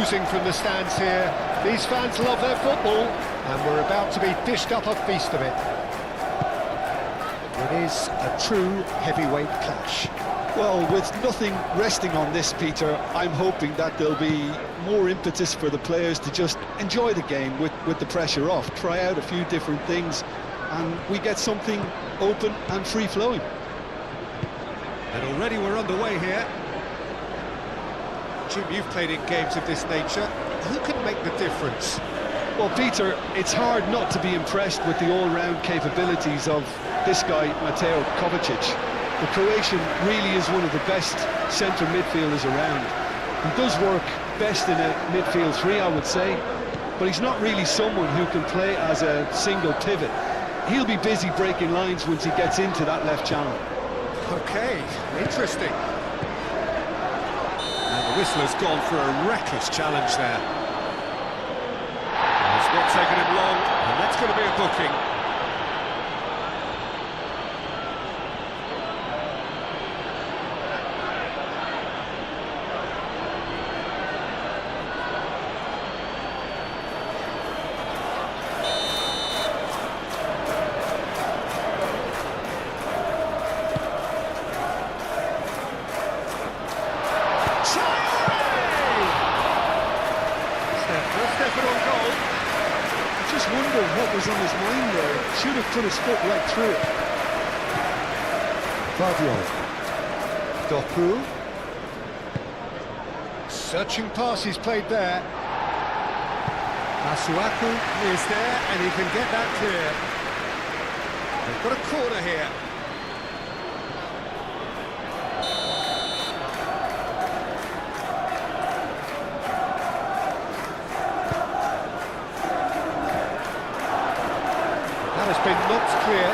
oozing from the stands here. These fans love their football, and we're about to be dished up a feast of it. It is a true heavyweight clash. Well, with nothing resting on this, Peter, I'm hoping that there'll be more impetus for the players to just enjoy the game with the pressure off, try out a few different things, and we get something open and free-flowing. And already we're underway here. Jim, you've played in games of this nature. Who can make the difference? Well, Peter, it's hard not to be impressed with the all-round capabilities of this guy, Mateo Kovacic. The Croatian really is one of the best centre midfielders around. He does work best in a midfield three, I would say, but he's not really someone who can play as a single pivot. He'll be busy breaking lines once he gets into that left channel. Okay, interesting. And the whistler's gone for a reckless challenge there. It's not taken him long, and that's going to be a booking. I wonder what was on his mind there. Should have put his foot right through it. Fabio. Doku. Searching pass he's played there. Masuaku is there, and he can get that clear. They've got a corner here. Has been knocked clear,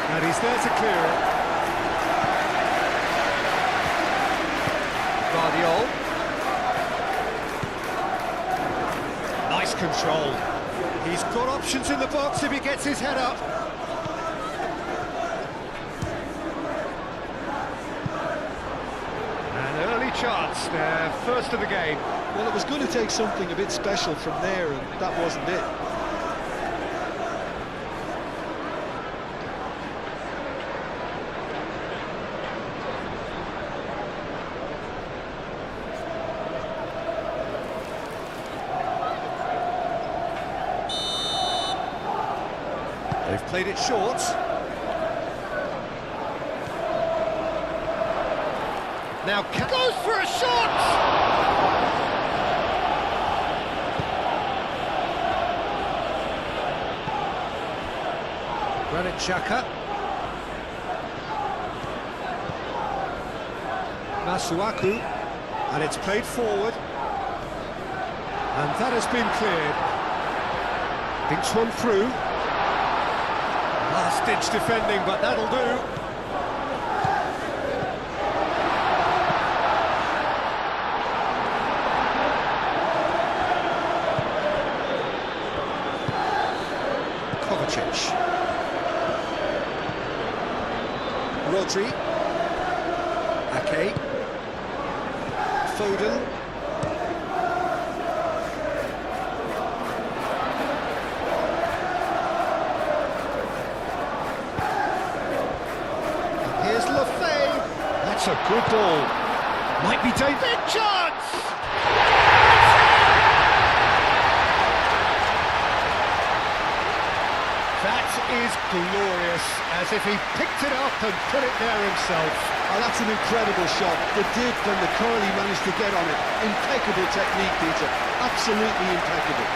and he's there to clear it. Guardiol. Nice control. He's got options in the box if he gets his head up. An early chance there, first of the game. Well, it was going to take something a bit special from there, and that wasn't it. They've played it short. Now goes for a shot! Granit Xhaka. Masuaku, and it's played forward, and that has been cleared. Thinks one through. Last-ditch defending, but that'll do. Kovacic. Rodri, Ake, Foden, and here's Lafay. That's a good ball. Might be David. Big chance! That is glorious, as if he picked it up and put it there himself. Oh, that's an incredible shot. The dip and the curl he managed to get on it. Impeccable technique, Peter. Absolutely impeccable.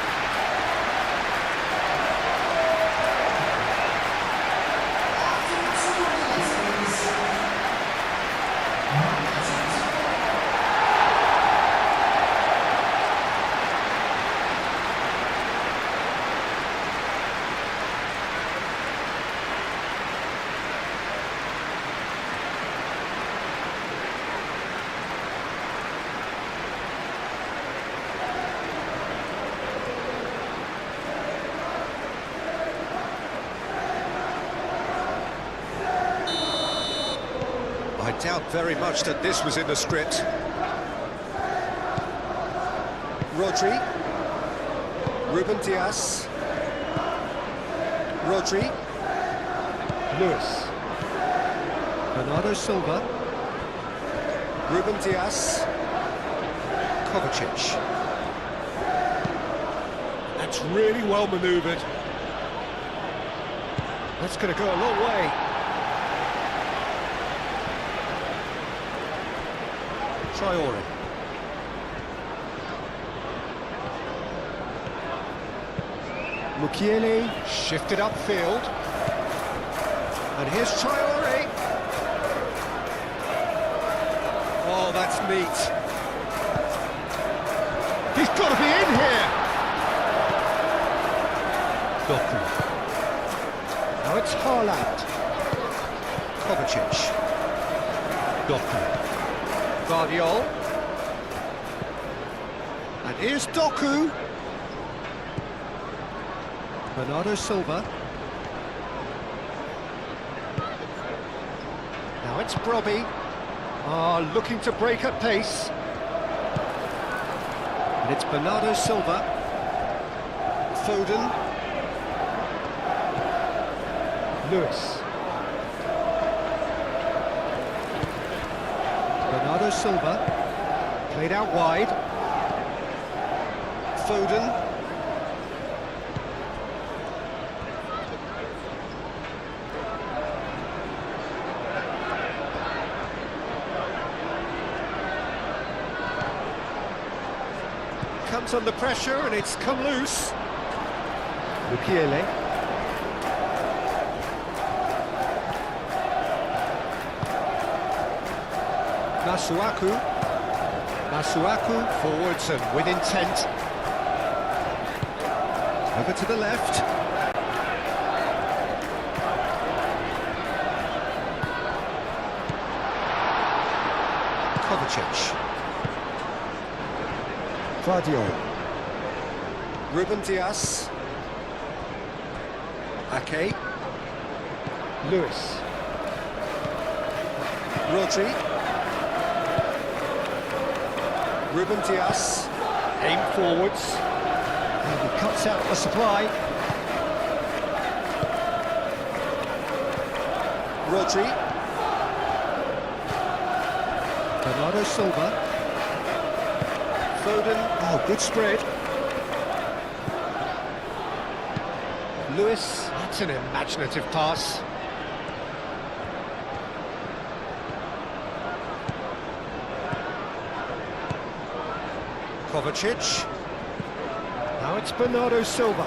doubt very much that this was in the script. Rodri. Ruben Diaz. Rodri. Lewis. Bernardo Silva. Ruben Diaz. Kovacic. That's really well manoeuvred. That's going to go a long way. Traore. Mukiele shifted upfield. And here's Traore. Oh, that's neat. He's got to be in here. Doku. Now it's Haaland. Kovacic. Doku. Guardiol. And here's Doku. Bernardo Silva. Now it's Brobbey. Looking to break at pace. And it's Bernardo Silva. Foden. Lewis. Bernardo Silva. Played out wide. Foden. Comes under pressure and it's come loose. Mukiele. Masuaku. Masuaku forwards and with intent. Over to the left. Kovacic. Guardiol. Ruben Diaz. Ake. Lewis. Rodri. Ruben Diaz. Aim forwards. And he cuts out the supply. Rodri. Bernardo Silva. Foden, good spread. Lewis, that's an imaginative pass. Kovacic. Now it's Bernardo Silva.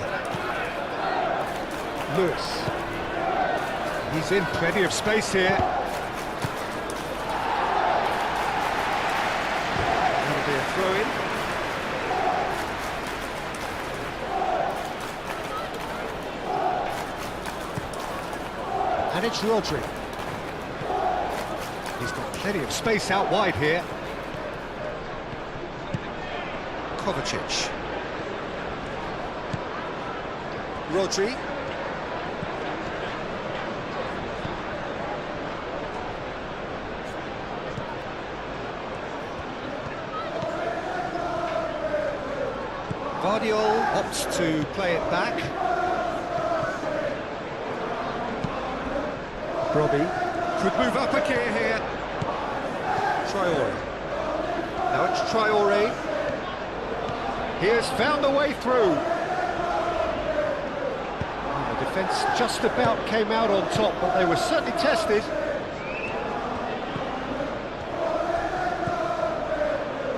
Lewis. He's in plenty of space here. That'll be a throw-in. And it's Rodri. He's got plenty of space out wide here. Kovacic. Rodri. Guardiol opts to play it back. Brobbey could move up a gear here. Traore. Now it's Traore. He has found a way through. The defence just about came out on top, but they were certainly tested.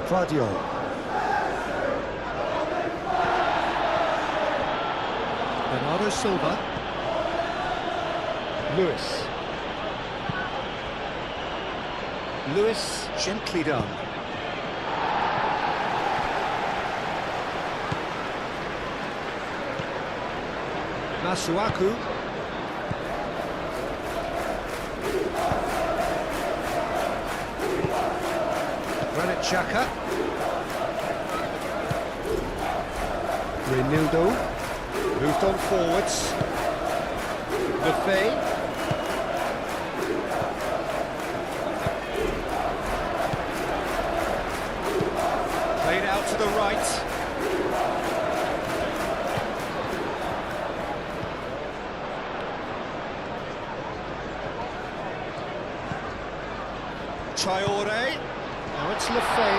Guardiol. Bernardo Silva. Lewis. Lewis, gently done. Masuaku. Granit Xhaka. Reinildo. Moved on forwards. Lefebvre. the right. Traore. Now it's Lefay.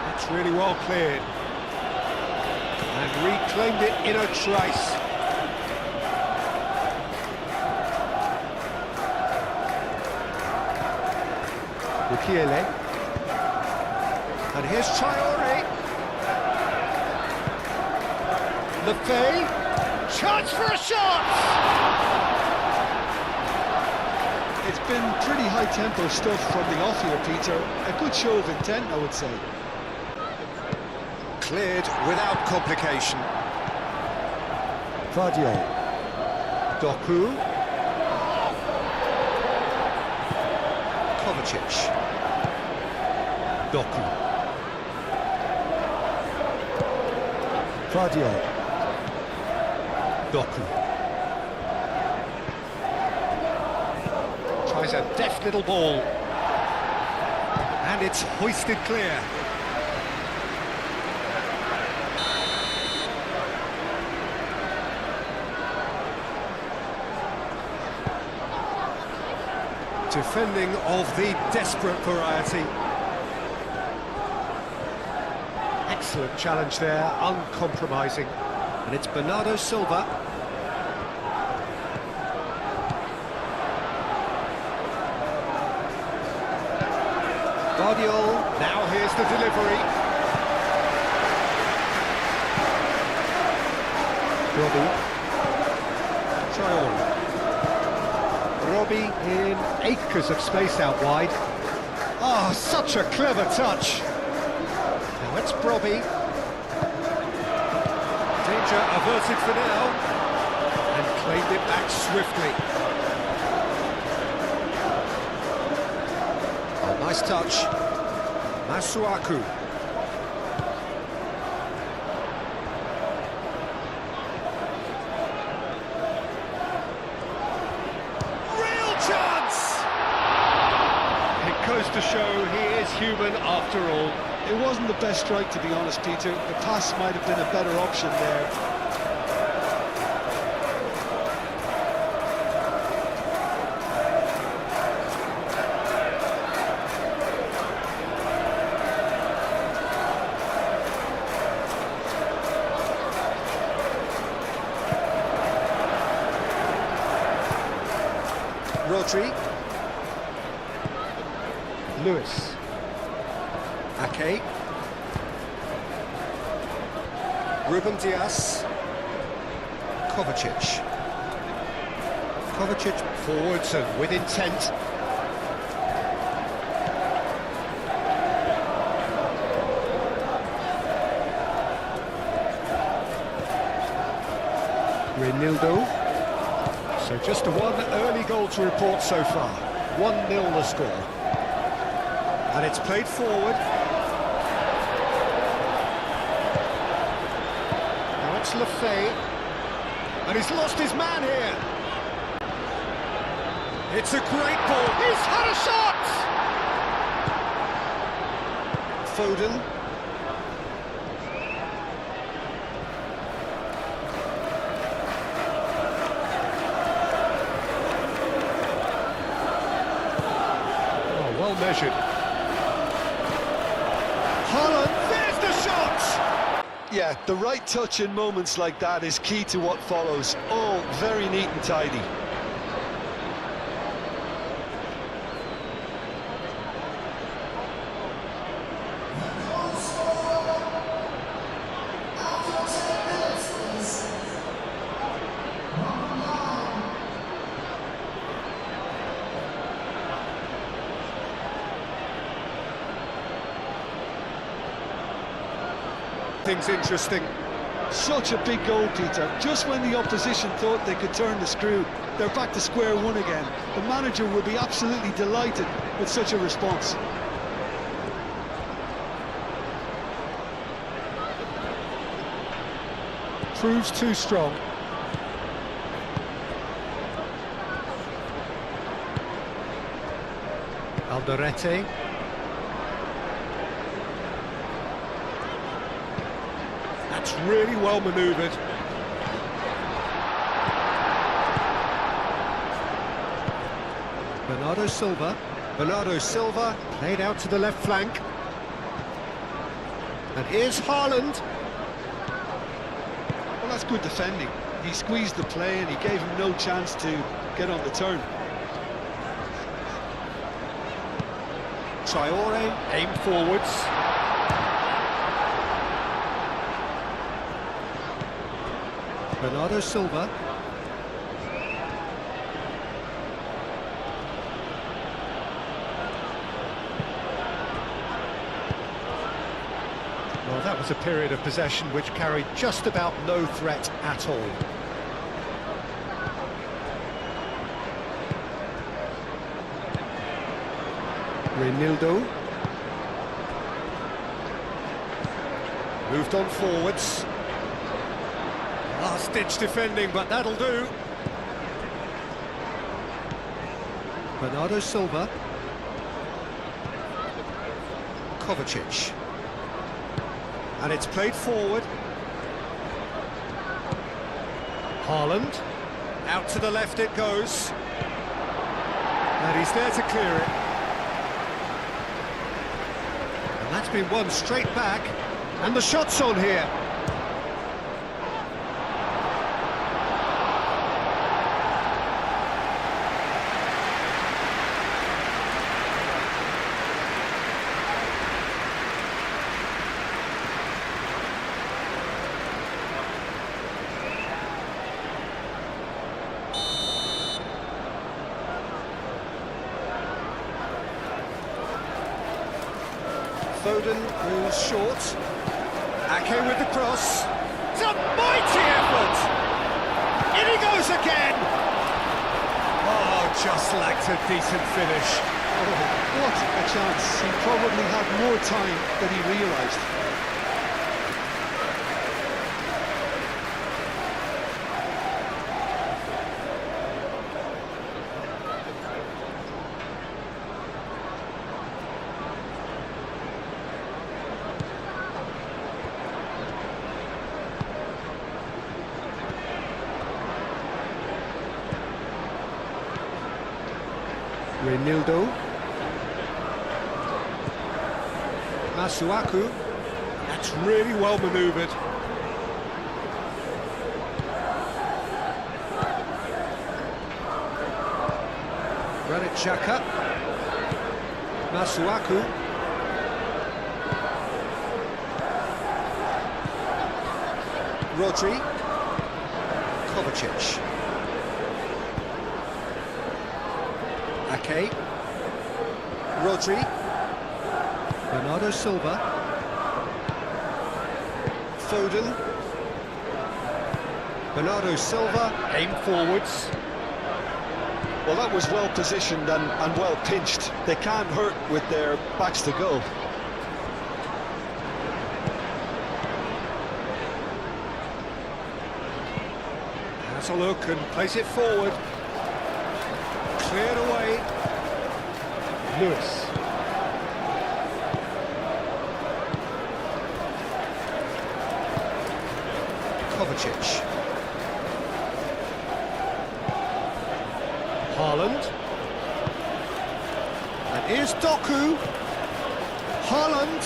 That's really well cleared. And reclaimed it in a trice. Mukiele. And here's Traore. Lefay. Chance for a shot! It's been pretty high-tempo stuff from the off here, Peter. A good show of intent, I would say. Cleared without complication. Vardio. Doku. Kovacic. Doku. Vardio. Doku. Tries a deft little ball. And it's hoisted clear. Defending of the desperate variety. Excellent challenge there, uncompromising. And it's Bernardo Silva. Guardiol, now here's the delivery. Robbie. Traore. Robbie in acres of space out wide. Oh, such a clever touch. Now it's Robbie. Danger averted for now. And claimed it back swiftly. Oh, nice touch. Masuaku. Goes to show he is human after all. It wasn't the best strike, to be honest, Peter. The pass might have been a better option there. Rodri. Lewis. Ake. Ruben Dias. Kovacic. Kovacic forwards and with intent. Reinildo. So just one early goal to report so far. 1-0 the score. And it's played forward. Now it's Lefay. And he's lost his man here. It's a great ball. He's had a shot! Foden. Oh, well measured. Haaland, there's the shot! Yeah, the right touch in moments like that is key to what follows. All very neat and tidy. Things interesting. Such a big goal, Peter. Just when the opposition thought they could turn the screw, they're back to square one again. The manager will be absolutely delighted with such a response. Proves too strong. Alderete. That's really well manoeuvred. Bernardo Silva. Bernardo Silva played out to the left flank. And here's Haaland. Well, that's good defending. He squeezed the play and he gave him no chance to get on the turn. Traore aimed forwards. Bernardo Silva. Well, that was a period of possession which carried just about no threat at all. Reinildo. Moved on forwards. Last-ditch defending, but that'll do. Bernardo Silva. Kovacic. And it's played forward. Haaland. Out to the left it goes. And he's there to clear it. And that's been won straight back. And the shot's on here. Foden moves short. Ake with the cross. It's a mighty effort! In he goes again! Oh, just lacked a decent finish. Oh, what a chance. He probably had more time than he realised. Reinildo. Masuaku. That's really well manoeuvred. Granit Xhaka. Masuaku. Rodri. Kovacic. Ake. Rodri. Bernardo Silva. Foden. Bernardo Silva aimed forwards. Well, that was well positioned and well pinched. They can't hurt with their backs to goal. Has a look and plays it forward. Cleared away. Lewis. Kovacic. Haaland. And here's Doku. Haaland.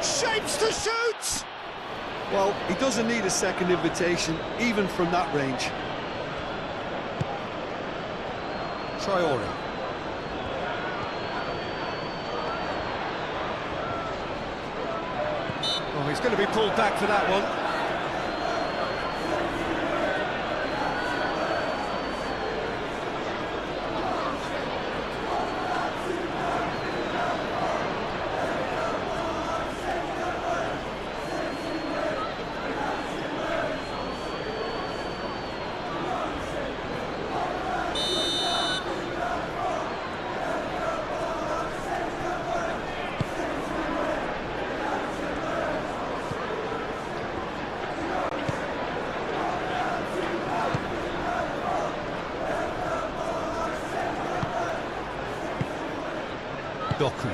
Shapes to shoot! Well, he doesn't need a second invitation, even from that range. Traore. Oh, he's going to be pulled back for that one. Doku.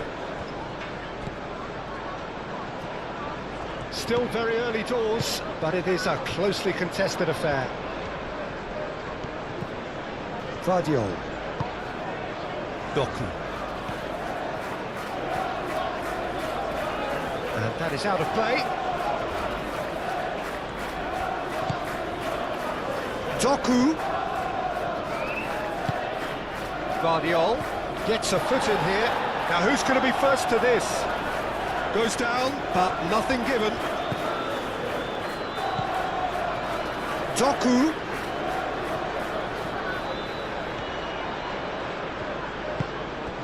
still very early doors, but it is a closely contested affair. Vardiol. Doku. And that is out of play. Doku. Vardiol gets a foot in here. Now who's going to be first to this? Goes down, but nothing given. Doku.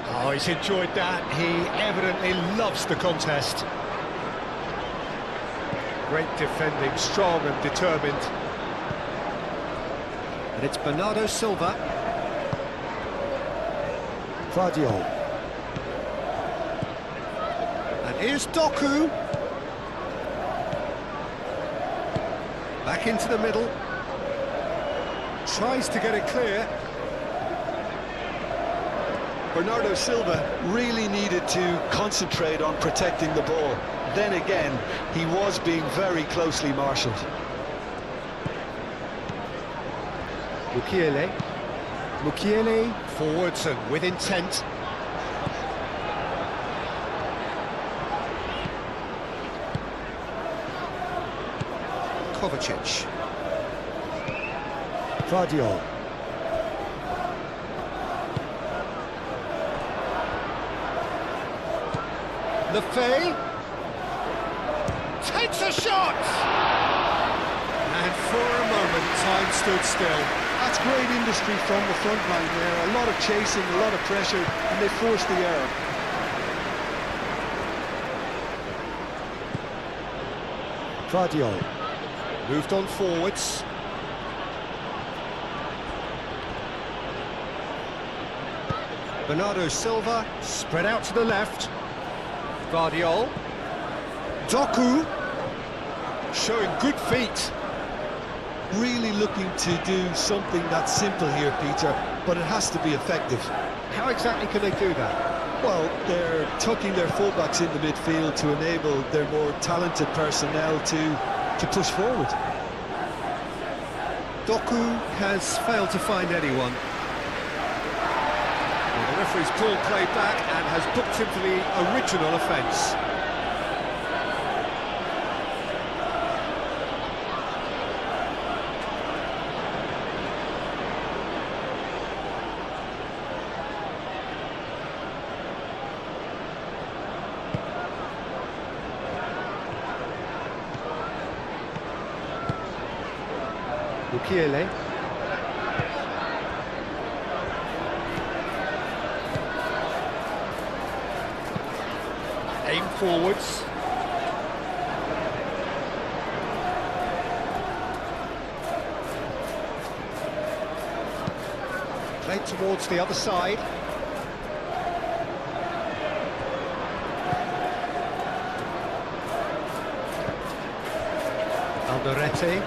Oh, he's enjoyed that. He evidently loves the contest. Great defending, strong and determined. And it's Bernardo Silva. Vardiol. And here's Doku. Back into the middle. Tries to get it clear. Bernardo Silva really needed to concentrate on protecting the ball. Then again, he was being very closely marshalled. Mukiele. Mukiele. Forwards and with intent. Kovacic. Vardiol. Lefay takes a shot! And for a moment, time stood still. That's great industry from the front line there. A lot of chasing, a lot of pressure, and they forced the error. Vardiol. Moved on forwards. Bernardo Silva spread out to the left. Vardiol. Doku showing good feet. Really looking to do something that's simple here, Peter, but it has to be effective. How exactly can they do that? Well, they're tucking their fullbacks in the midfield to enable their more talented personnel to push forward. Doku has failed to find anyone. Well, the referee's pulled play back and has booked him for the original offence. Mukiele. Aim forwards. Played towards the other side. Alderete.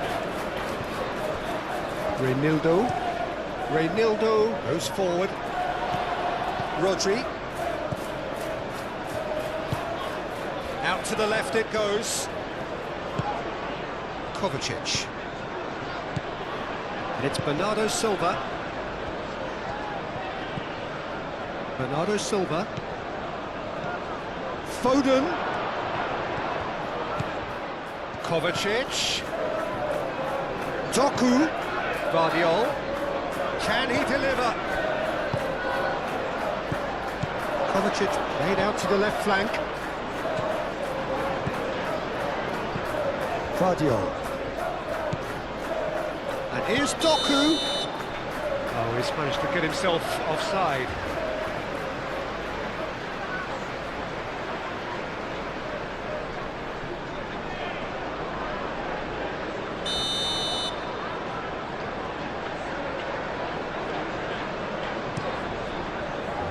Reynildo goes forward. Rodri. Out to the left it goes. Kovacic. And it's Bernardo Silva. Bernardo Silva. Foden. Kovacic. Doku. Vardiol. Can he deliver? Kovacic played out to the left flank. Vardiol. And here's Doku. Oh, he's managed to get himself offside.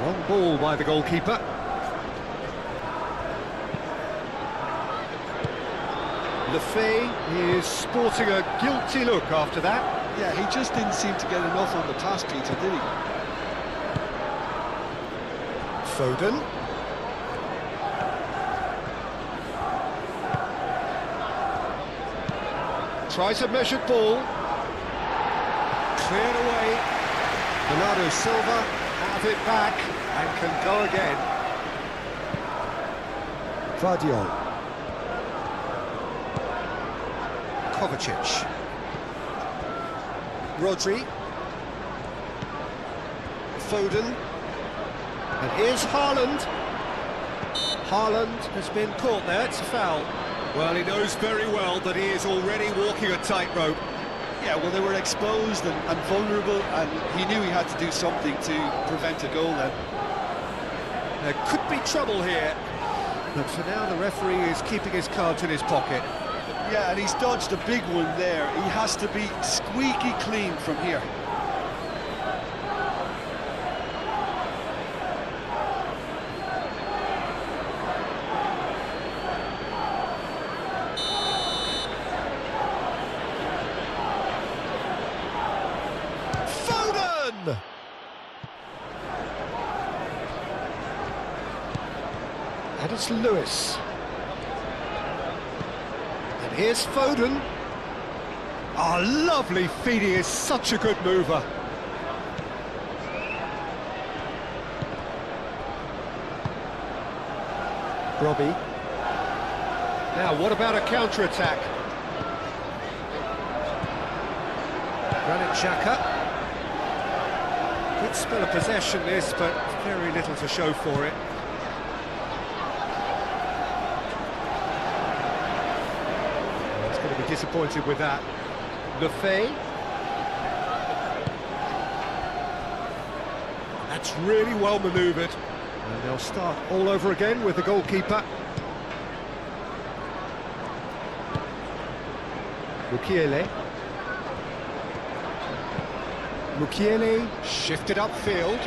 Long ball by the goalkeeper. Lefay is sporting a guilty look after that. Yeah, he just didn't seem to get enough on the pass, Peter, did he? Foden. Tries a measured ball. Cleared away. Bernardo Silva have it back and can go again. Guardiol. Kovacic. Rodri. Foden. And here's Haaland. Haaland has been caught there, it's a foul. Well, he knows very well that he is already walking a tightrope. Yeah, well, they were exposed and vulnerable, and he knew he had to do something to prevent a goal then. There could be trouble here, but for now the referee is keeping his cards in his pocket. Yeah, and he's dodged a big one there. He has to be squeaky clean from here. Foden! And it's Lewis. And here's Foden. Oh, lovely feed, he is such a good mover. Robbie. Now, what about a counter-attack? Granit Xhaka. Good spell of possession this, but very little to show for it. He's going to be disappointed with that. Lefebvre. That's really well manoeuvred. And they'll start all over again with the goalkeeper. Mukiele. Mukiele. Shifted upfield.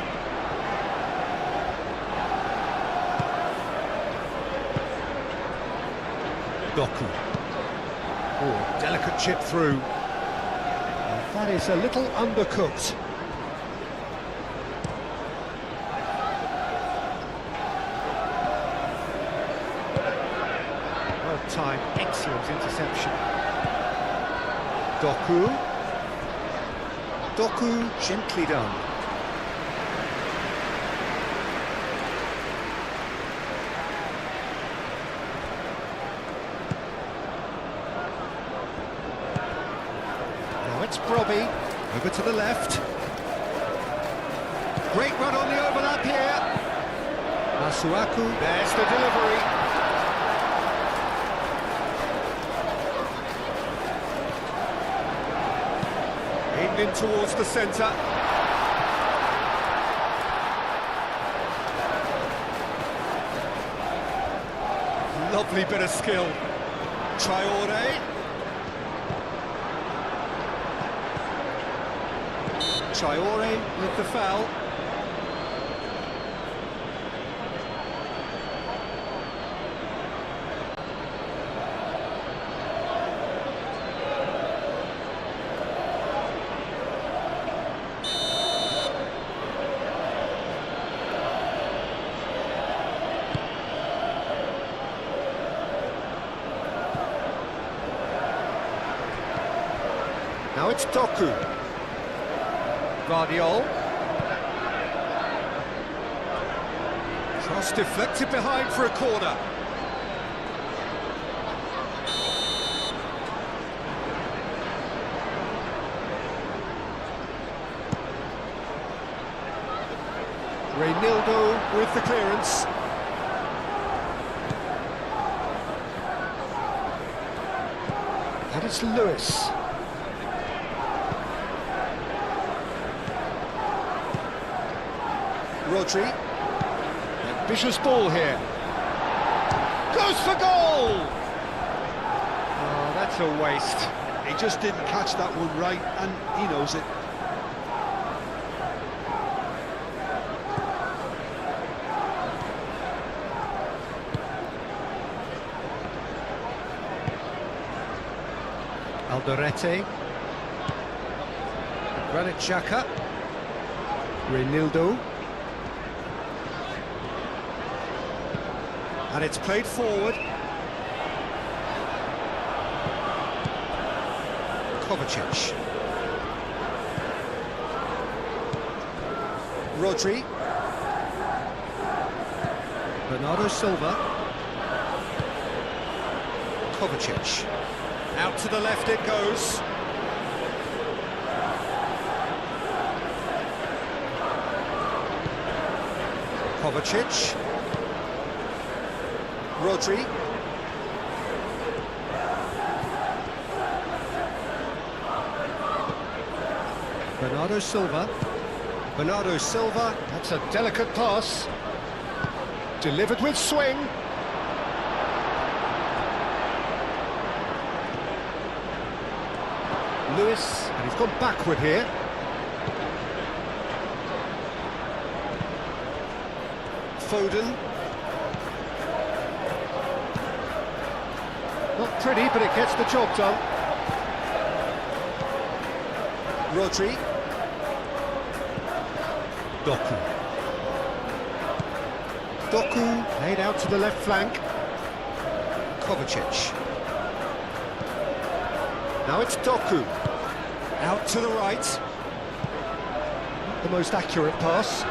Doku. Oh, delicate chip through. And that is a little undercooked. Well timed, excellent interception. Doku. Doku, gently done. Now it's Brobbey, over to the left. Great run on the overlap here. Masuaku, there's the delivery. In towards the centre. Lovely bit of skill. Traore. Traore with the foul. Now it's Doku. Guardiol. Cross deflected behind for a corner. Reinildo with the clearance. And it's Lewis. Rodri. Ambitious ball here. Goes for goal! Oh, that's a waste. He just didn't catch that one right, and he knows it. Alderete. Granit Xhaka. Reinildo. And it's played forward. Kovacic. Rodri. Bernardo Silva. Kovacic. Out to the left it goes. Kovacic. Rodri. Bernardo Silva. Bernardo Silva, that's a delicate pass. Delivered with swing. Lewis, and he's gone backward here. Foden. Not pretty, but it gets the job done. Rodri. Doku. Doku, laid out to the left flank. Kovacic. Now it's Doku. Out to the right. The most accurate pass.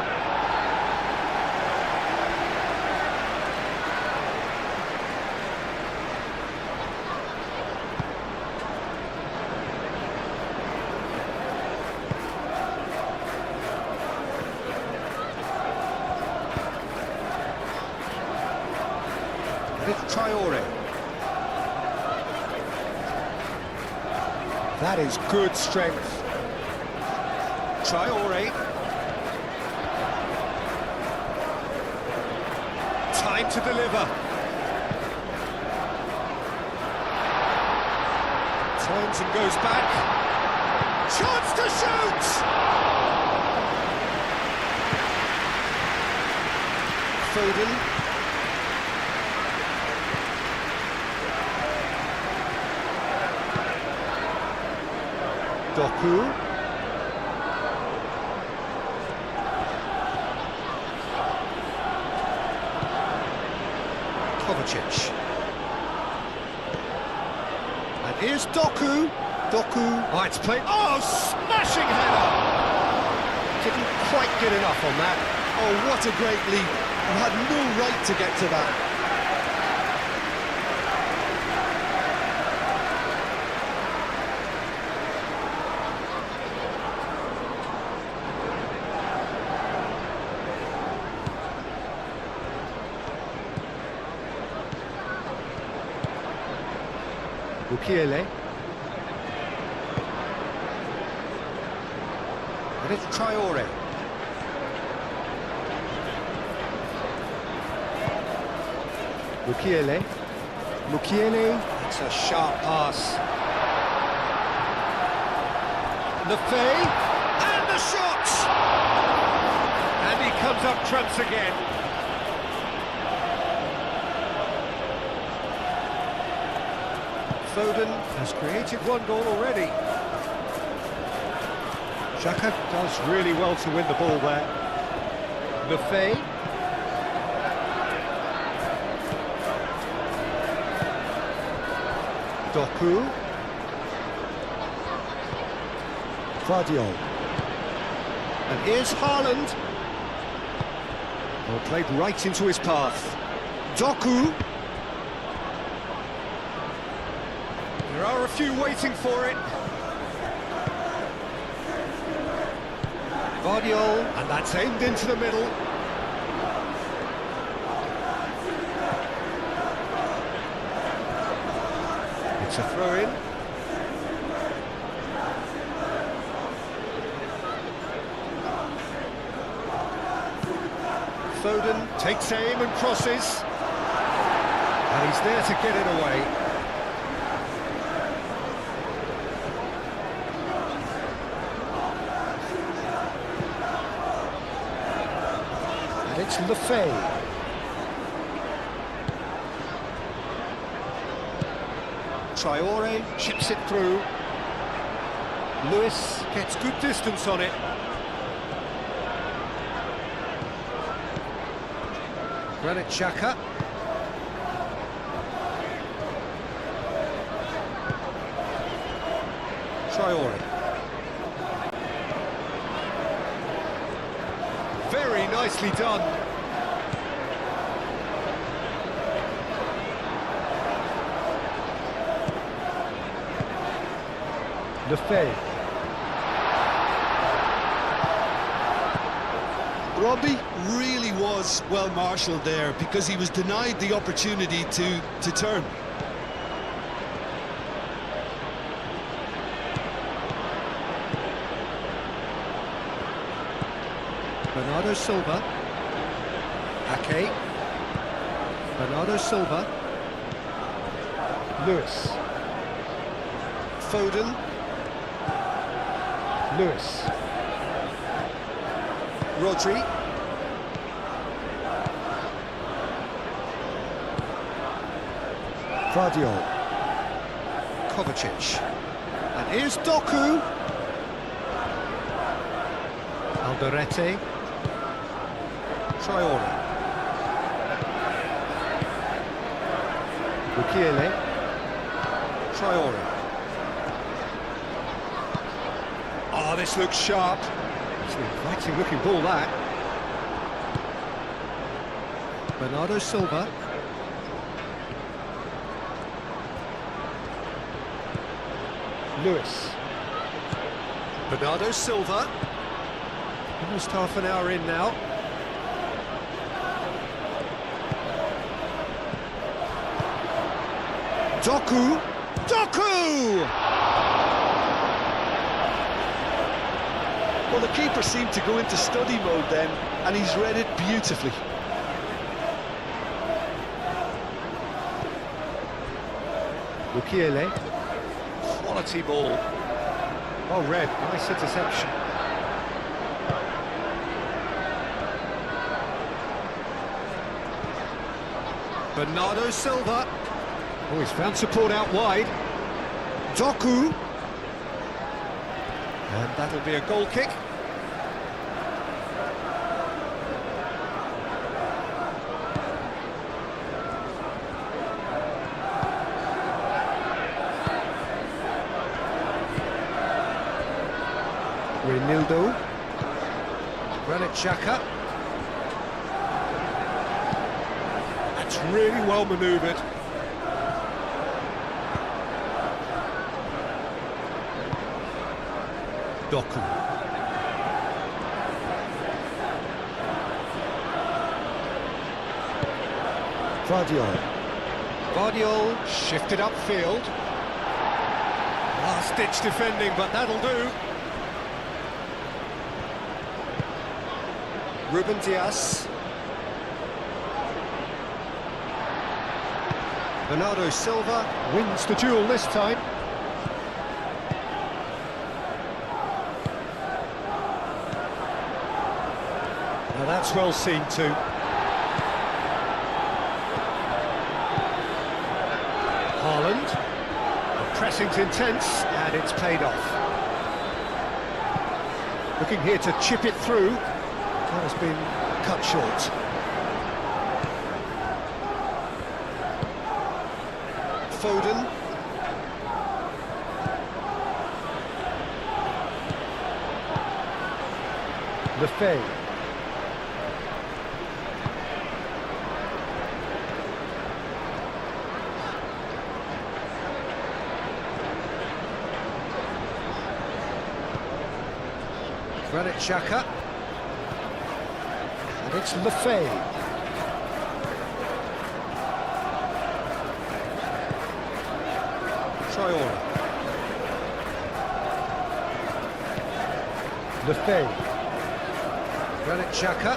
It's Traore. That is good strength. Traore. Time to deliver. Turns and goes back. Chance to shoot! Foden. Doku. Kovacic. And here's Doku. Doku. Oh, it's played. Oh, smashing header! Didn't quite get enough on that. Oh, what a great leap. You had no right to get to that. Mukiele. And it's Traore. Mukiele. Mukiele. It's a sharp pass. Lefay. And the shot! And he comes up trumps again. Foden has created one goal already. Xhaka does really well to win the ball there. Lefay. Doku. Guardiol. And here's Haaland. Well, played right into his path. Doku. There are a few waiting for it. Guardiol, and that's aimed into the middle. It's a throw-in. Foden takes aim and crosses. And he's there to get it away. It's Lefay. Traore chips it through. Lewis gets good distance on it. Granit Xhaka. Very nicely done. Lefebvre. Robbie really was well marshalled there because he was denied the opportunity to turn. Bernardo Silva. Ake. Bernardo Silva. Lewis. Foden. Lewis. Rodri. Guardiola. Kovacic. And here's Doku. Alderete. Traore. Mukiele. Traore. Oh, this looks sharp. It's an inviting looking ball, that. Bernardo Silva. Lewis. Bernardo Silva. Almost half an hour in now. Doku. Doku! Well, the keeper seemed to go into study mode then, and he's read it beautifully. Mukiele. Quality ball. Oh, red. Nice interception. Bernardo Silva. Oh, he's found support out wide. Doku. And that'll be a goal kick. Reinildo. Granit Xhaka. That's really well manoeuvred. Doku. Guardiola. Guardiola shifted upfield. Last-ditch defending, but that'll do. Ruben Dias. Bernardo Silva Wins the duel this time. Now that's well seen too. Haaland. The pressing's intense, and it's paid off. Looking here to chip it through. That has been cut short. Foden. Lefebvre. Granit Xhaka. And it's Lefebvre. Traore. Lefebvre. Granit Xhaka.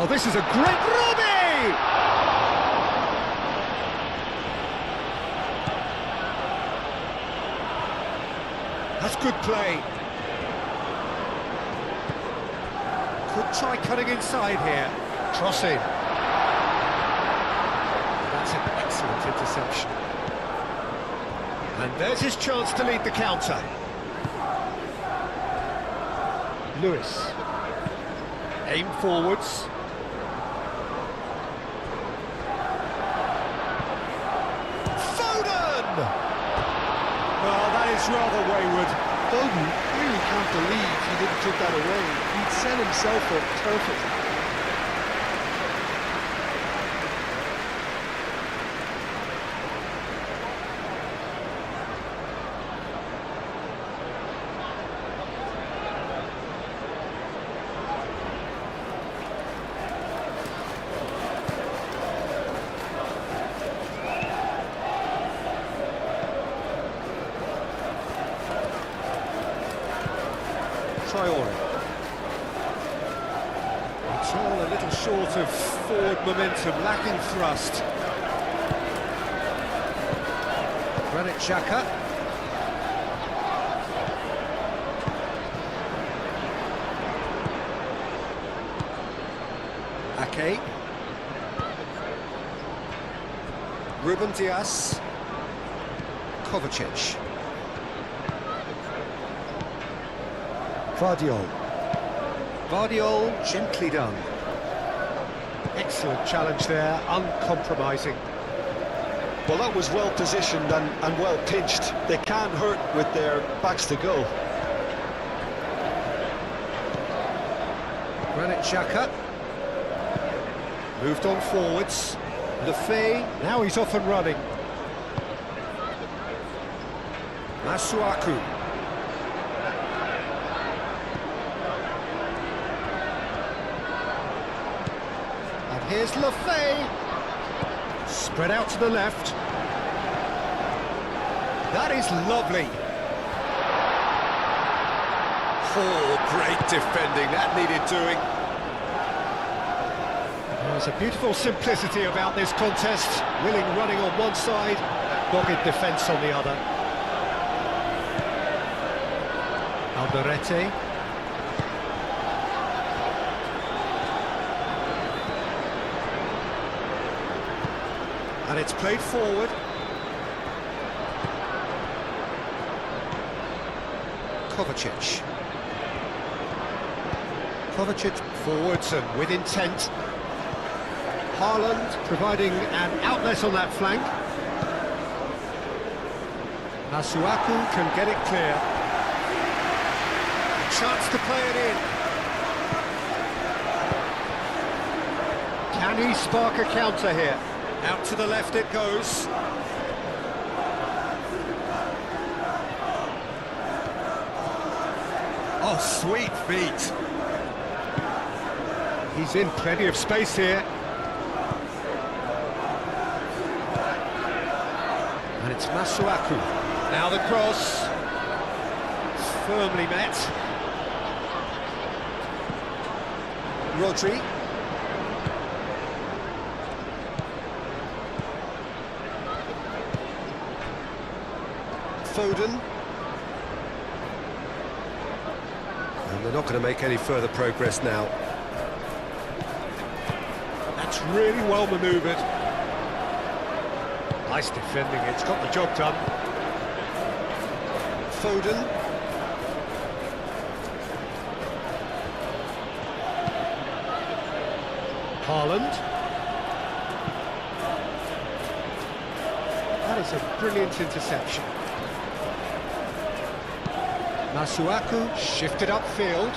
Oh, this is a great Robbie! That's good play. Could try cutting inside here. Crossing. That's an excellent interception. And there's his chance to lead the counter. Lewis. Aim forwards. Foden! Well, that is rather wayward. Foden really can't believe he didn't took that away. He'd set himself up perfectly. Traore. It's all a little short of forward momentum, lacking thrust. Granit Xhaka. Ake. Ruben Dias. Kovacic. Vardiol, gently done. Excellent challenge there, uncompromising. Well, that was well positioned and well pitched. They can't hurt with their backs to goal. Granit Xhaka. Moved on forwards. Lefebvre. Now he's off and running. Masuaku. Here's Lefebvre. Spread out to the left. That is lovely. Oh, great defending. That needed doing. There's a beautiful simplicity about this contest. Willing running on one side, dogged defence on the other. Alderete. And it's played forward. Kovacic. Kovacic forwards and with intent. Haaland providing an outlet on that flank. Masuaku can get it clear. Chance to play it in. Can he spark a counter here? Out to the left it goes. Oh, sweet feet. He's in plenty of space here. And it's Masuaku. Now the cross. Firmly met. Rodri. Foden. And they're not going to make any further progress now. That's really well manoeuvred. Nice defending, it's got the job done. Foden. Haaland. That is a brilliant interception. Masuaku shifted upfield.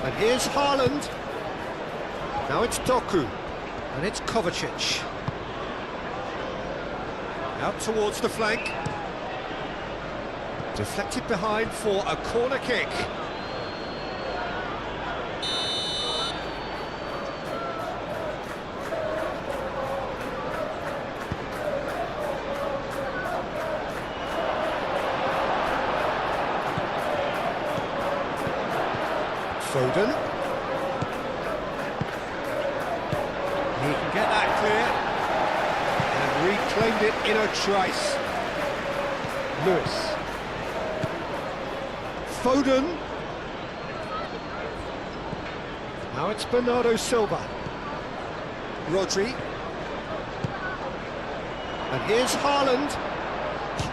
And here's Haaland. Now it's Doku. And it's Kovacic. Out towards the flank. Deflected behind for a corner kick. Foden. He can get that clear. And reclaimed it in a trice. Lewis. Foden. Now it's Bernardo Silva. Rodri. And here's Haaland.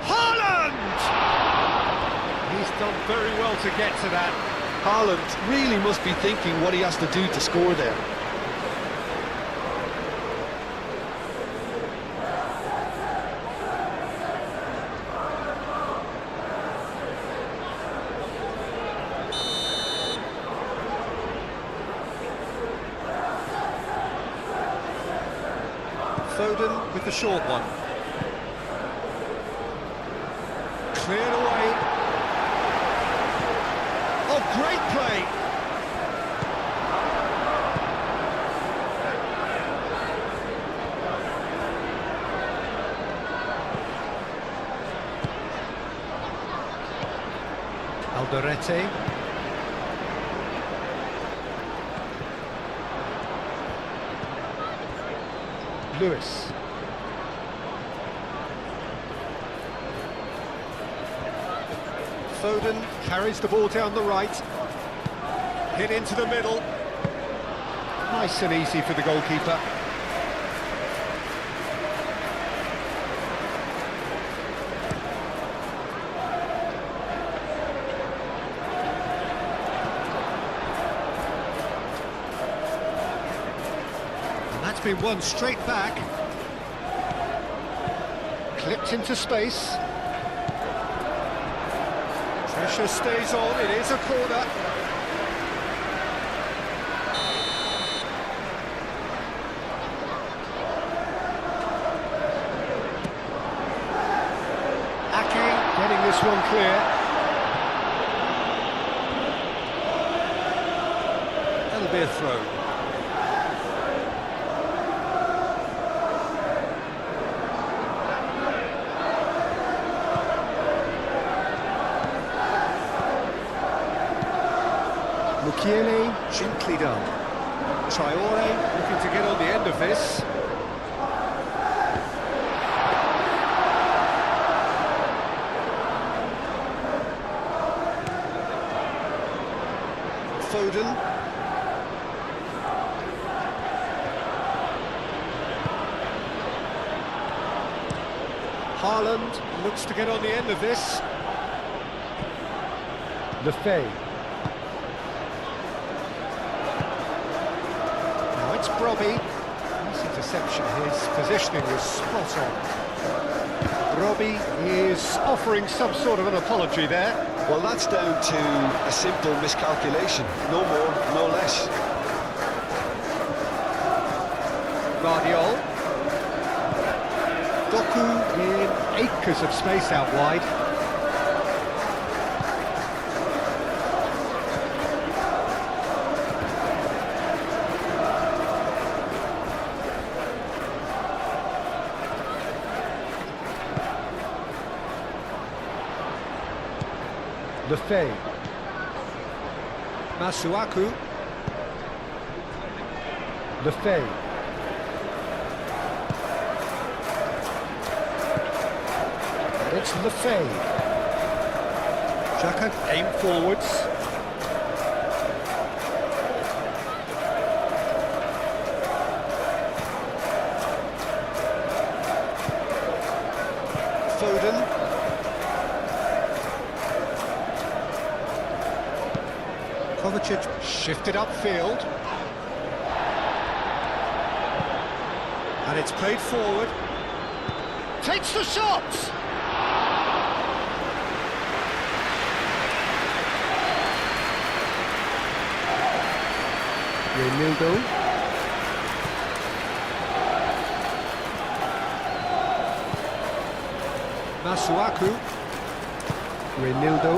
Haaland! done very well to get to that. Haaland really must be thinking what he has to do to score there. Foden with the short one. Cleared away. Oh, great play! Alderete. Lewis. Foden carries the ball down the right. Hit into the middle. Nice and easy for the goalkeeper. And that's been won straight back. Clipped into space. Pressure stays on, it is a corner. Ake getting this one clear. That'll be a throw. Mukiele. Gently done. Traore looking to get on the end of this. Foden. Haaland looks to get on the end of this. Lefebvre. Now it's Brobbey. Nice interception. His positioning was spot on. Robbie is offering some sort of an apology there. Well, that's down to a simple miscalculation. No more, no less. Guardiol. Doku in acres of space out wide. Lefebvre. Masuaku. Lefebvre. And it's Lefebvre. Xhaka aim forwards. Foden. Kovacic shifted upfield. And it's played forward. Takes the shot! Renildo. Masuaku. Renildo.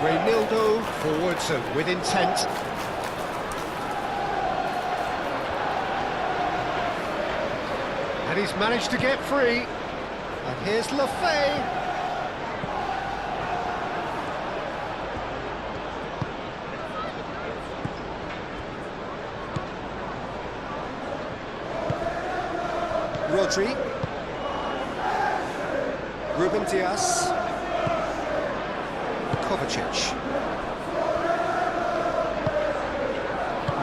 Renildo forwards and with intent. And he's managed to get free. And here's Lefebvre. Rodri. Ruben Dias. Kovacic.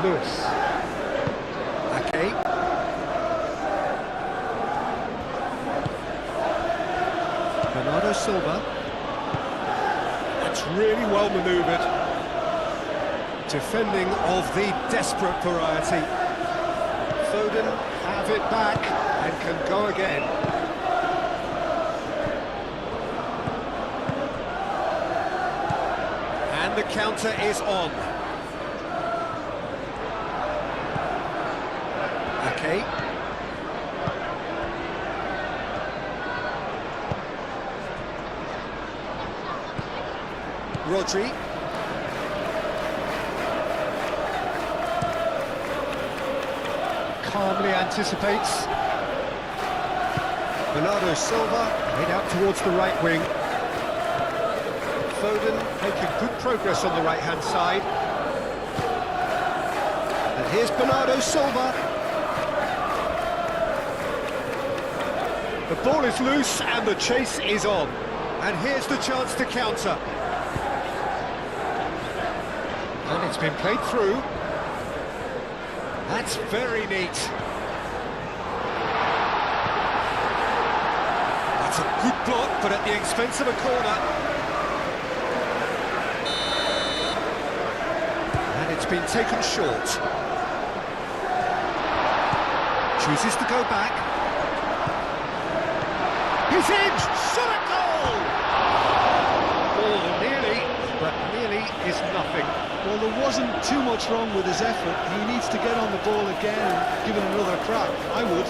Lewis. Ake. Bernardo Silva. That's really well manoeuvred. Defending of the desperate variety. Foden have it back and can go again. And the counter is on. Ake. Rodri. Calmly anticipates. Bernardo Silva made out towards the right wing. Foden making good progress on the right-hand side. And here's Bernardo Silva. The ball is loose and the chase is on. And here's the chance to counter. And it's been played through. That's very neat. That's a good block, but at the expense of a corner. And it's been taken short. Chooses to go back. He's in! Shot at goal! Ball nearly, but nearly is nothing. Well, there wasn't too much wrong with his effort. He needs to get on the ball again and give it another crack. I would.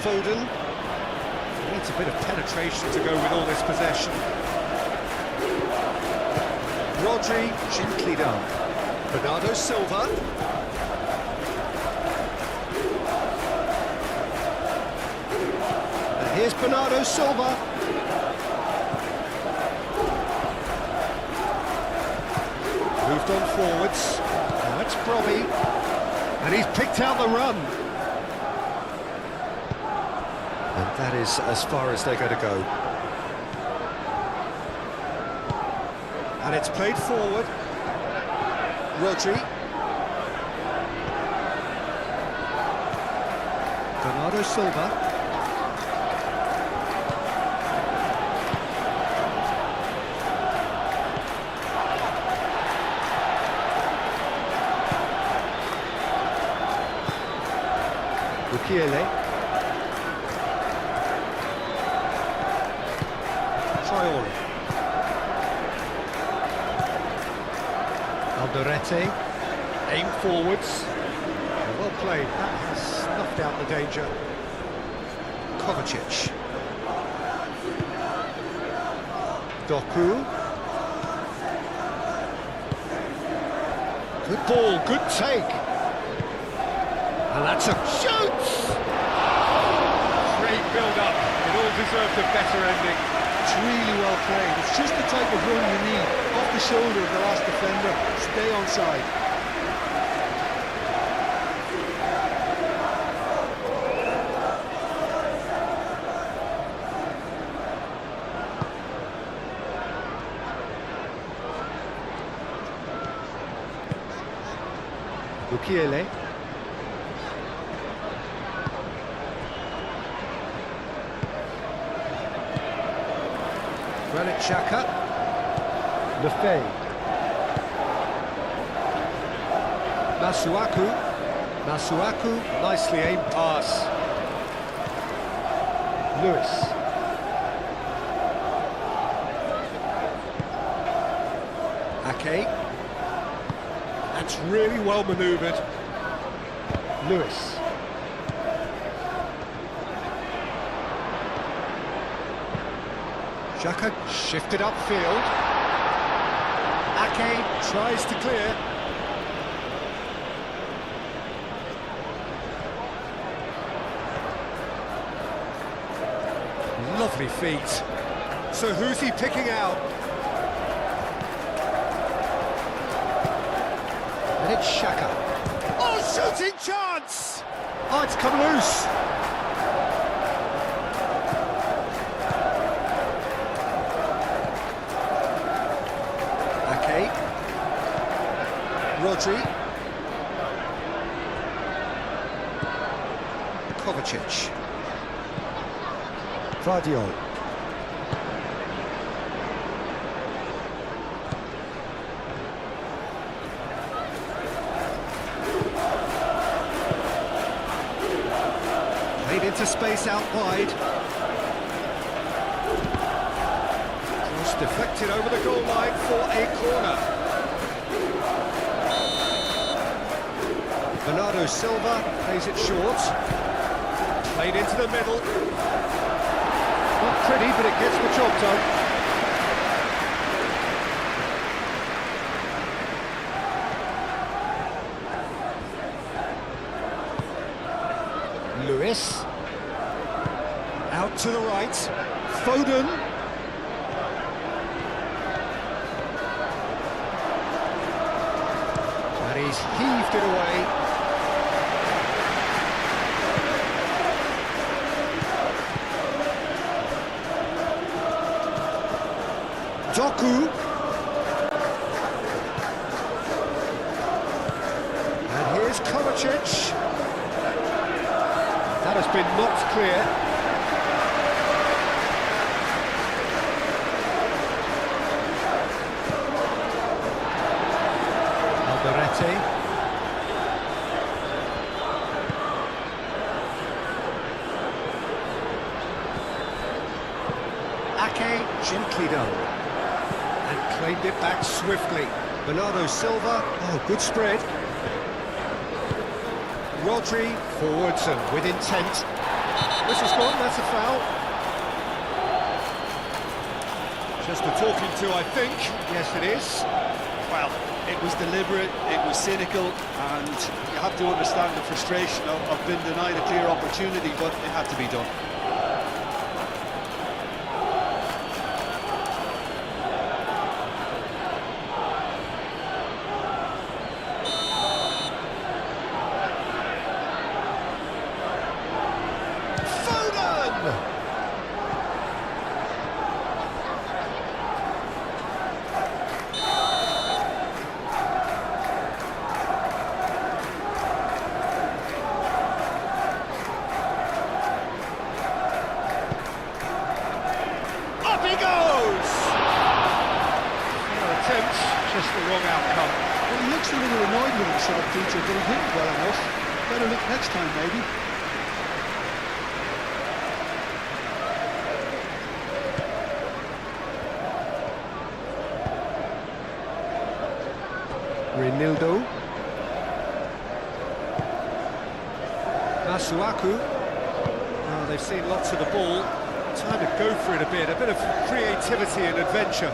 Foden needs a bit of penetration to go with all this possession. Rodri gently done. Bernardo Silva. And here's Bernardo Silva. Moved on forwards. Now it's Brobby. And he's picked out the run. And that is as far as they're going to go. And it's played forward. Rodri. Bernardo Silva. Mukiele. Alderete, aim forwards. Well played, that has snuffed out the danger. Kovacic. Doku. Good ball, good take. And that's a shoot! Great build-up, it all deserved a better ending. It's really well played. It's just the type of run you need. Off the shoulder of the last defender. Stay onside. Mukiele. Granit Xhaka. Lefebvre. Masuaku. Masuaku, nicely aimed pass. Lewis. Ake. That's really well manoeuvred. Lewis. Xhaka shifted upfield. Ake tries to clear. Lovely feet. So who's he picking out? And it's Xhaka. Oh, Shooting chance! Oh, it's come loose. Ake. Rodri. Kovacic. Vardiol. Played into space out wide. Cross deflected over the goal line for a corner. Bernardo Silva plays it short. Played into the middle. Not pretty, but it gets the job done. Lewis. Out to the right. Foden. And he's heaved it away. Doku. And here's Kovacic. That has been knocked clear. Alderete. Ake, gently done. And claimed it back swiftly. Bernardo Silva, oh, good spread. Rodri, forwards and with intent. This is gone, that's a foul. Just a talking to, I think. Yes, it is. Well, it was deliberate, it was cynical, and you have to understand the frustration of being denied a clear opportunity, but it had to be done. Just the wrong outcome. Well, he looks a little annoyed with himself, Peter, but he hit it well enough. Better look next time, maybe. Reinildo. Masuaku. Oh, they've seen lots of the ball. Time to go for it a bit of creativity and adventure.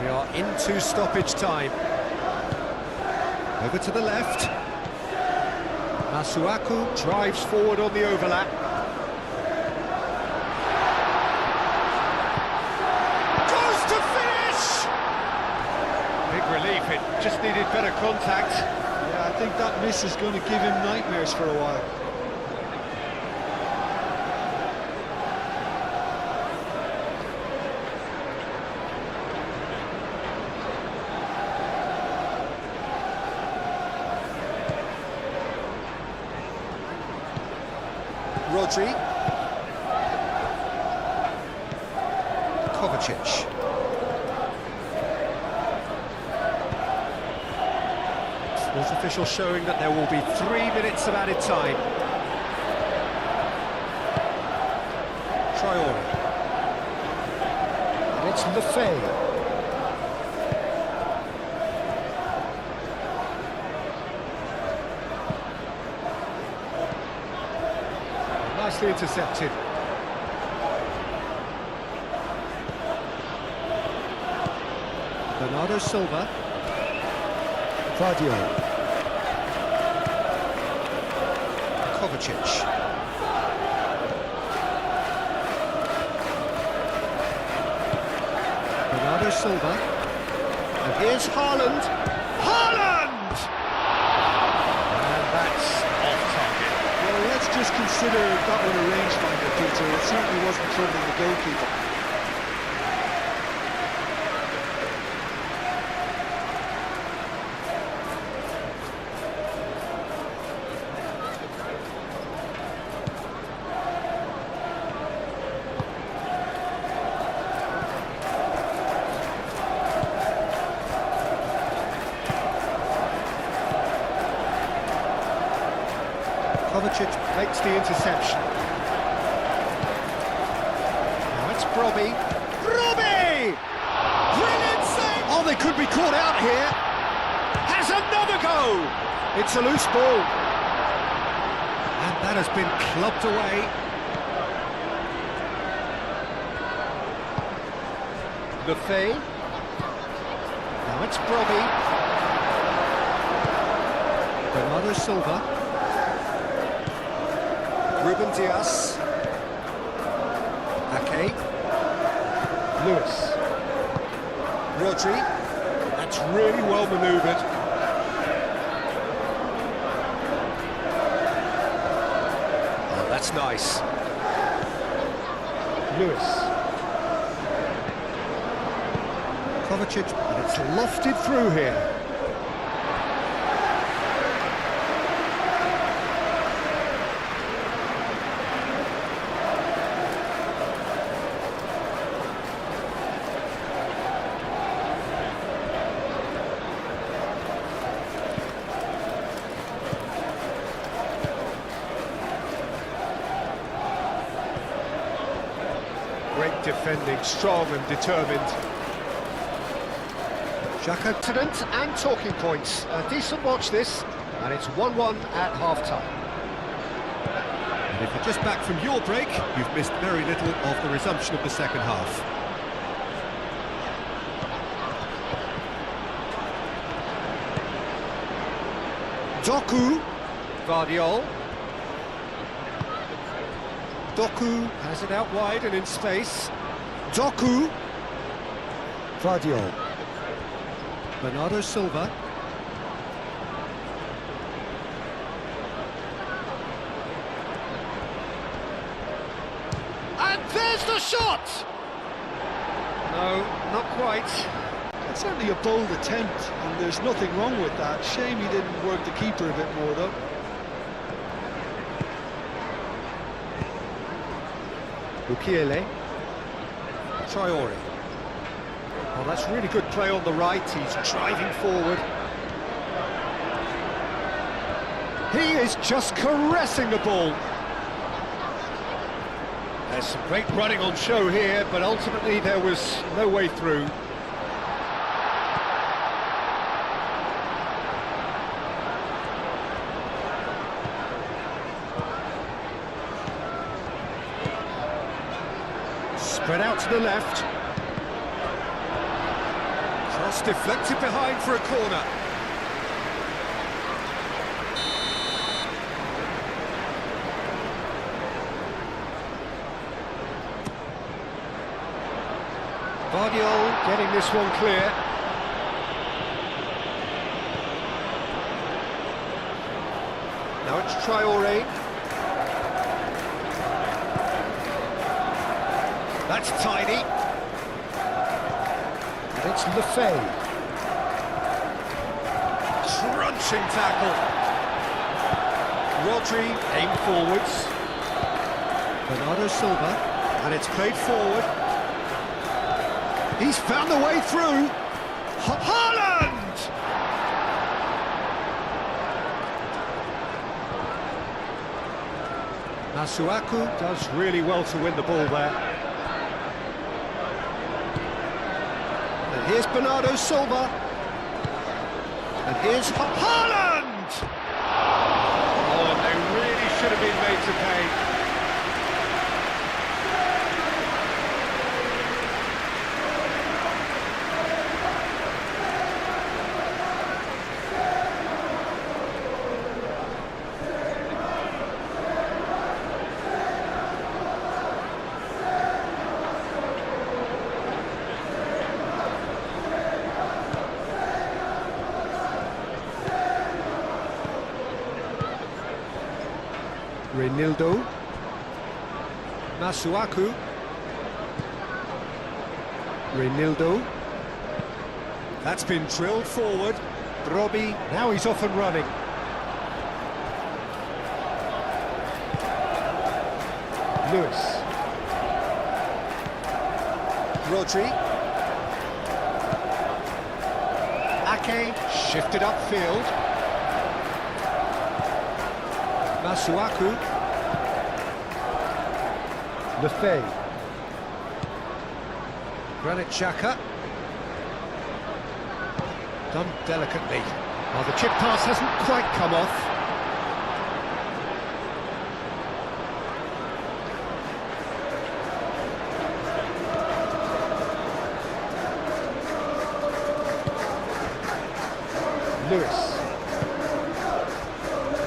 We are into stoppage time. Over to the left. Masuaku drives forward on the overlap. Goes to finish! Big relief, it just needed better contact. Yeah, I think that miss is going to give him nightmares for a while. Rodri. Kovacic. Fourth official showing that there will be 3 minutes of added time. Traore. And it's Lefebvre. Nicely intercepted. Bernardo Silva. Vardiol. Kovacic. Bernardo Silva. And here's Haaland. Haaland! always consider that one a rangefinder, Peter. It certainly wasn't troubling the goalkeeper. Kovacic makes the interception. Now it's Brobby. Brobby! Brilliant save! Oh, they could be caught out here. Has another go! It's a loose ball. And that has been clubbed away. Lefay. Now it's Brobby. Bernardo Silva. Ruben Dias. Ake. Lewis. Rodri. That's really well manoeuvred. Oh, that's nice. Lewis. Kovacic, and it's lofted through here. Great defending, strong and determined. Xhaka accident and talking points. A decent watch this, and it's 1-1 at half-time. And if you're just back from your break, you've missed very little of the resumption of the second half. Doku. Vardiol. Doku has it out wide and in space. Doku. Vardiol. Bernardo Silva. And there's the shot! No, not quite. It's certainly a bold attempt, and there's nothing wrong with that. Shame he didn't work the keeper a bit more, though. Mukiele. Traore. Oh, that's really good play on the right. He's driving forward. He is just caressing the ball. There's some great running on show here, but ultimately there was no way through. Spread out to the left. Cross deflected behind for a corner. Vardiol getting this one clear. Now it's Traore. That's tidy. And it's Lefay. Crunching tackle. Rodri aimed forwards. Bernardo Silva. And it's played forward. He's found the way through. Haaland! Masuaku does really well to win the ball there. And here's Bernardo Silva. And here's Haaland! Oh, and they really should have been made to pay. Reinildo. Masuaku. Reinildo. That's been drilled forward. Robbie, now he's off and running. Lewis. Rodri. Ake shifted upfield. Masuaku. Lefebvre. Granit Xhaka. Done delicately. Well, the chip pass hasn't quite come off. Lewis.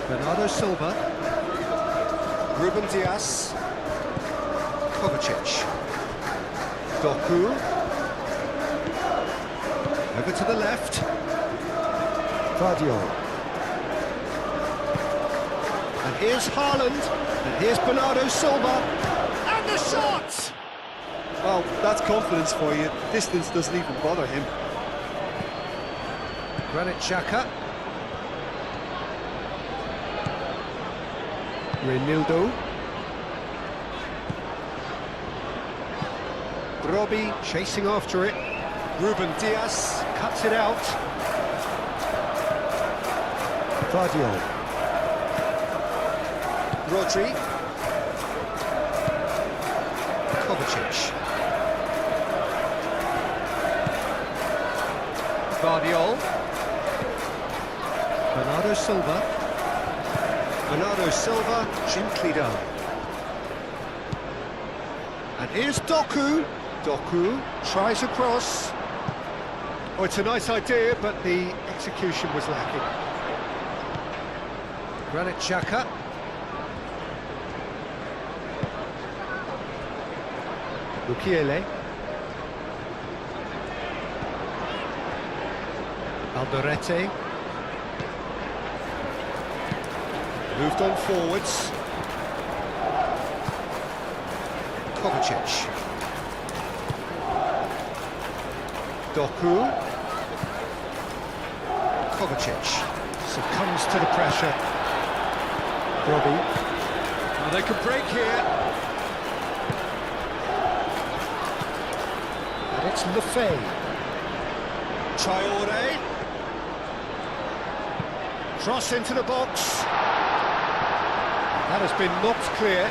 Bernardo Silva. Ruben Dias. Kovacic. Doku. Over to the left. Vardiol. And here's Haaland. And here's Bernardo Silva. And the shot! Well, that's confidence for you. Distance doesn't even bother him. Granit Xhaka. Reinildo. Robbie chasing after it. Ruben Dias cuts it out. Vardiol. Rodri. Kovacic. Vardiol. Bernardo Silva. Bernardo Silva, gently done. And here's Doku. Doku tries across. Oh, it's a nice idea, but the execution was lacking. Granit Xhaka. Mukiele. Alderete. Moved on forwards. Kovacic. Doku. Kovacic succumbs to the pressure. Robbie. Now they could break here. And it's Lefebvre. Traore. Cross into the box. That has been knocked clear.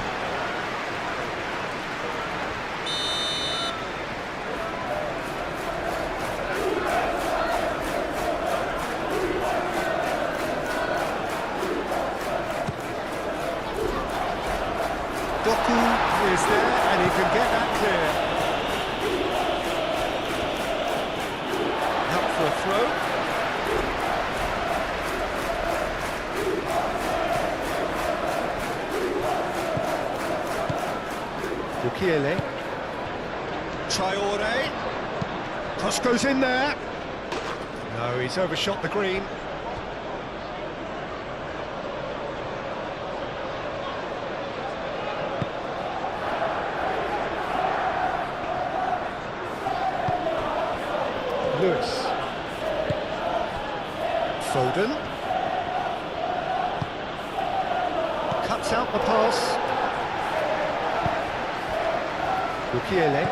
Doku is there and he can get that clear. Out for a throw. Mukiele. Traore. Cross goes in there. No, he's overshot the green. Lewis. Foden. Cuts out the pass. Mukiele.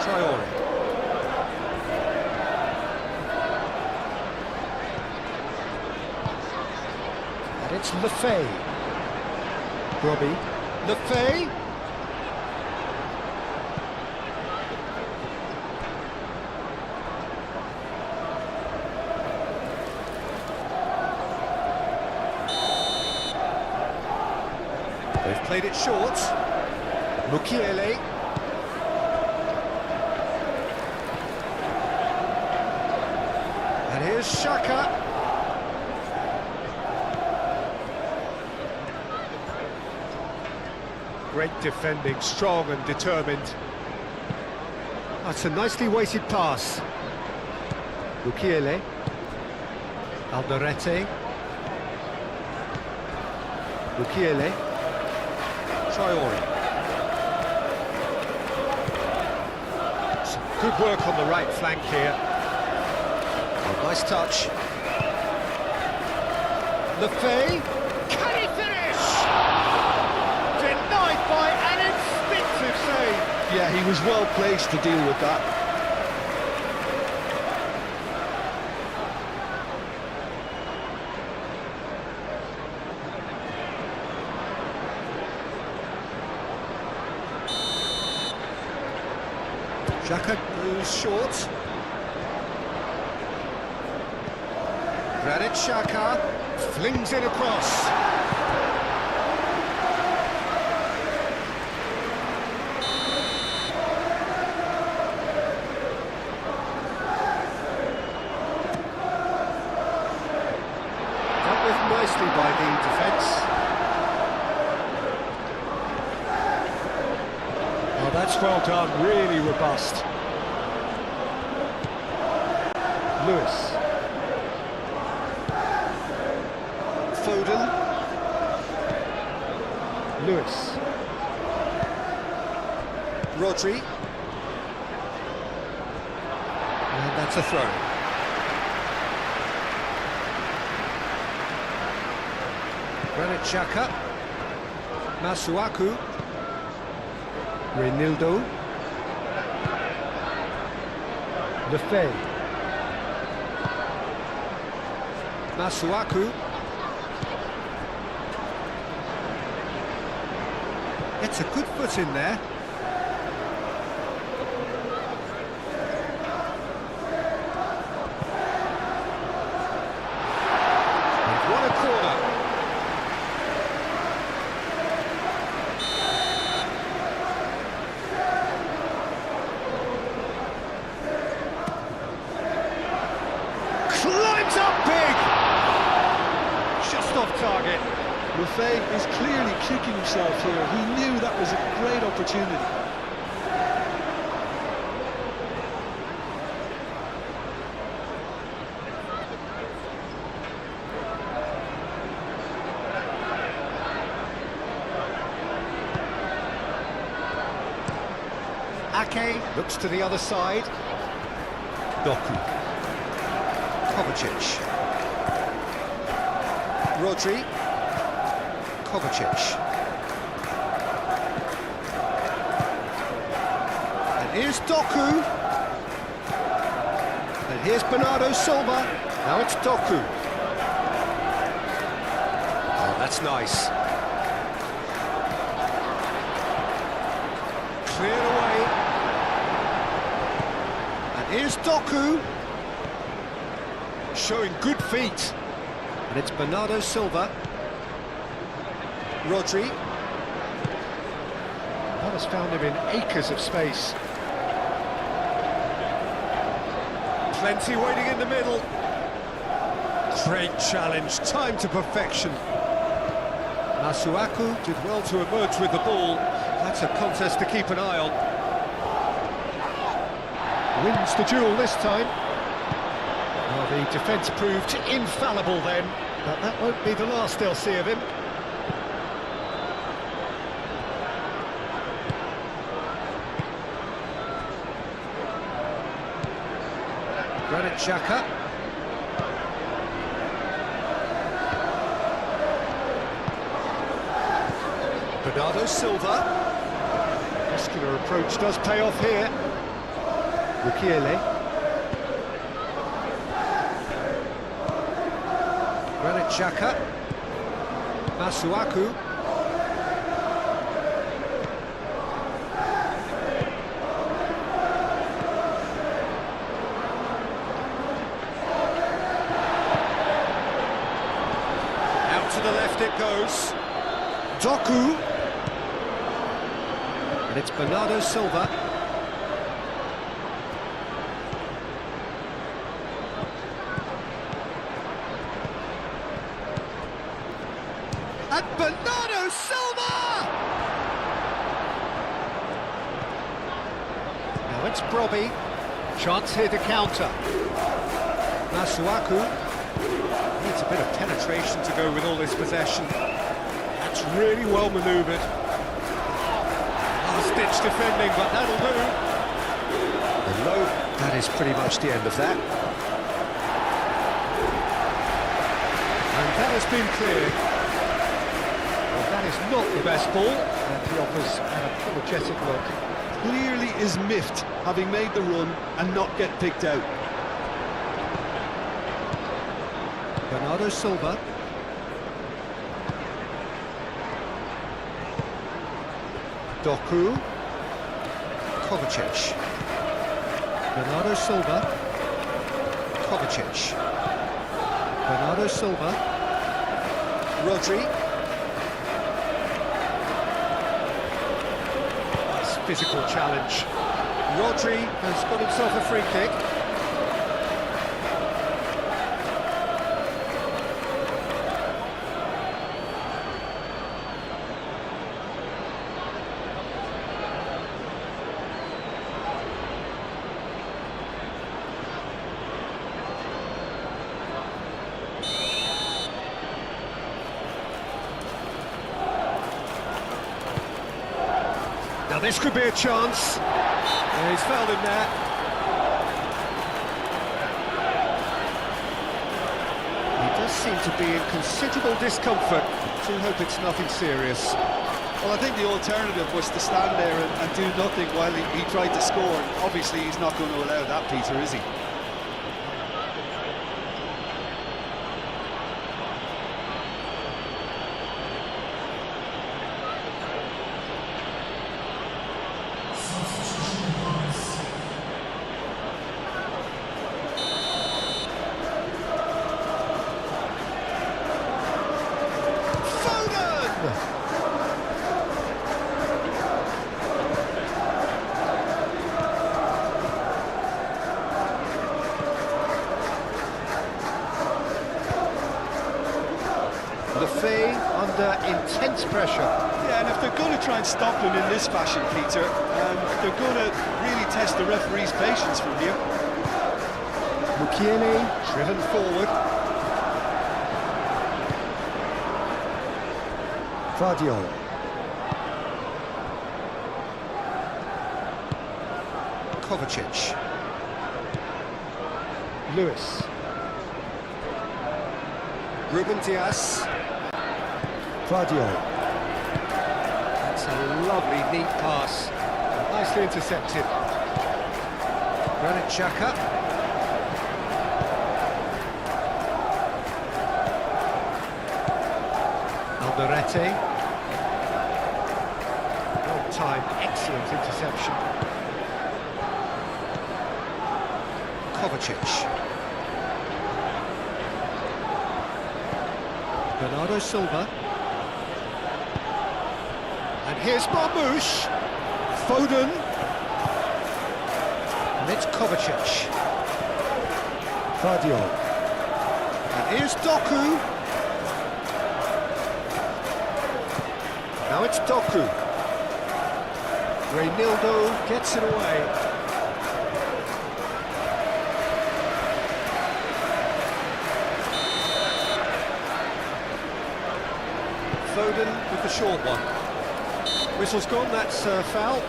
Traore. And it's Lefebvre. Robbie. Lefebvre. They've played it short. Mukiele. And here's Xhaka. Great defending, strong and determined. That's a nicely weighted pass. Mukiele. Alderete. Mukiele. Traore. Some good work on the right flank here. Oh, nice touch. Lefay. Can he finish? Denied by an instinctive save. Yeah, he was well placed to deal with that. Xhaka goes short. Granit Xhaka flings it across. Dealt with nicely by the defence. Oh, that's well done, really robust. Lewis. Foden. Lewis. Rodri. And that's a throw. Granit Xhaka. Masuaku. Reinildo. Lefay. Masuaku. Gets a good foot in there. And what a corner. Climbs up big. Just off target. Lefay is clearly kicking himself here. He knew that was a great opportunity. Ake looks to the other side. Doku. Kovacic. Rodri. Kovacic. And here's Doku. And here's Bernardo Silva. Now it's Doku. Oh, that's nice. Cleared away. And here's Doku. Showing good feet. And it's Bernardo Silva. Rodri. That has found him in acres of space. Plenty waiting in the middle. Great challenge, time to perfection. Masuaku did well to emerge with the ball. That's a contest to keep an eye on. Wins the duel this time. Well, the defence proved infallible then, but that won't be the last they'll see of him. Granit Xhaka. Bernardo Silva. Muscular approach does pay off here. Mukiele. Granit Xhaka. Masuaku. To the left it goes. Doku. And it's Bernardo Silva. And Bernardo Silva! Now it's Brobby. Chance here to counter. Masuaku. Needs a bit of penetration to go with all this possession. That That's really well manoeuvred. Stitch defending, but that'll do. And no, that is pretty much the end of that. And that has been cleared. Well, that is not the best ball, and he offers an apologetic look. Clearly is miffed, having made the run and not get picked out. Bernardo Silva. Doku. Kovacic. Bernardo Silva. Kovacic. Bernardo Silva. Rodri. Nice physical challenge. Rodri has got himself a free kick. Now this could be a chance. Yeah, he's fouled him there. He does seem to be in considerable discomfort. Do hope it's nothing serious. Well, I think the alternative was to stand there and do nothing while he tried to score. And obviously, he's not going to allow that, Peter, is he? Lefebvre under intense pressure. Yeah, and if they're going to try and stop him in this fashion, Peter, they're going to really test the referee's patience from here. Mukiele driven forward. Vardiol. Kovacic. Lewis. Ruben Diaz. Vardiol. That's a lovely, neat pass. Nicely intercepted. Granit Xhaka. Alderete. Well timed, excellent interception. Kovacic. Bernardo Silva. And here's Marmoush. Foden. And it's Kovacic. Vardiol. And here's Doku. Now it's Doku. Reynildo gets it away. Foden with the short one. Whistle's gone, that's foul.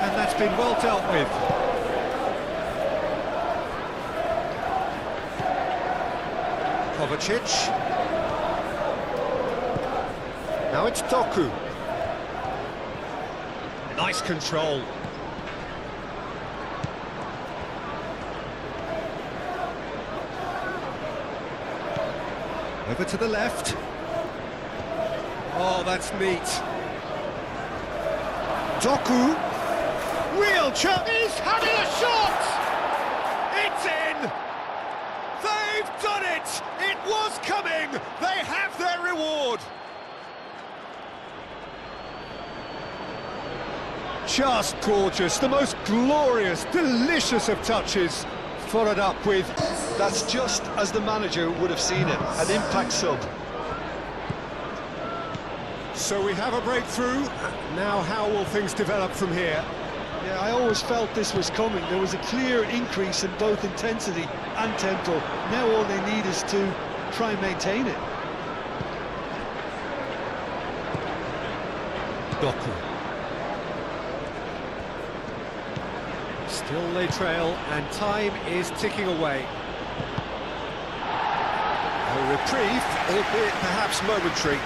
And that's been well dealt with. Kovacic. Now it's Doku. Nice control. Over to the left. Oh, that's neat. Doku. Real chance. He's having a shot! It's in! They've done it! It was coming! They have their reward! Just gorgeous, the most glorious, delicious of touches. followed up with... That's just as the manager would have seen it, an impact sub. So we have a breakthrough. Now how will things develop from here? Yeah, I always felt this was coming. There was a clear increase in both intensity and tempo. Now all they need is to try and maintain it. Doku. Still they trail, and time is ticking away. A reprieve, albeit perhaps momentary.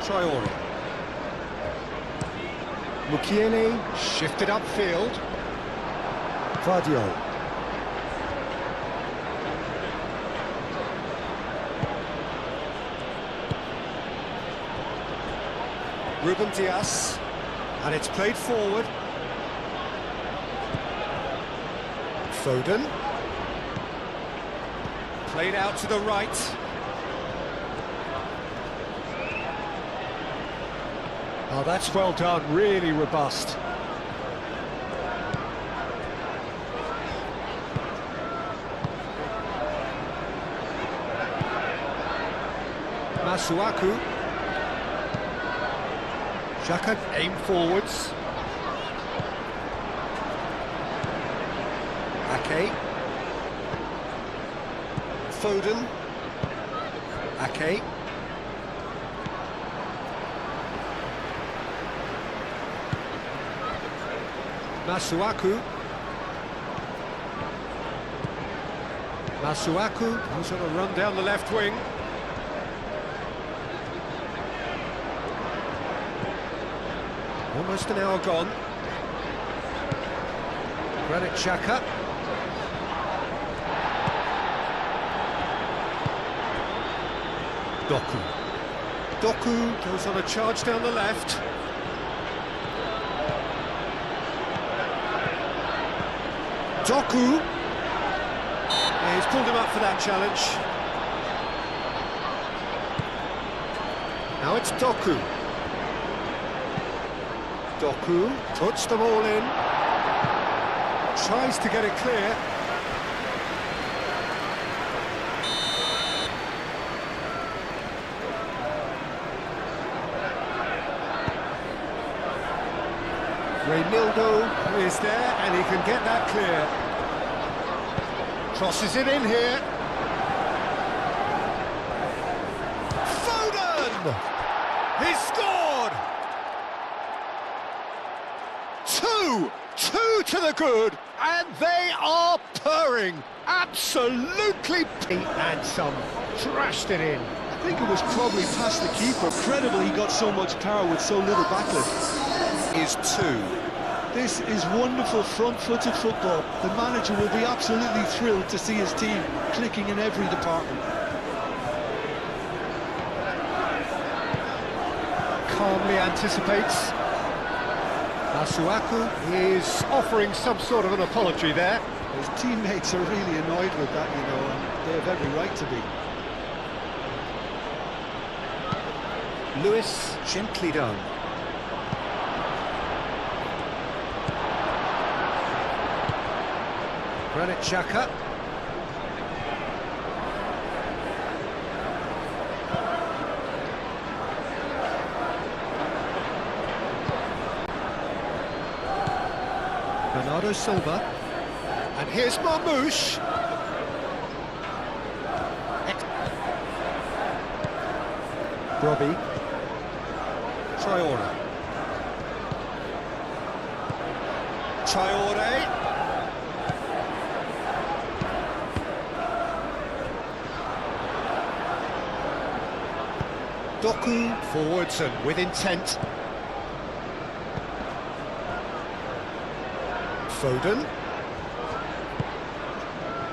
Traore. Mukiele shifted upfield. Vardiol. Ruben Dias, and it's played forward. Foden. Played out to the right. Oh, that's well done, really robust. Masuaku. Xhaka aim forwards. Ake. Foden. Ake. Masuaku. Masuaku, who's on a run down the left wing. Almost an hour gone. Granit Xhaka. Doku. Doku goes on a charge down the left. Doku. Yeah, he's pulled him up for that challenge. Now it's Doku. Doku puts them all in. Tries to get it clear. Reynildo is there, and he can get that clear. Crosses it in here. Foden! He's scored! Two to the good, and they are purring. Absolutely. And some trashed it in. I think it was probably past the keeper. Incredible he got so much power with so little backlift. Is two. This is wonderful front-footed football. The manager will be absolutely thrilled to see his team clicking in every department. Calmly anticipates. Masuaku is offering some sort of an apology there. His teammates are really annoyed with that, you know, and they have every right to be. Lewis, gently done. Granit Xhaka. Bernardo Silva. And here's Marmoush. Robbie. Traore. Traore. Doku forwards and with intent. Foden.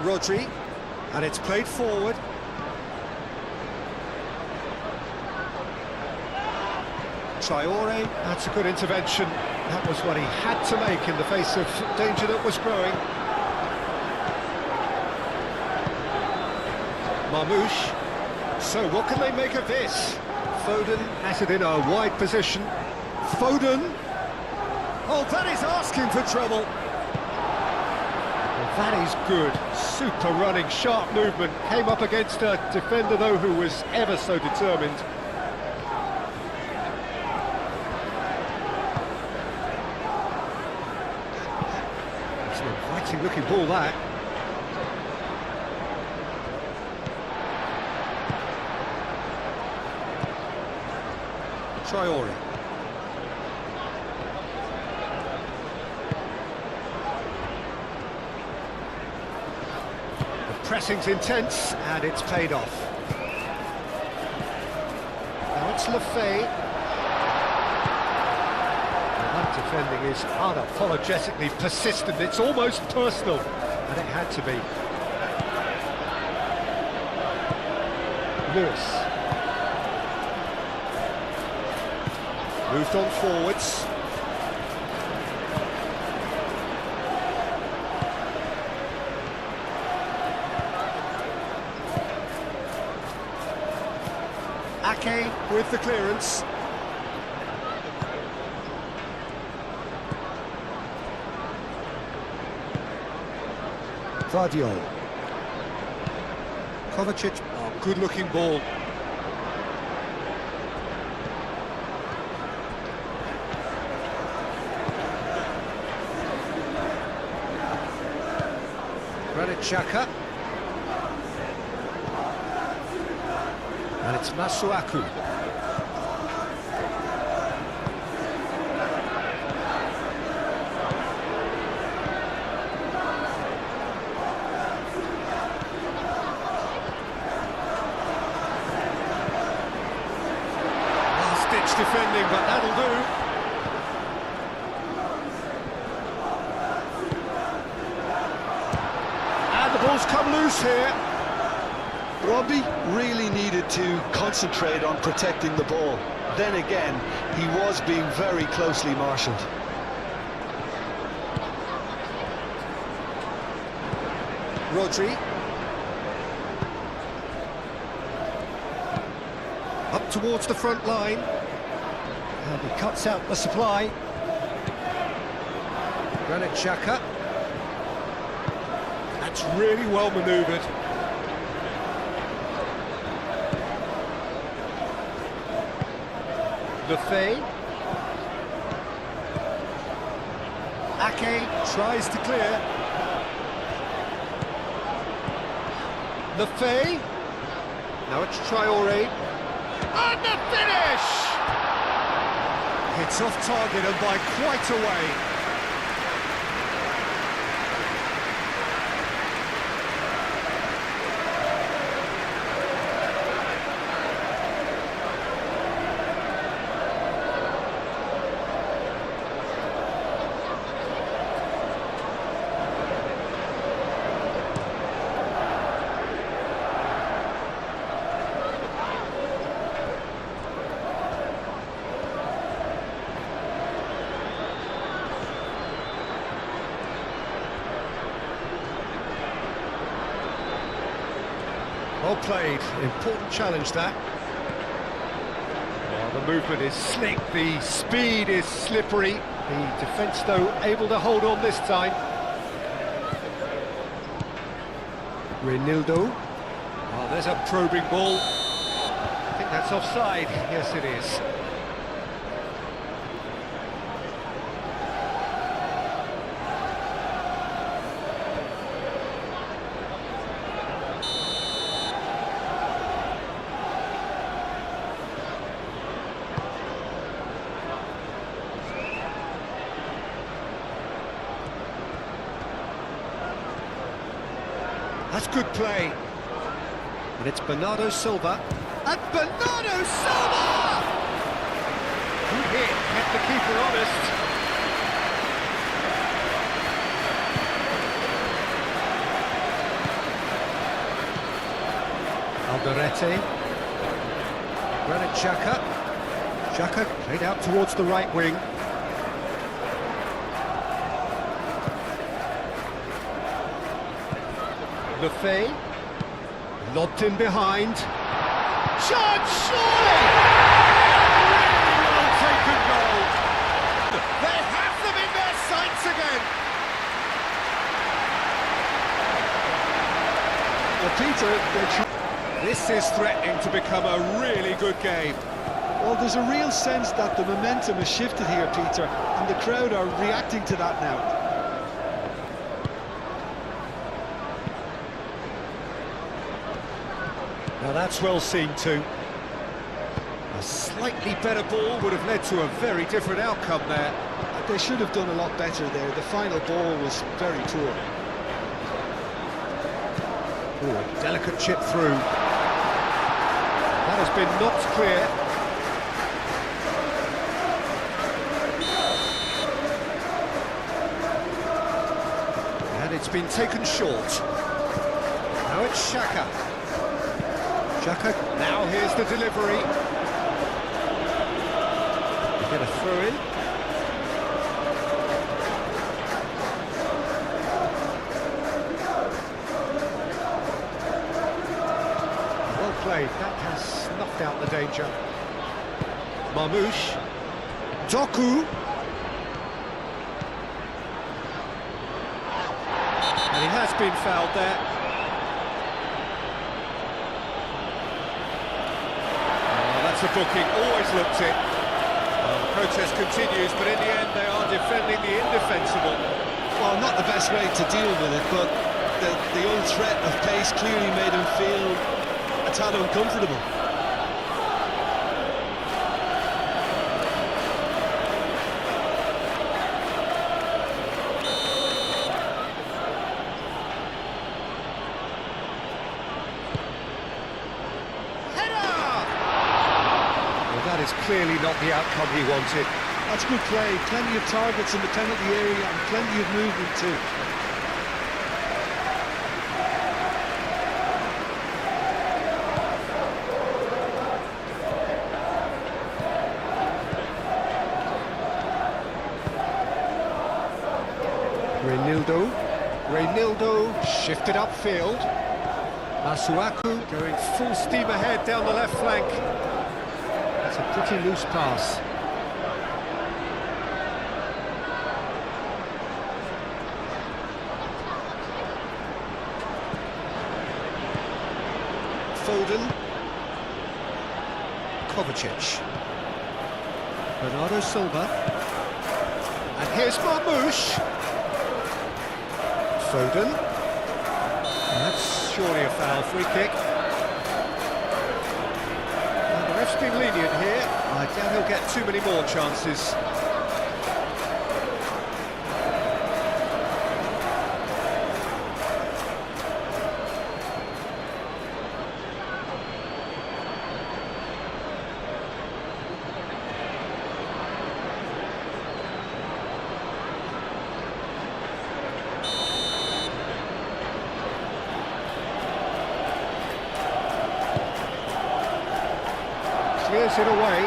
Rodri. And it's played forward. Traore. That's a good intervention. That was what he had to make in the face of danger that was growing. Marmoush. So what can they make of this? Foden has it in a wide position. Foden. Oh, that is asking for trouble. Well, that is good. Super running, sharp movement. Came up against a defender, though, who was ever so determined. It's an inviting looking ball, that. Traore. The pressing's intense, and it's paid off. Now it's Lefay. That defending is unapologetically persistent. It's almost personal, and it had to be. Lewis. Moved on forwards. Ake with the clearance. Vardiol. Kovacic. Oh, good looking ball. Granit Xhaka. And it's Masuaku. Last-ditch defending, but that'll do. The ball's come loose here. Robbie really needed to concentrate on protecting the ball. Then again, he was being very closely marshalled. Rodri. Up towards the front line. And he cuts out the supply. Granit Xhaka. That's really well manoeuvred. Lefay. Ake tries to clear. Lefay. Now it's Traore. And the finish! It's off target and by quite a way. Well played, important challenge that. Well, the movement is slick, the speed is slippery. The defence, though, able to hold on this time. Reinildo. Oh, there's a probing ball. I think that's offside. Yes, it is. That's good play. And it's Bernardo Silva. And Bernardo Silva! Good hit, kept the keeper honest. Alderete. Granit Xhaka. Xhaka played out towards the right wing. Lefay. Lobbed in behind. Chance, surely! Really well taken goal. They have them is threatening to become a really good game. Well, there's a real sense that the momentum has shifted here, Peter, and the crowd are reacting to that now. Now that's well seen too. A slightly better ball would have led to a very different outcome there. They should have done a lot better there. The final ball was very poor. Ooh, a delicate chip through. That has been knocked clear. And it's been taken short. Now it's Xhaka. Xhaka, now here's the delivery. You get a throw in. Well played, that has snuffed out the danger. Marmoush. Doku. And he has been fouled there. Oh, that's a booking, always looked it. Well, the protest continues, but in the end they are defending the indefensible. Well, not the best way to deal with it, but the old threat of pace clearly made him feel a tad uncomfortable. That is clearly not the outcome he wanted. That's good play, plenty of targets in the penalty area and plenty of movement too. Reynildo shifted upfield. Masuaku going full steam ahead down the left flank. That's a pretty loose pass. Foden. Kovacic. Bernardo Silva. And here's Marmoush. Foden. And that's surely a foul, free kick. Well, the ref's been lenient here. I doubt he'll get too many more chances. Clears it away.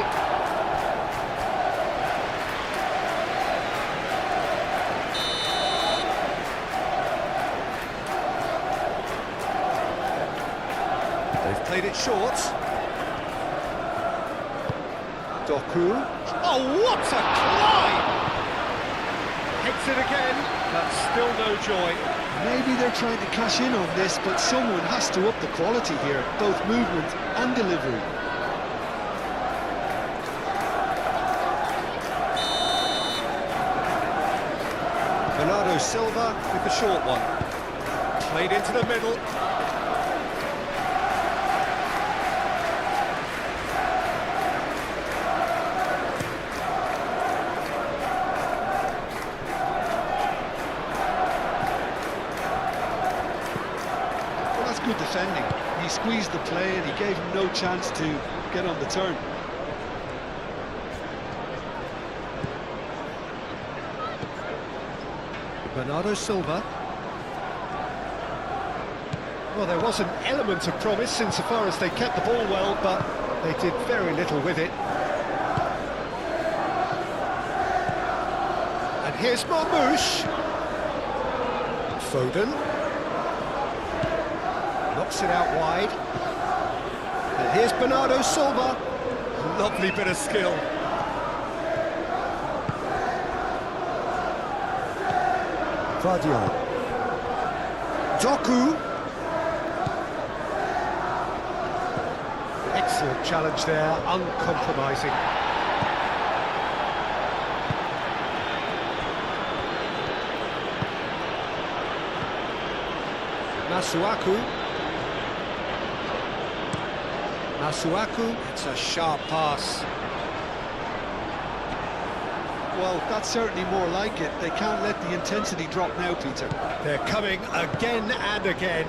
They've played it short. Doku. Oh, what a climb! Hits it again, but still no joy. Maybe they're trying to cash in on this, but someone has to up the quality here, both movement and delivery. Bernardo Silva with the short one. Played into the middle. Well, that's good defending. He squeezed the play and he gave him no chance to get on the turn. Bernardo Silva. Well, there was an element of promise insofar as they kept the ball well, but they did very little with it. And here's Marmoush. Foden. Knocks it out wide. And here's Bernardo Silva. Lovely bit of skill. Vardiol. Doku. Excellent challenge there, uncompromising. Masuaku, it's a sharp pass. Well, that's certainly more like it. They can't let the intensity drop now, Peter. They're coming again and again.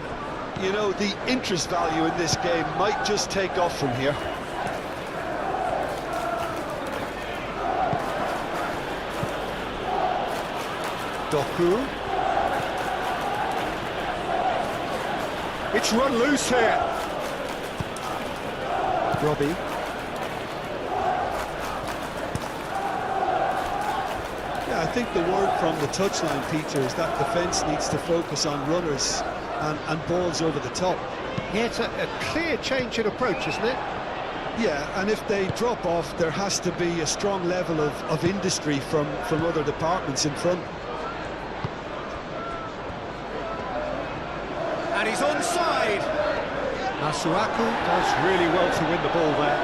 You know, the interest value in this game might just take off from here. Doku. It's run loose here. Robbie. Yeah, I think the word from the touchline, Peter, is that defence needs to focus on runners and balls over the top. Yeah, it's a clear change in approach, isn't it? Yeah, and if they drop off, there has to be a strong level of industry from other departments in front. And he's onside. Masuaku does really well to win the ball there.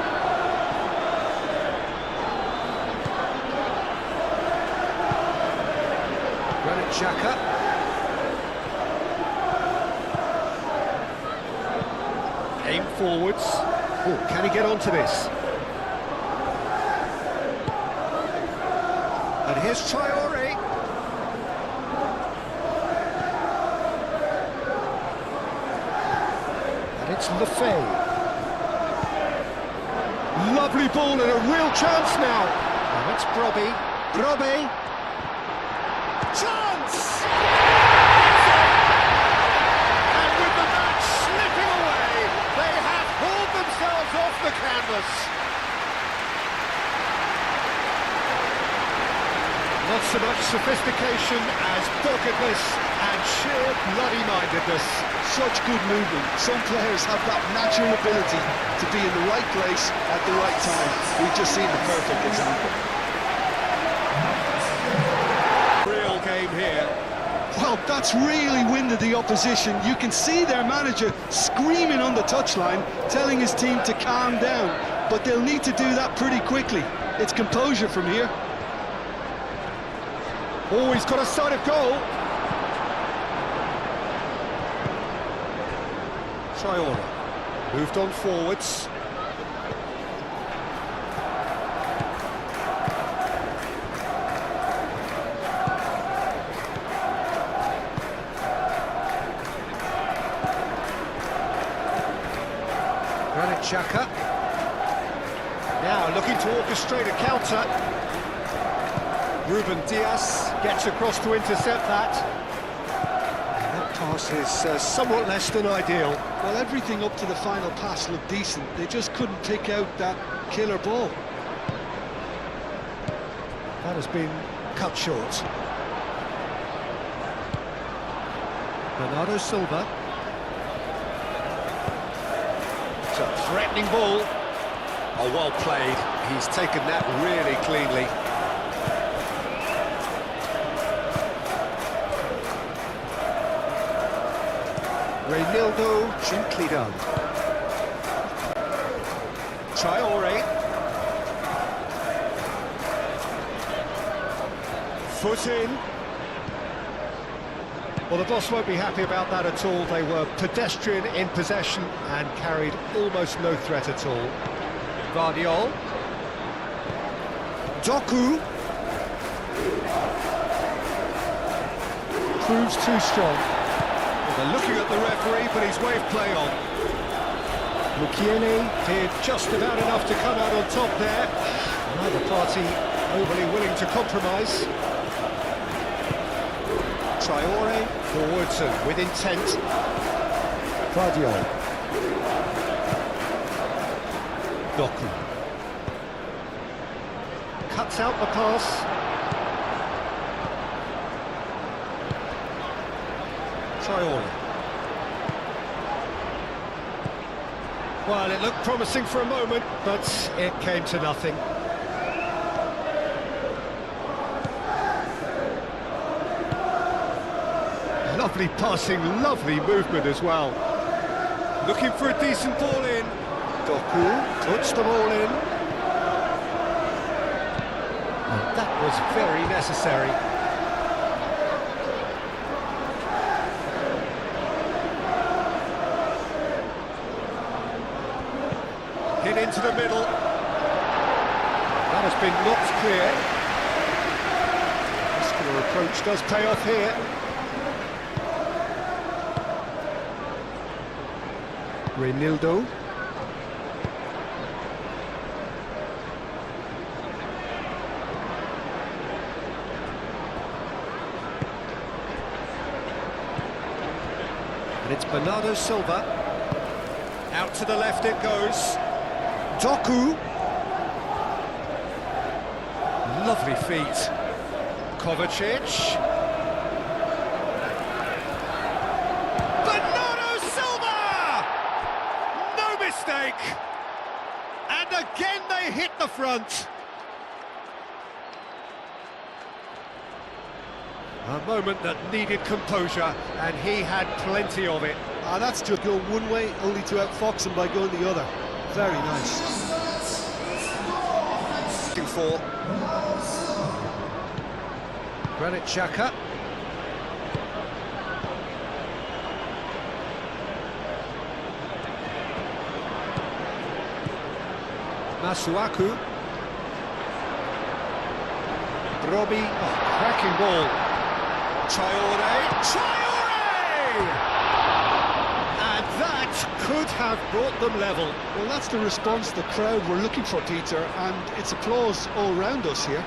Granit Xhaka. Aim forwards. Oh, can he get onto this? And here's Traore. And it's Lefay. Lovely ball and a real chance now. And it's Brobbey. Brobbey. Chance! And with the match slipping away, they have pulled themselves off the canvas. Not so much sophistication as doggedness and sheer bloody-mindedness. Such good movement. Some players have that natural ability to be in the right place at the right time. We've just seen the perfect example. Real game here. Well, that's really winded the opposition. You can see their manager screaming on the touchline, telling his team to calm down. But they'll need to do that pretty quickly. It's composure from here. Oh, he's got a sight of goal. Traore moved on forwards. Granit Xhaka. Now looking to orchestrate a counter. Ruben Dias gets across to intercept that. That pass is somewhat less than ideal. Well, everything up to the final pass looked decent. They just couldn't pick out that killer ball. That has been cut short. Bernardo Silva. It's a threatening ball. Oh, well played. He's taken that really cleanly. Reinildo, gently done. Traore. Foot in. Well, the boss won't be happy about that at all. They were pedestrian in possession and carried almost no threat at all. Guardiol. Doku. Proves too strong. They're looking at the referee, but he's waved play on. Mukiele did just about enough to come out on top there. Neither party overly willing to compromise. Traore, forwards and with intent. Guardiol. Doku. Cuts out the pass. Traore. Well, it looked promising for a moment, but it came to nothing. Lovely passing, lovely movement as well. Looking for a decent ball in. Doku puts them all in. And that was very necessary. Hit into the middle. That has been knocked clear. Muscular approach does pay off here. Reinildo. And it's Bernardo Silva. Out to the left it goes. Doku. Lovely feet. Kovacic. Bernardo Silva! No mistake! And again they hit the front. A moment that needed composure, and he had plenty of it. That's to go one way, only to outfox him by going the other. Very nice. For Granit Xhaka. Masuaku. Brobbey. Oh, cracking ball. Traore. And that could have brought them level. Well, that's the response the crowd were looking for, Peter, and it's applause all round us here.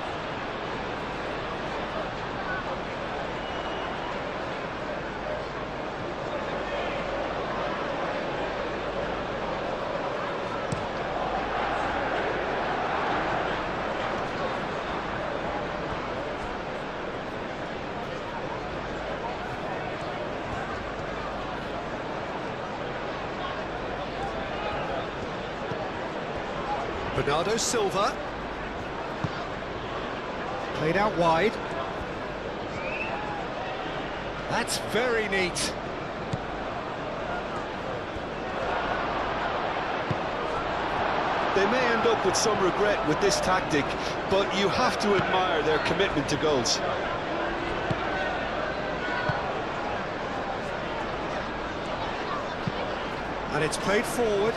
Bernardo Silva. Played out wide. That's very neat. They may end up with some regret with this tactic, but you have to admire their commitment to goals. And it's played forward.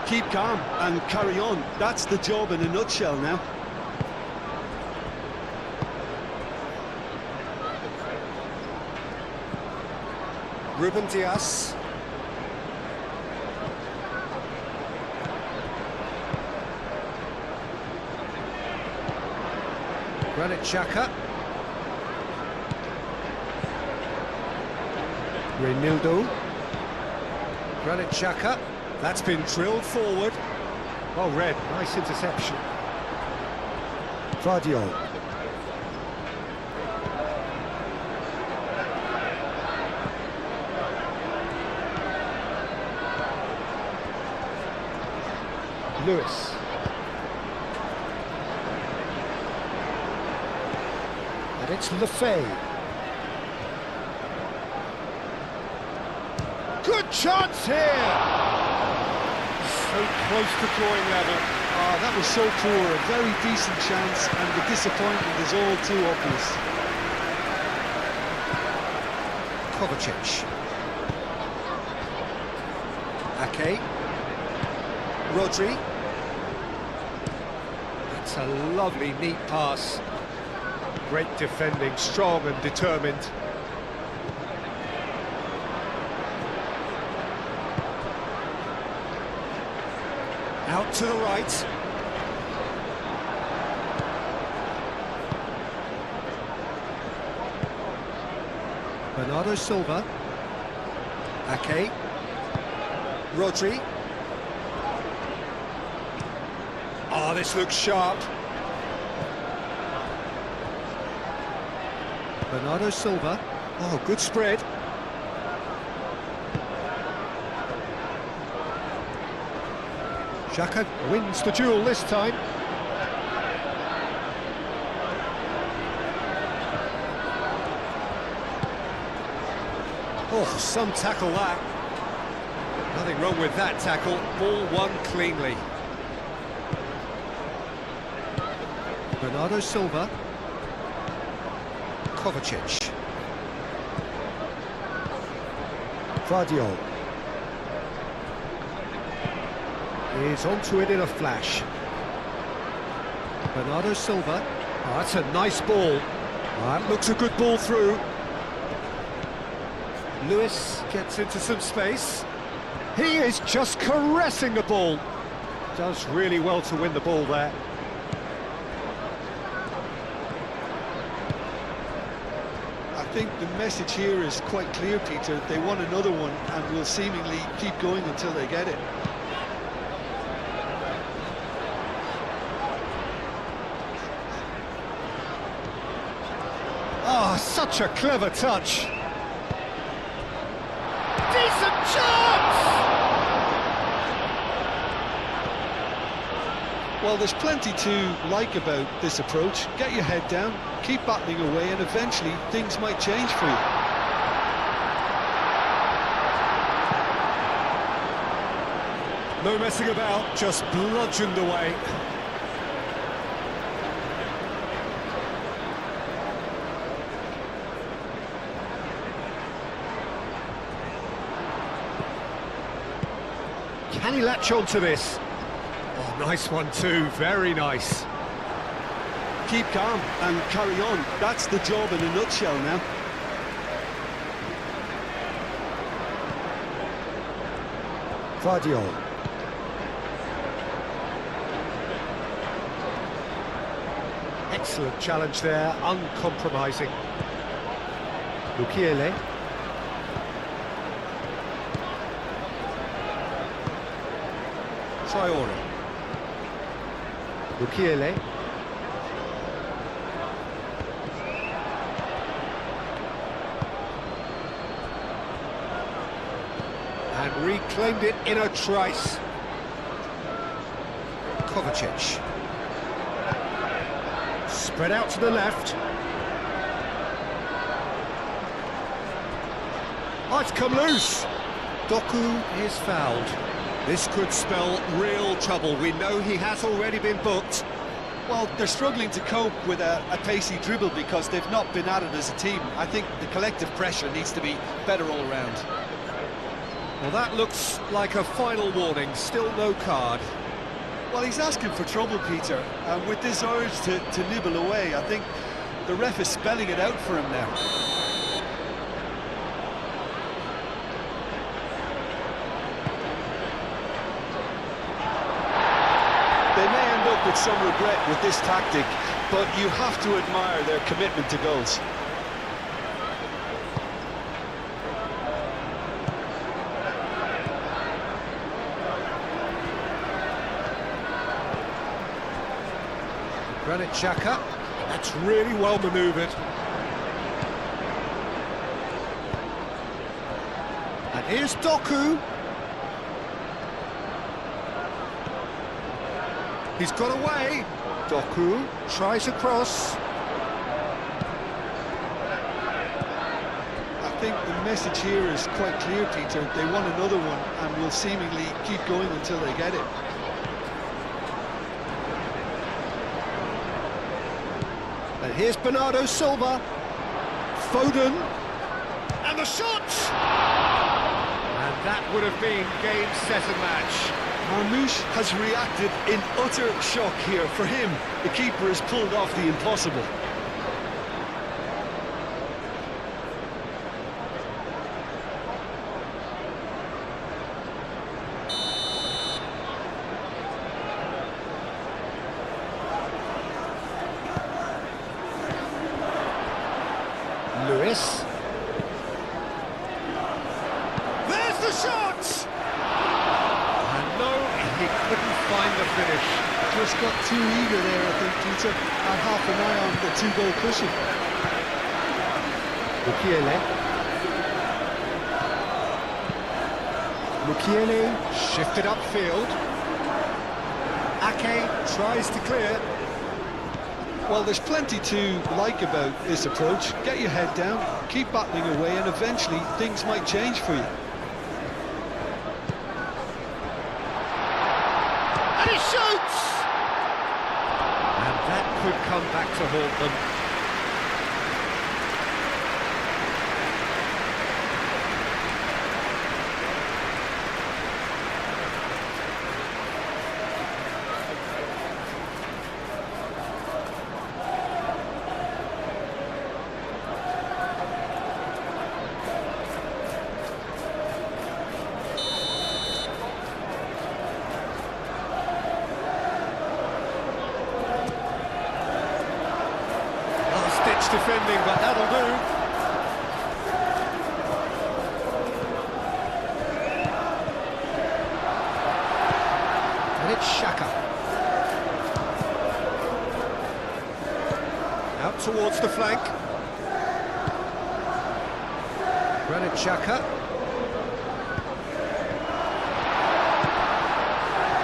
Keep calm and carry on. That's the job in a nutshell now. Ruben Dias. Granit Xhaka. Reinildo. Granit Xhaka. That's been drilled forward. Well read, nice interception. Vardiol. Lewis. And it's Lefay. Good chance here! So close to drawing level. That was so poor, a very decent chance, and the disappointment is all too obvious. Kovacic. Ake. Rodri. That's a lovely, neat pass. Great defending, strong and determined. Out to the right. Bernardo Silva. Ake. Rodri. Oh, this looks sharp. Bernardo Silva. Oh, good spread. Xhaka wins the duel this time. Oh, some tackle that. Nothing wrong with that tackle. Ball won cleanly. Bernardo Silva. Kovacic. Vardiol. He's onto it in a flash. Bernardo Silva. Oh, that's a nice ball. That looks a good ball through. Lewis gets into some space. He is just caressing the ball. Does really well to win the ball there. I think the message here is quite clear, Peter. They want another one and will seemingly keep going until they get it. Oh, such a clever touch. Decent chance! Well, there's plenty to like about this approach. Get your head down, keep battling away, and eventually things might change for you. No messing about, just bludgeoned away. Can he latch on to this? Oh, nice one too, very nice. Keep calm and carry on. That's the job in a nutshell now. Vardiol. Excellent challenge there, uncompromising. Mukiele. Traore. Mukiele. And reclaimed it in a trice. Kovacic. Spread out to the left. Oh, it's come loose. Doku is fouled. This could spell real trouble. We know he has already been booked. Well, they're struggling to cope with a pacey dribble because they've not been at it as a team. I think the collective pressure needs to be better all around. Well, that looks like a final warning. Still no card. Well, he's asking for trouble, Peter, and with this urge to nibble away, I think the ref is spelling it out for him now. They may end up with some regret with this tactic, but you have to admire their commitment to goals. Granit Xhaka, that's really well manoeuvred. And here's Doku. He's got away. Doku tries a cross. I think the message here is quite clear, Peter. They want another one and will seemingly keep going until they get it. And here's Bernardo Silva. Foden. And the shot! And that would have been game, set and match. Marmoush has reacted in utter shock here. For him, the keeper has pulled off the impossible. Lewis. There's the shot! And no, he couldn't find the finish. Just got too eager there, I think, Peter. Had half an eye on the two-goal cushion. Mukiele shifted upfield. Ake tries to clear. Well, there's plenty to like about this approach. Get your head down, keep battling away, and eventually things might change for you. And he shoots! And that could come back to haunt them. Last-ditch defending, but that'll do. And it's Xhaka. Out towards the flank. Granit Xhaka.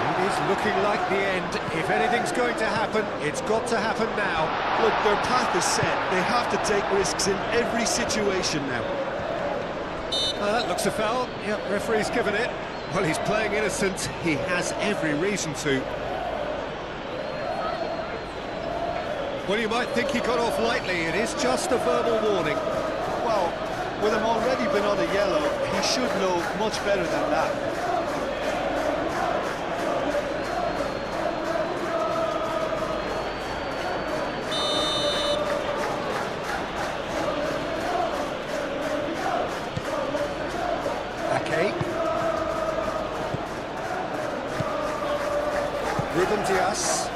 It is looking like the end. If anything's going to happen, it's got to happen now. Look, their path is set. They have to take risks in every situation now. That looks a foul. Yep, referee's given it. Well, he's playing innocent. He has every reason to. Well, you might think he got off lightly. It is just a verbal warning. Well, with him already been on a yellow, he should know much better than that. Ruben Dias,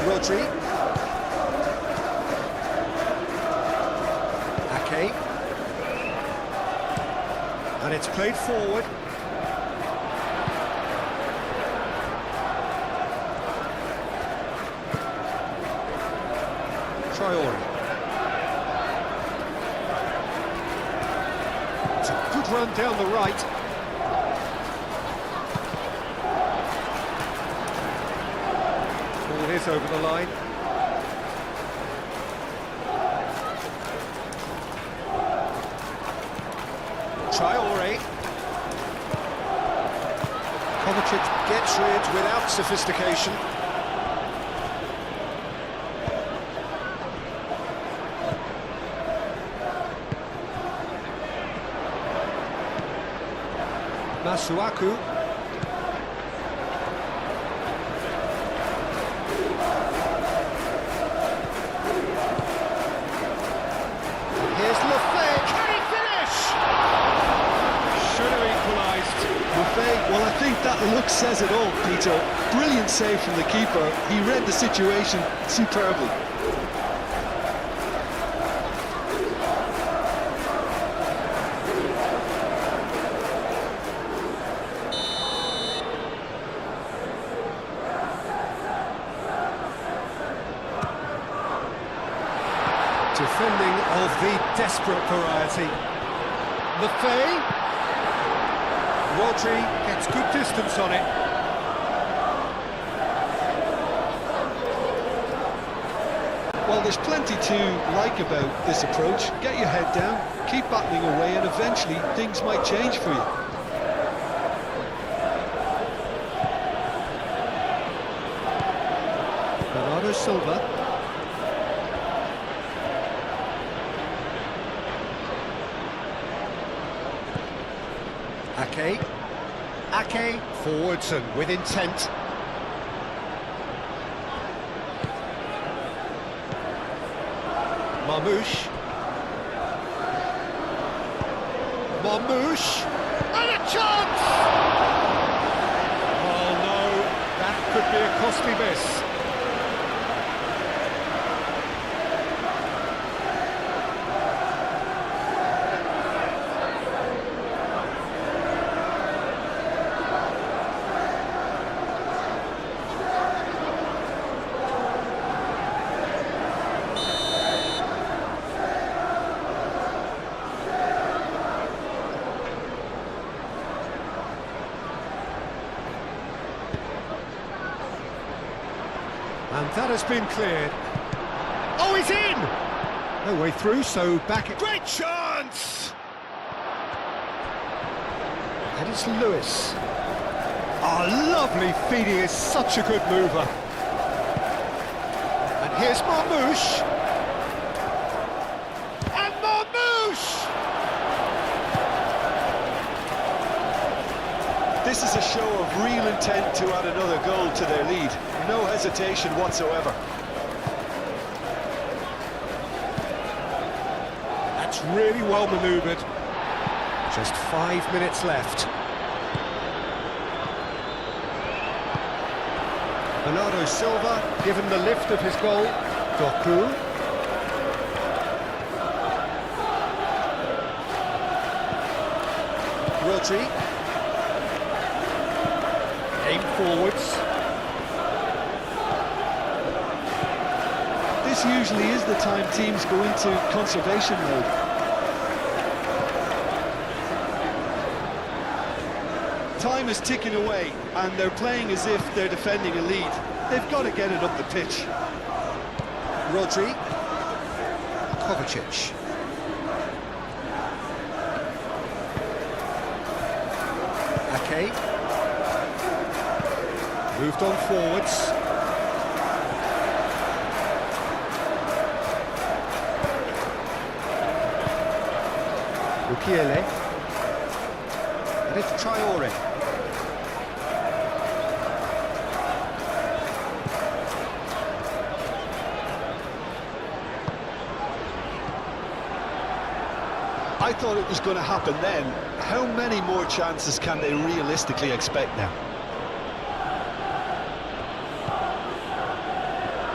Rodri, Ake, and it's played forward. Traore. It's a good run down the right. Is over the line. Traore. Kovacic gets rid without sophistication. Masuaku. Well, I think that look says it all, Peter. Brilliant save from the keeper. He read the situation superbly. Defending of the desperate variety. Lefebvre. Rodri gets good distance on it. Well, there's plenty to like about this approach. Get your head down, keep battling away, and eventually things might change for you. Bernardo Silva. Ake forwards and with intent. Marmoush, and a chance! Oh no, that could be a costly miss. And that has been cleared. Oh, he's in! No way through, so back it. Great chance! And it's Lewis. Oh, lovely feeding, is such a good mover. And here's Marmoush. And Marmoush! This is a show of real intent to add another goal to their lead. No hesitation whatsoever. That's really well manoeuvred. Just 5 minutes left. Bernardo Silva given the lift of his goal. Doku. Rodri. Aim forwards. This usually is the time teams go into conservation mode. Time is ticking away, and they're playing as if they're defending a lead. They've got to get it up the pitch. Rodri. Kovacic. Ake. Moved on forwards. Mukiele. And it's Traore. I thought it was going to happen then. How many more chances can they realistically expect now?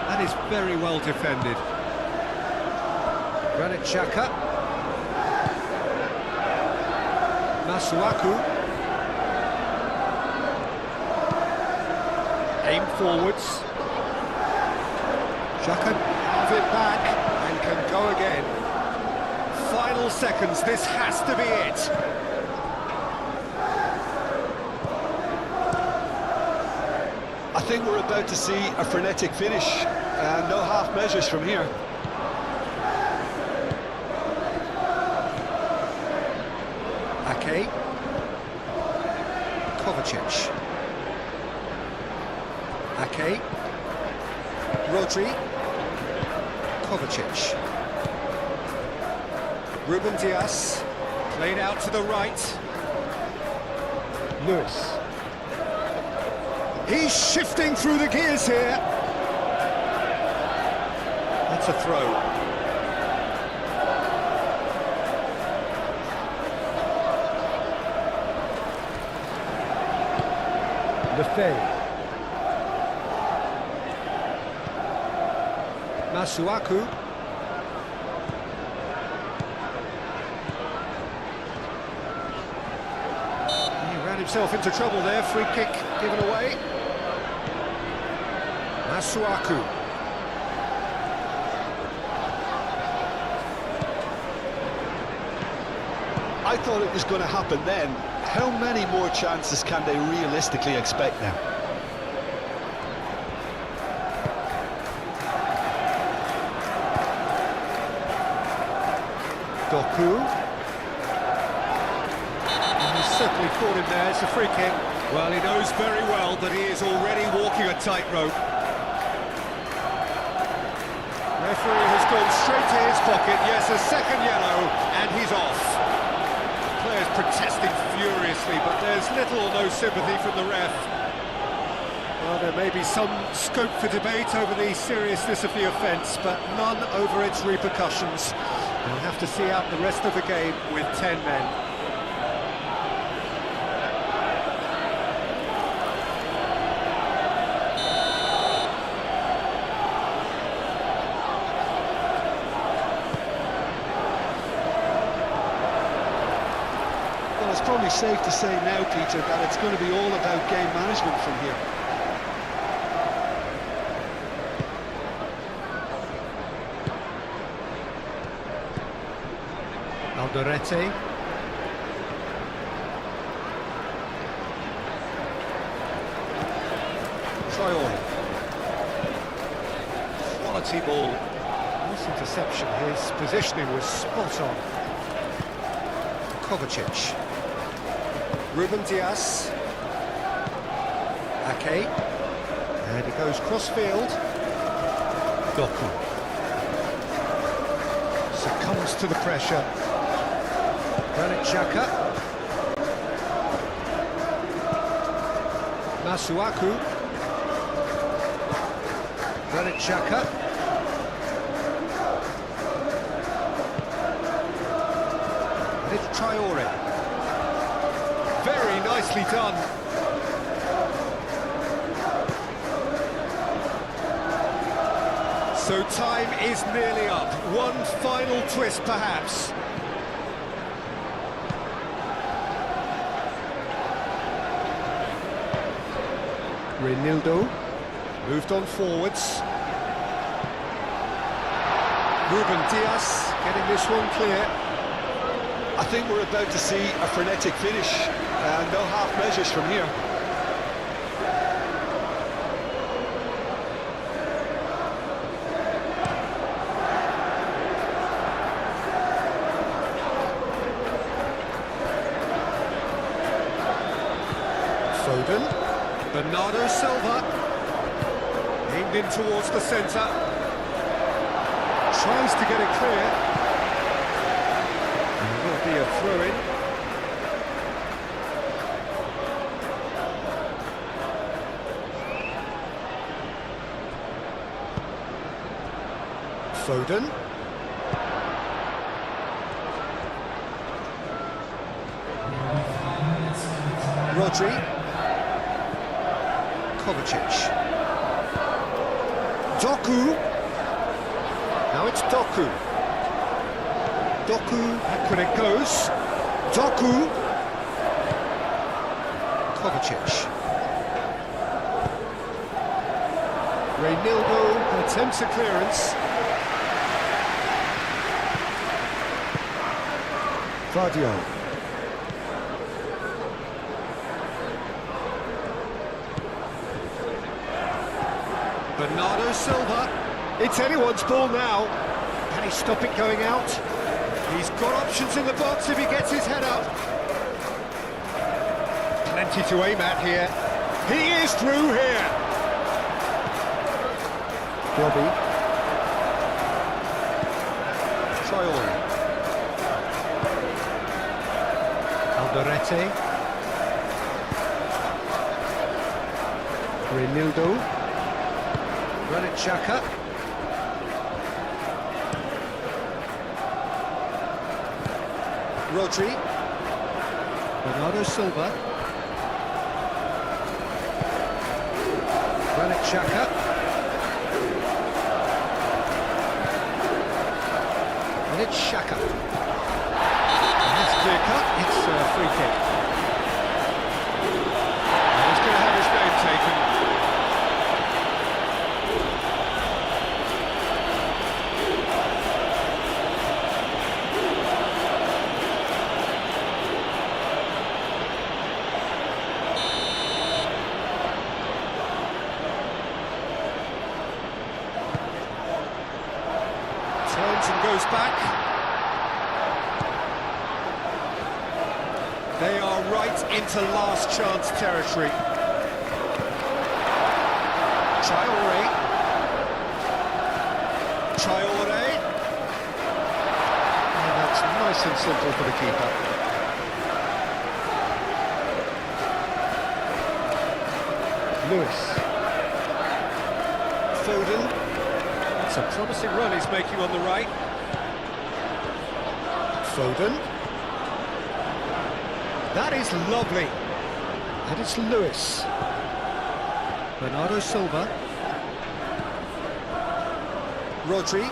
That is very well defended. Granit Xhaka. Masuaku. Aim forwards. Xhaka have it back and can go again. Final seconds, this has to be it. I think we're about to see a frenetic finish, and no half measures from here. Ake. Kovacic. Ake. Rodri. Kovacic. Ruben Dias. Played out to the right. Lewis. He's shifting through the gears here. That's a throw. Lefebvre. Masuaku. He ran himself into trouble there. Free kick given away. Masuaku. I thought it was going to happen then. How many more chances can they realistically expect now? Doku. And he's certainly caught him there. It's a free kick. Well, he knows very well that he is already walking a tightrope. Referee has gone straight to his pocket. Yes, a second yellow, and he's off. Players protesting furiously, but there's little or no sympathy from the ref. Well, there may be some scope for debate over the seriousness of the offence, but none over its repercussions. We'll have to see out the rest of the game with 10 men. Well, it's probably safe to say now, Peter, that it's going to be all about game management from here. Alderete. Traore. quality ball. Nice interception. His positioning was spot on. Kovacic. Ruben Diaz. Ake. And he goes cross-field. Doku. Succumbs to the pressure. Granit Xhaka. Masuaku. Granit Xhaka. And it's Traore. Very nicely done. So time is nearly up. One final twist, perhaps. Reinildo moved on forwards. Ruben Diaz getting this one clear. I think we're about to see a frenetic finish, and no half measures from here. Foden. Bernardo Silva. Aimed in towards the centre. Tries to get it clear. And it will be a throw-in. Foden. Rodri. Kovacic. Doku. Now it's Doku. Doku, back when it goes. Doku. Kovacic. Reinildo attempts a clearance. Vardio. Bernardo Silva. It's anyone's ball now. Can he stop it going out? He's got options in the box if he gets his head up. Plenty to aim at here. He is through here. Robbie. Traore. Alderete. Reinildo. Granit Xhaka. Rodri. Bernardo Silva. Granit Xhaka. And it's Xhaka. And that's clear cut. It's a free kick. And he's going to have his name taken. And goes back. They are right into last chance territory. Traore. Traore. And that's nice and simple for the keeper. Lewis. Foden. It's a promising run he's making on the right. Foden. That is lovely. And it's Lewis. Bernardo Silva. Rodri.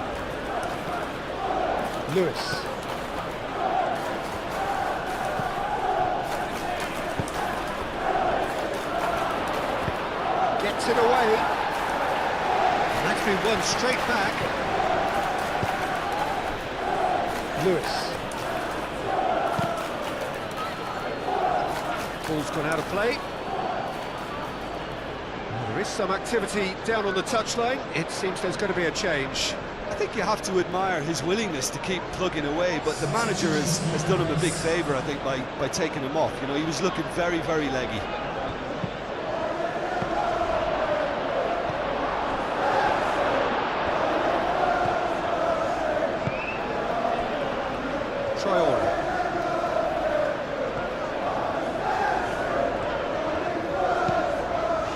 Lewis. Gets it away. That's been won straight back. Lewis. Ball's gone out of play. Oh, there is There's some activity down on the touchline. It seems there's going to be a change. I think you have to admire his willingness to keep plugging away, but the manager has done him a big favour, I think, by taking him off. You know, he was looking very, very leggy.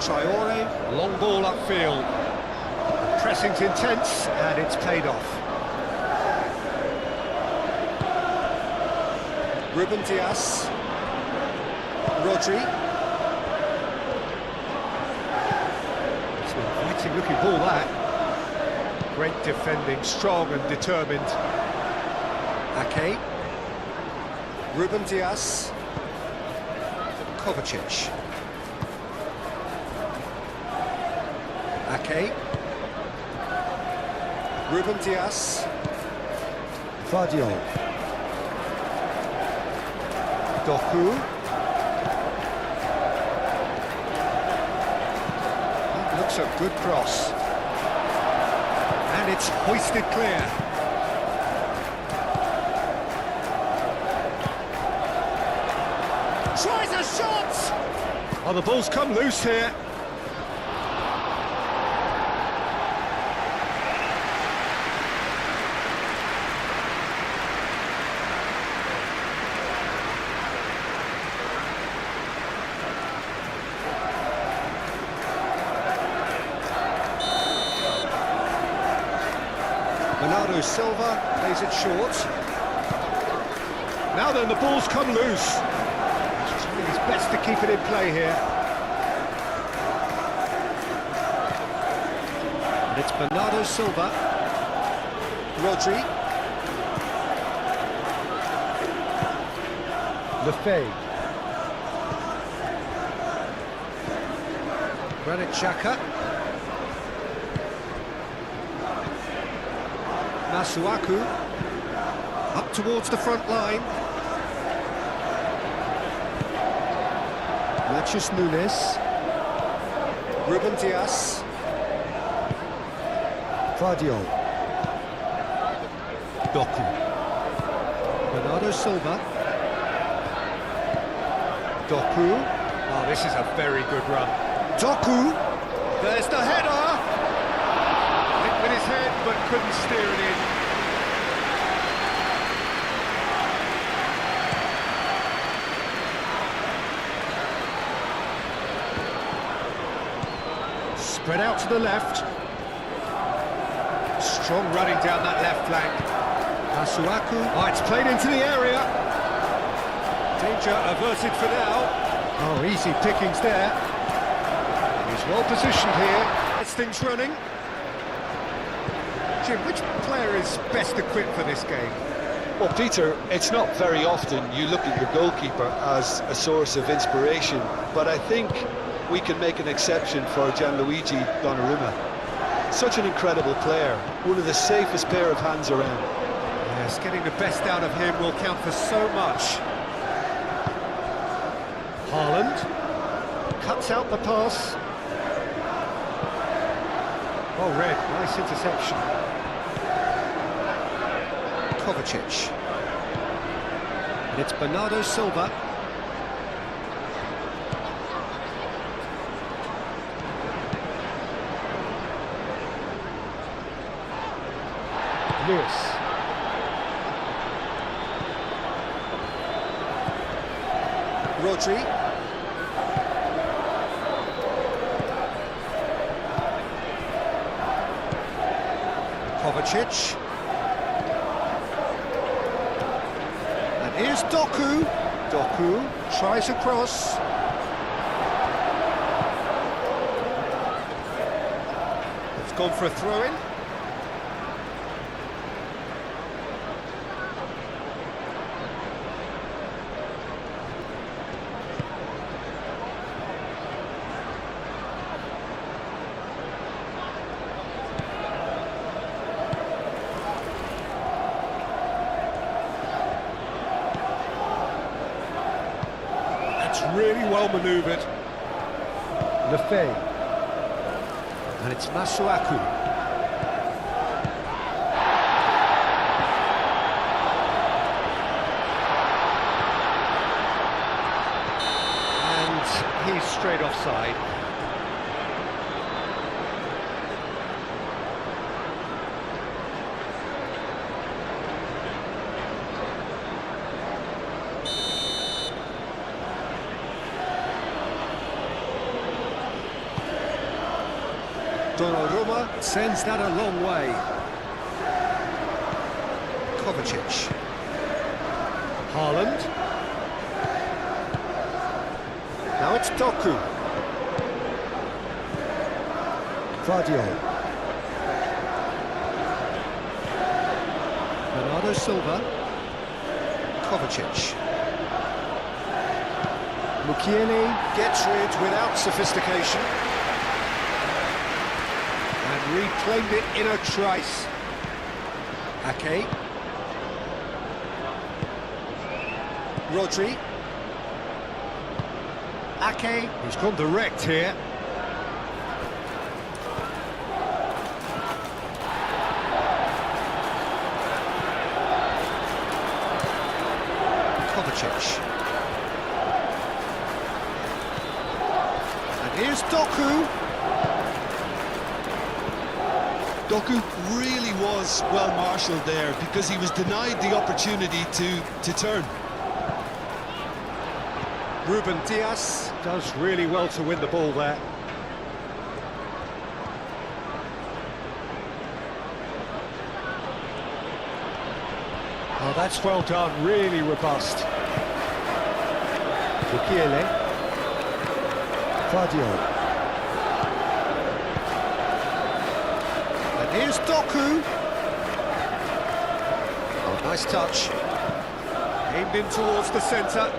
Traore, long ball upfield. Pressing's intense, and it's paid off. Ruben Dias. Rodri. It's an inviting looking ball, that. Great defending, strong and determined. Ake. Ruben Dias. Kovacic. Ake. Ruben Dias. Fadio. Doku. That looks a good cross. And it's hoisted clear. Tries a shot! Oh, the ball's come loose here. Bernardo Silva plays it short. Now then, the ball's come loose. He's doing his best to keep it in play here. And it's Bernardo Silva. Rodri. Lefebvre. Granit Xhaka. Masuaku, up towards the front line. Matheus Nunes. Ruben Dias. Fadio. Doku. Bernardo Silva. Doku. Oh, this is a very good run. Doku. There's the header. Hit with his head, but couldn't steer it in. Spread out to the left. Strong running down that left flank. Masuaku. Oh, it's played into the area. Danger averted for now. Oh, easy pickings there. He's well positioned here. Gets things running. Jim, which player is best equipped for this game? Well, Peter, it's not very often you look at your goalkeeper as a source of inspiration, but I think we can make an exception for Gianluigi Donnarumma. Such an incredible player, one of the safest pair of hands around. Yes, getting the best out of him will count for so much. Haaland cuts out the pass. Oh, red, nice interception. Kovacic. And it's Bernardo Silva. Lewis. Rodri. Kovacic. And here's Doku. Doku tries a cross. It's gone for a throw-in. Really well manoeuvred. Lefebvre. And it's Masuaku. And he's straight offside. Donnarumma sends that a long way. Kovacic. Haaland. Now it's Doku. Vardiol. Bernardo Silva. Kovacic. Mukiele gets rid without sophistication. And reclaimed it in a trice. Ake. Rodri. Ake, he's gone direct here. Kovacic. And here's Doku. Doku really was well marshalled there because he was denied the opportunity to turn. Ruben Dias does really well to win the ball there. Oh, that's well done, really robust. Mukiele. Vardiol. And here's Doku. Oh, nice touch. Aimed in towards the centre.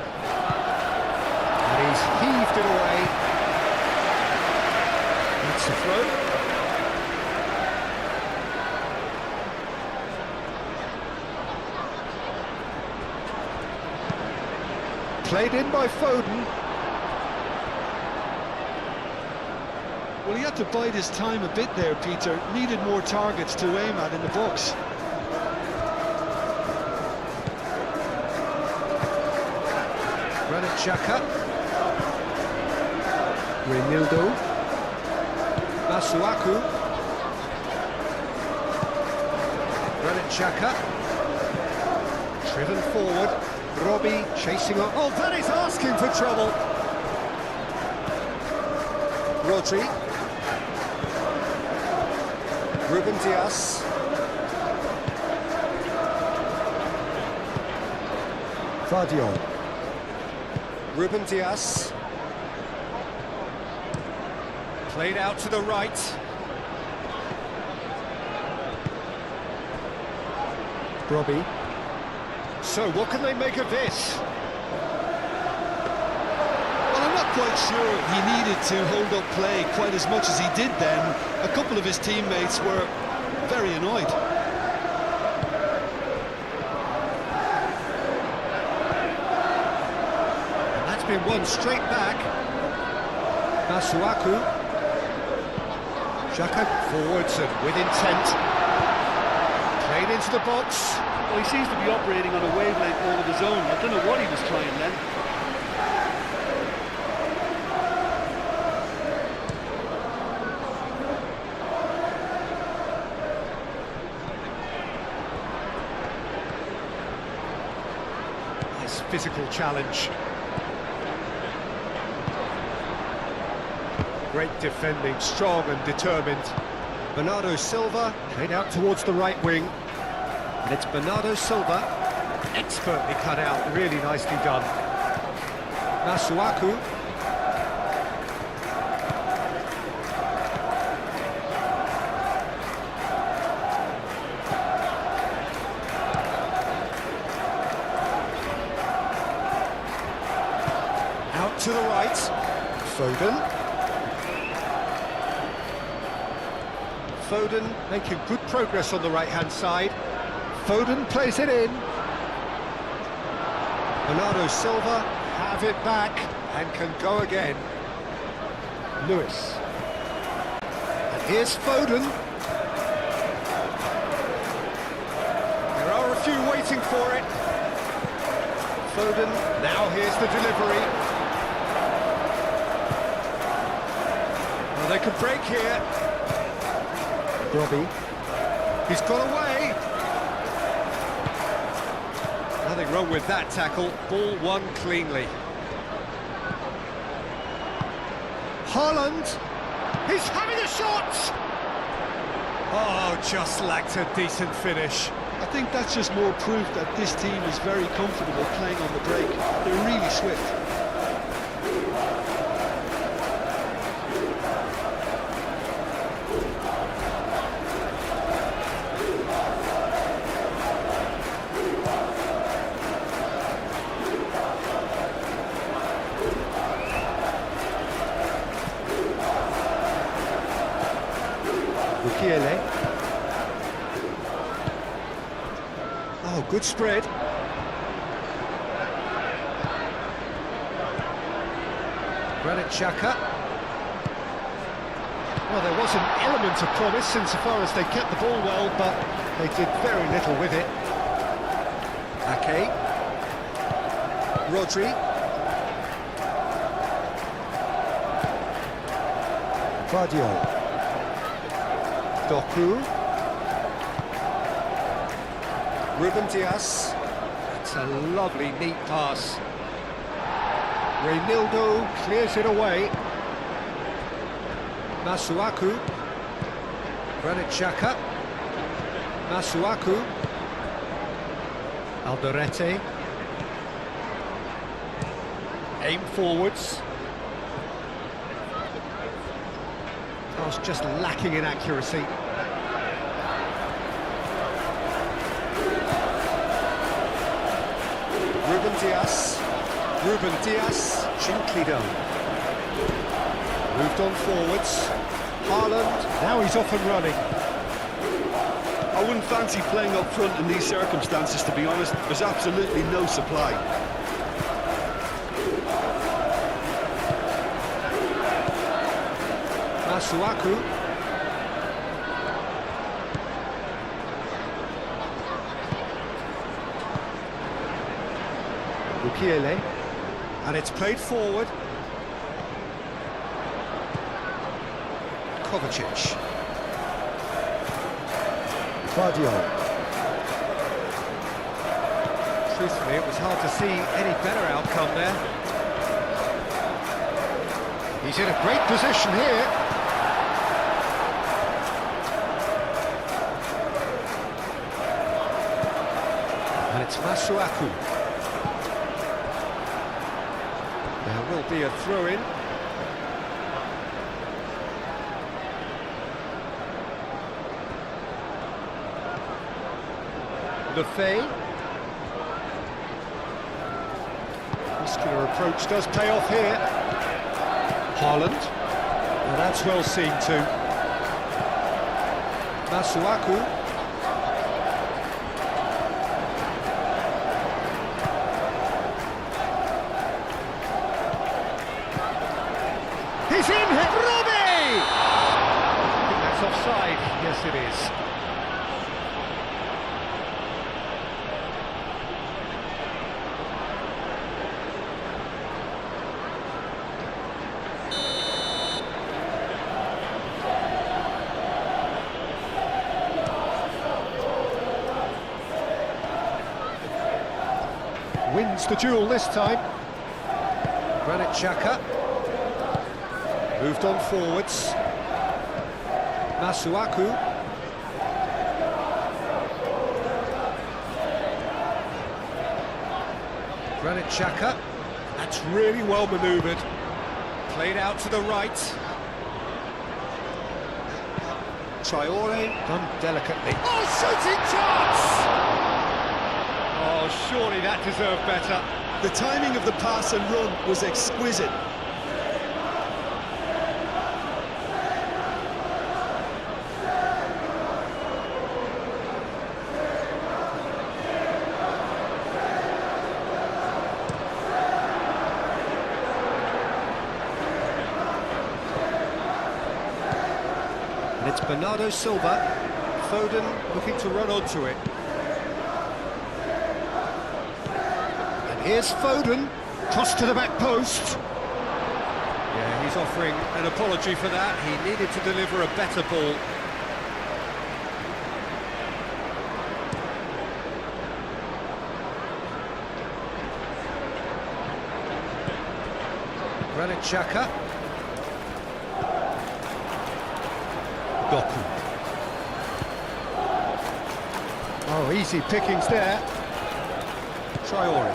And he's heaved it away. That's a throw. Played in by Foden. Well, he had to bide his time a bit there, Peter. Needed more targets to aim at in the box. Granit Xhaka. Reinildo. Masuaku. Granit Xhaka. Driven forward. Robbie chasing on. Oh, that is asking for trouble. Rodri. Ruben Dias. Vardiol. Ruben Dias. Played out to the right. Robbie. So, what can they make of this? Well, I'm not quite sure he needed to hold up play quite as much as he did then. A couple of his teammates were very annoyed. And that's been won straight back. Masuaku. Xhaka forwards and with intent. Played into the box. Well, he seems to be operating on a wavelength all of his own. I don't know what he was trying then. Nice physical challenge. Great defending, strong and determined. Bernardo Silva played out towards the right wing. And it's Bernardo Silva, expertly cut out, really nicely done. Masuaku. Out to the right, Foden. Foden making good progress on the right-hand side. Foden plays it in. Bernardo Silva have it back and can go again. Lewis. And Here's Foden. There are a few waiting for it. Foden, now here's the delivery. Well, they could break here. Robbie. He's got away. Nothing wrong with that tackle. Ball won cleanly. Haaland. He's having a shot! Oh, just lacked a decent finish. I think that's just more proof that this team is very comfortable playing on the break. They're really swift. Oh, good spread. Granit Xhaka. Well, there was an element of promise insofar as they kept the ball well, but they did very little with it. Ake. Rodri. Guardiola. Doku. Ruben Dias. It's a lovely, neat pass. Reynaldo clears it away. Masuaku. Granit Xhaka. Masuaku. Alderete. Aim forwards. Pass just lacking in accuracy. Ruben Dias. Ruben Dias, gently done. Moved on forwards. Haaland, now he's off and running. I wouldn't fancy playing up front in these circumstances, to be honest. There's absolutely no supply. Masuaku. Mukiele. And it's played forward. Kovacic. Guardiola. Truthfully, it was hard to see any better outcome there. He's in a great position here. And it's Masuaku. There will be a throw-in. Lefebvre. Muscular approach does pay off here. Haaland. Well, that's well seen too. Masuaku. He's in here! Robbie! I think that's offside. Yes, it is. Wins the duel this time. Granit Xhaka. Moved on forwards. Masuaku. Granit Xhaka. That's really well manoeuvred. Played out to the right. Traore. Done delicately. Oh, shooting chance! Oh, surely that deserved better. The timing of the pass and run was exquisite. And it's Bernardo Silva. Foden looking to run onto it. And here's Foden, cross to the back post. Yeah, he's offering an apology for that. He needed to deliver a better ball. Granit Xhaka. Doku. Oh, easy pickings there. Traore.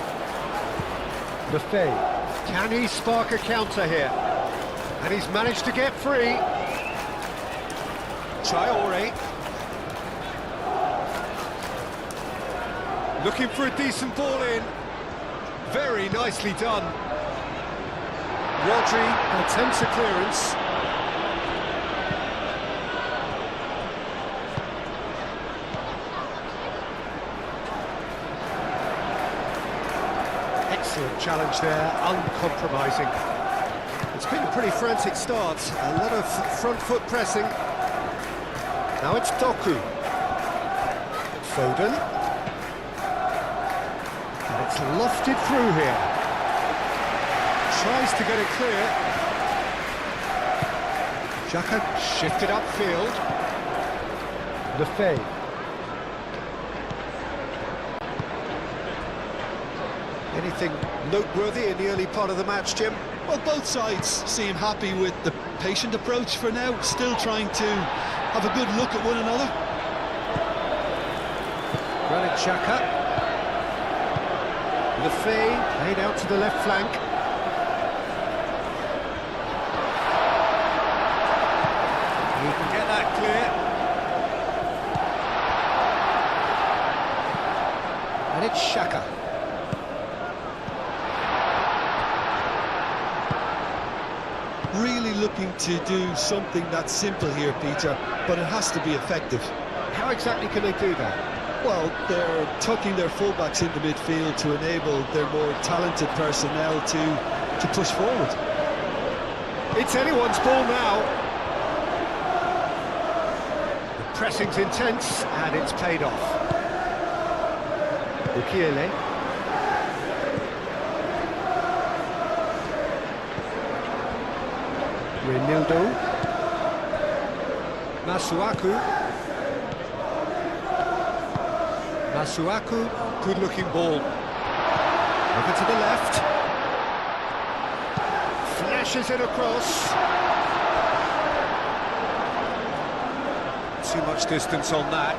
Lefebvre. Can he spark a counter here? And he's managed to get free. Traore. Looking for a decent ball in. Very nicely done. Rodri attempts a clearance. Excellent challenge there, uncompromising. It's been a pretty frantic start, a lot of front foot pressing. Now it's Doku. Foden. And it's lofted through here. Tries to get it clear. Xhaka shifted upfield. Lefebvre. Anything noteworthy in the early part of the match, Jim? Well, both sides seem happy with the patient approach for now, still trying to have a good look at one another. Granit Xhaka. Lefebvre played out to the left flank. He can get that clear. And it's Xhaka. Really looking to do something that's simple here, Peter, but it has to be effective. How exactly can they do that? Well, they're tucking their fullbacks into midfield to enable their more talented personnel to push forward. It's anyone's ball now. The pressing's intense, and it's paid off. Ukiele. Renildo. Masuaku. Masuaku, good-looking ball. Over to the left. Flashes it across. Too much distance on that.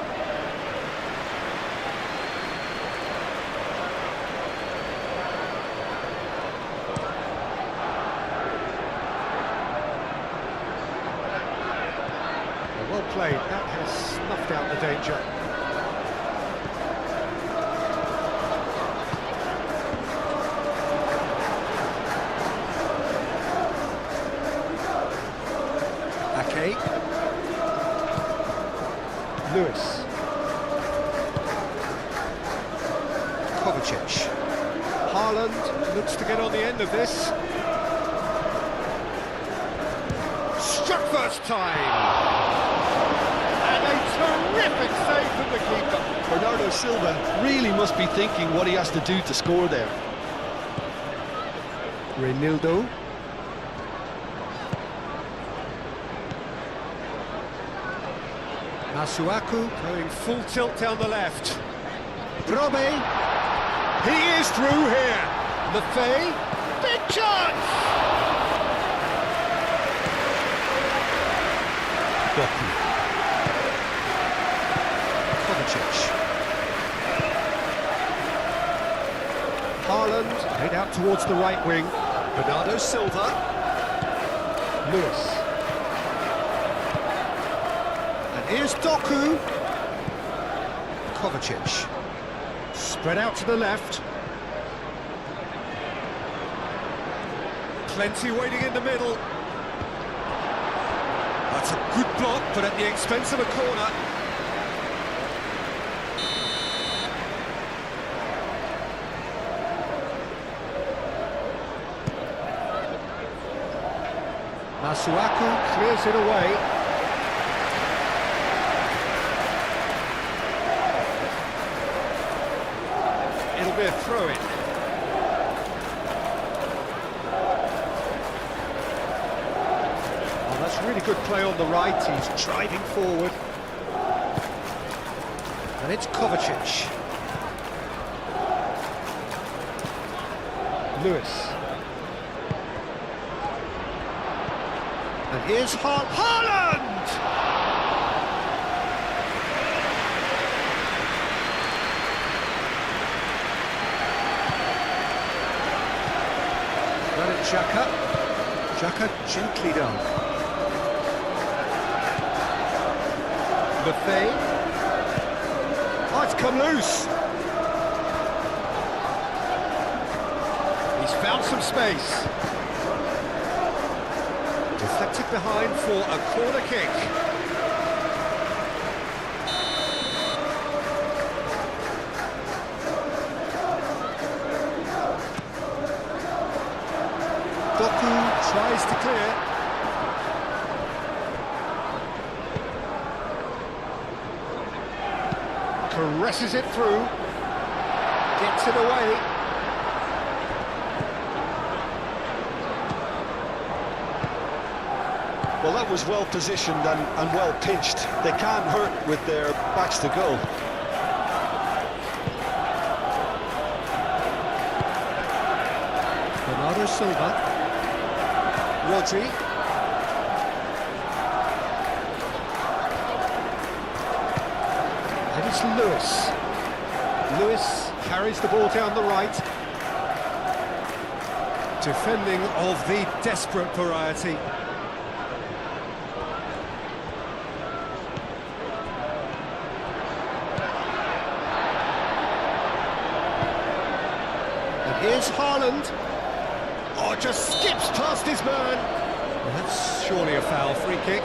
Well played, that has snuffed out the danger. Ake. Lewis. Kovacic. Haaland looks to get on the end of this. Struck first time! Terrific save from the keeper. Bernardo Silva really must be thinking what he has to do to score there. Renildo. Masuaku going full tilt down the left. Brobe. He is through here. Lefebvre. Big chance! Doku. Haaland head out towards the right wing. Bernardo Silva. Lewis. And here's Doku. Kovacic. Spread out to the left. Plenty waiting in the middle. That's a good block, but at the expense of a corner. Masuaku clears it away. throw in. Oh, that's really good play on the right. He's driving forward. And it's Kovacic. Lewis. And here's Haaland! Granit Xhaka. Xhaka gently down. Buffet. Oh, it's come loose. He's found some space. Deflected behind for a corner kick. Doku tries to clear. Caresses it through. Gets it away. Well, that was well positioned and well pitched. They can't hurt with their backs to goal. Bernardo Silva. Rodri. And it's Lewis. Lewis carries the ball down the right. Defending of the desperate variety. Here's Haaland. Oh, just skips past his man. Well, that's surely a foul free kick.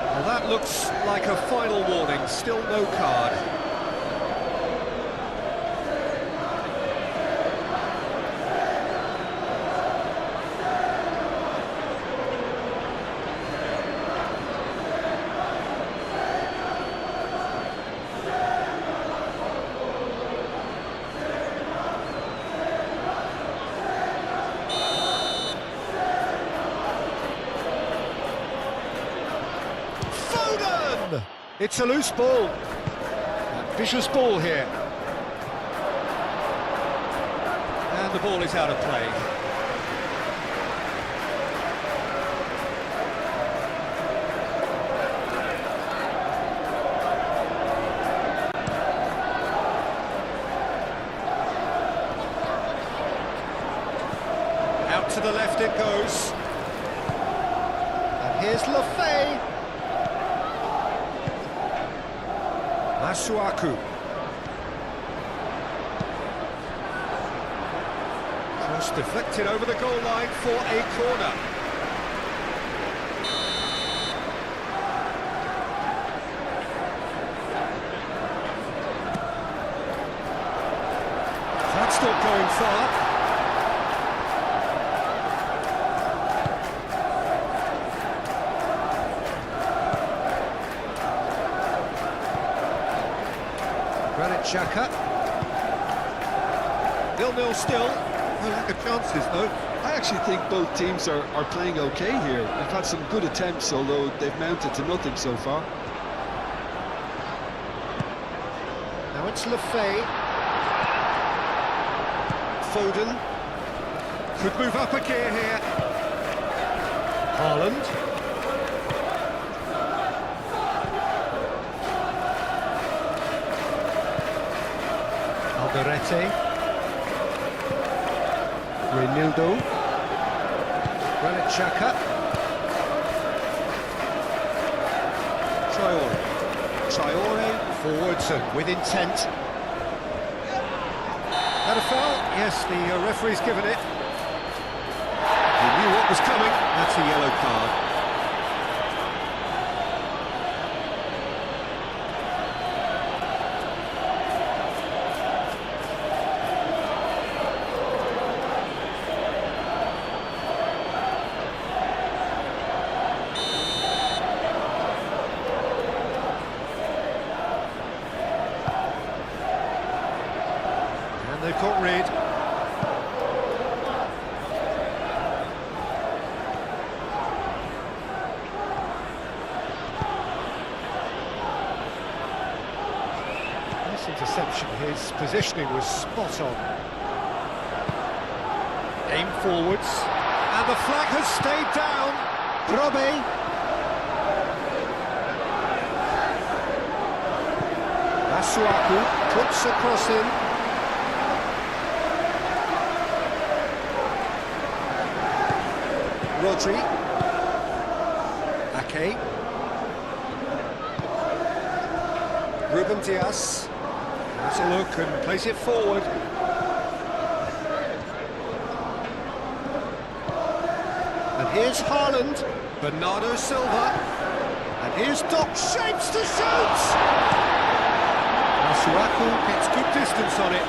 Well, that looks like a final warning. Still no card. It's a loose ball. Vicious ball here. And the ball is out of play. Out to the left it goes. And here's Lefay. Masuaku. Cross deflected over the goal line for a corner. That's not going far. Granit Xhaka. 0-0 still. No lack of chances, though. I actually think both teams are playing okay here. They've had some good attempts, although they've mounted to nothing so far. Now it's Lefay. Foden. Could move up a gear here. Haaland. Alderete. Reinildo. Granit Xhaka. Traore forwards and with intent. Had a foul? Yes, the referee's given it. He knew what was coming. That's a yellow card. interception. His positioning was spot on. Aim forwards, and the flag has stayed down. Robbie. Masuaku puts a cross in. Rodri. Ake. Ruben Diaz. Has a look and plays it forward. And here's Haaland. Bernardo Silva. And here's Doc, shapes to shoot! Masuaku gets good distance on it.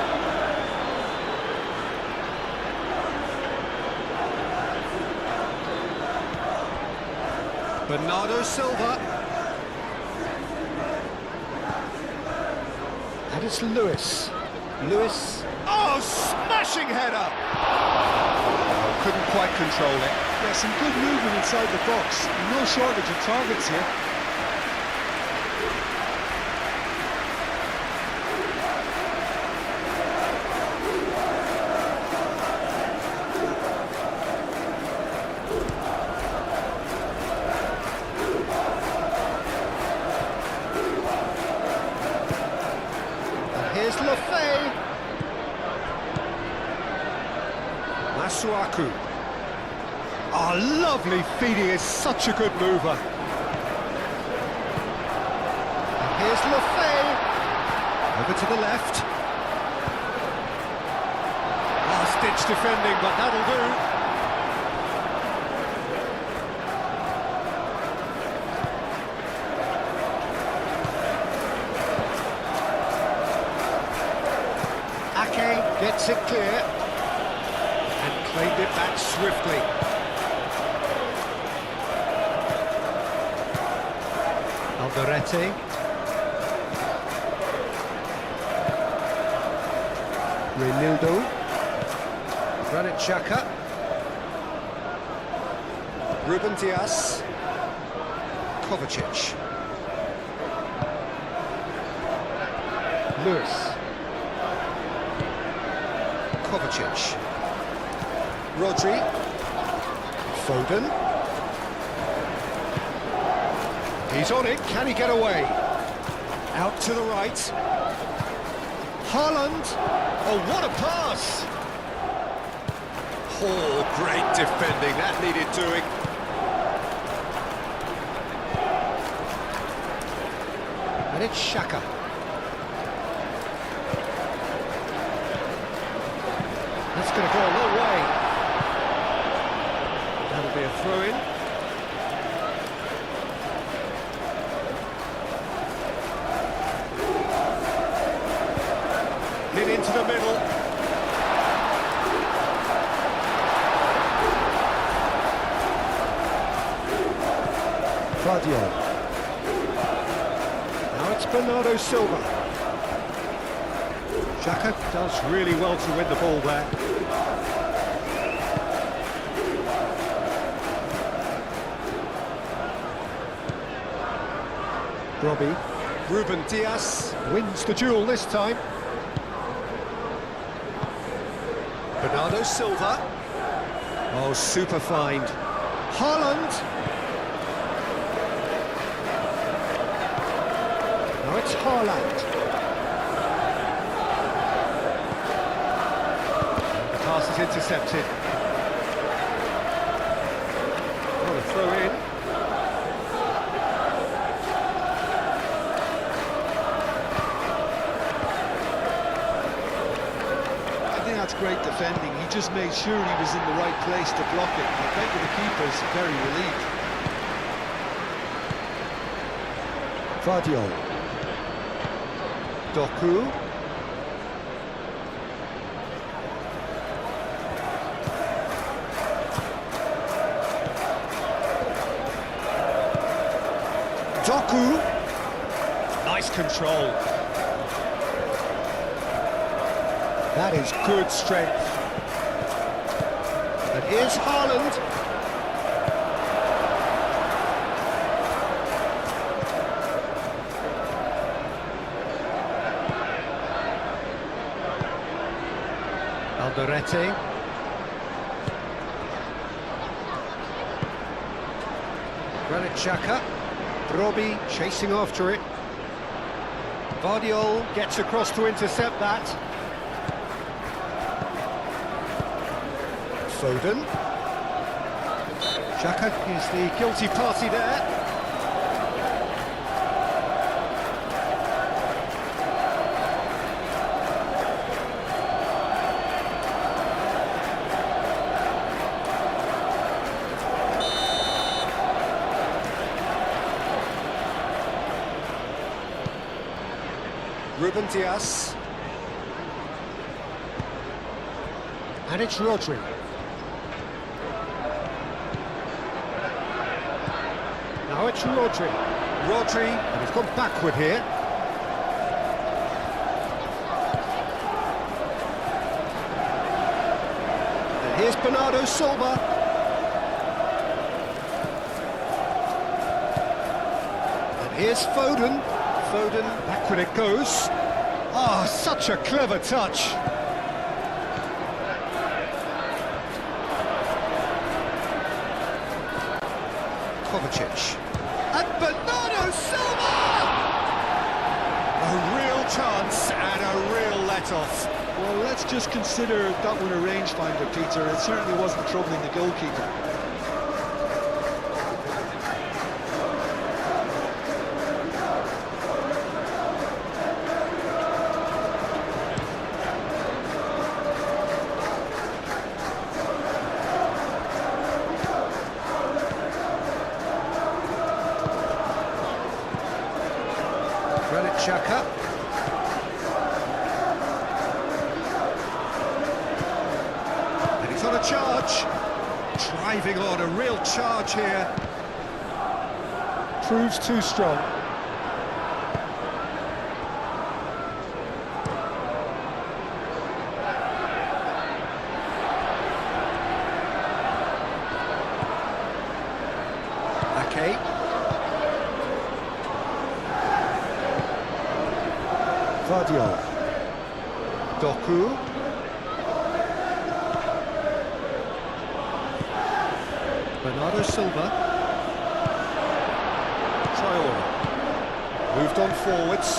Bernardo Silva. And it's Lewis. Lewis. Oh, smashing header! Oh, couldn't quite control it. Yeah, some good movement inside the box. No shortage of targets here. Here's Lefay. Masuaku. Oh, lovely feeding, is such a good mover. And here's Lefay. Over to the left. Last-ditch defending, but that'll do. Ake gets it clear and claimed it back swiftly. Alderete. Reinildo. Granit Xhaka. Ruben Diaz. Kovacic. Lewis. Kovacic. Rodri. Foden. He's on it, can he get away? Out to the right. Haaland. Oh, what a pass! Oh, great defending, that needed doing. And it's Xhaka. That's going to go a long way. That'll be a throw-in. Hit into the middle. Fadio. Now it's Bernardo Silva. Xhaka does really well to win the ball there. Robbie. Ruben Diaz wins the duel this time. Bernardo Silva. Oh, super find. Haaland. Now it's Haaland. The pass is intercepted. What a throw in. That's great defending. He just made sure he was in the right place to block it. I bet you the keeper's very relieved. Fadio. Doku. Doku. Nice control. That is good strength. And here's Haaland. Berretti. Granit Xhaka. Brobbey chasing after it. Vardiol gets across to intercept that. Foden. Xhaka is the guilty party there. Ruben Dias. And it's Rodri. Now it's Rodri. Rodri, and he's gone backward here. And here's Bernardo Silva. And here's Foden. Foden, backward it goes. Oh, such a clever touch. Kovacic. And Bernardo Silva! A real chance and a real let-off. Well, let's just consider that one a rangefinder, Peter. It certainly wasn't troubling the goalkeeper. Granit Xhaka. And he's on a charge. Driving on, a real charge here. Proves too strong. Ake. Vardiol. Doku. Bernardo Silva. Traore. Moved on forwards.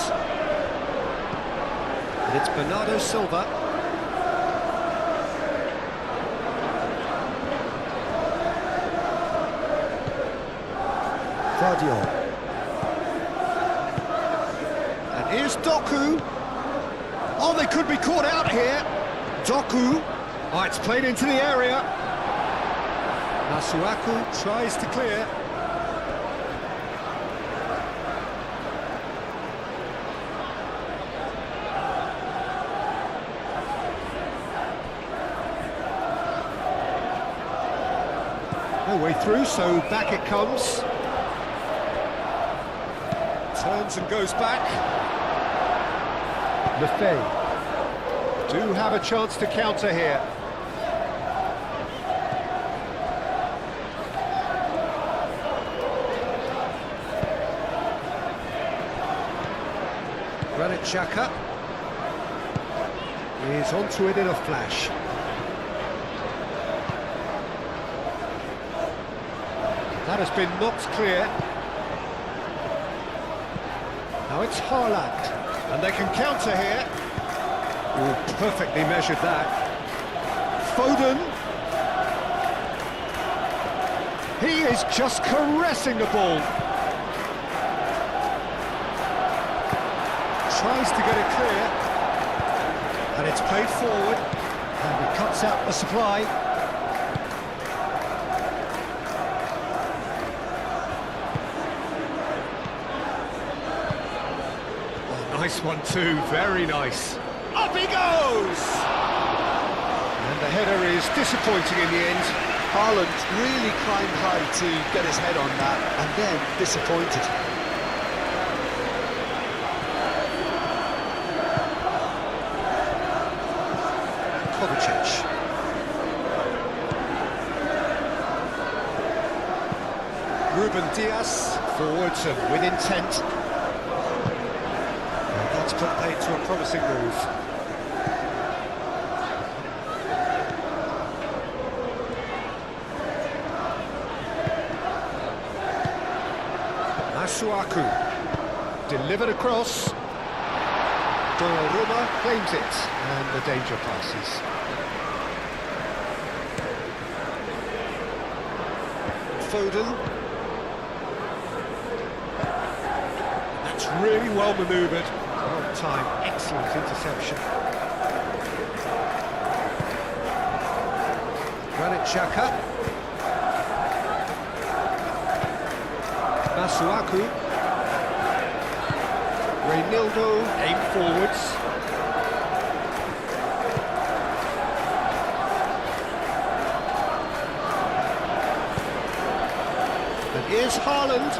And it's Bernardo Silva. Vardiol. And here's Doku. Oh, they could be caught out here. Doku. Oh, it's played into the area. Masuaku tries to clear. No way through, so back it comes. Turns and goes back. Lefebvre do have a chance to counter here. Granit Xhaka is onto it in a flash. That has been knocked clear. Now it's Haaland, and they can counter here. Ooh, perfectly measured that. Foden. He is just caressing the ball. Tries to get it clear. And it's played forward. And he cuts out the supply. Nice one too, very nice. Up he goes! And the header is disappointing in the end. Haaland really climbed high to get his head on that, and then disappointed. Kovacic. Ruben Dias, forwards and with intent. That's put paid to a promising move. Masuaku. Delivered across. Donnarumma claims it, and the danger passes. Foden. That's really well manoeuvred. Well time, excellent interception. Granit Xhaka. Masuaku. Reynildo, aim forwards. And here's Haaland.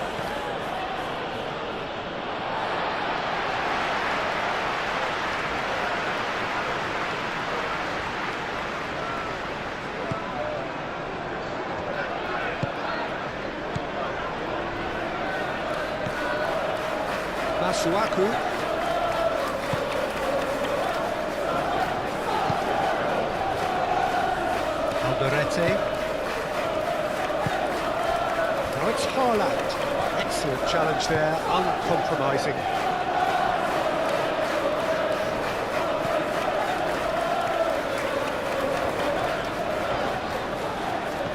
Masuaku. Alderete. Now it's Haaland. Excellent challenge there, uncompromising.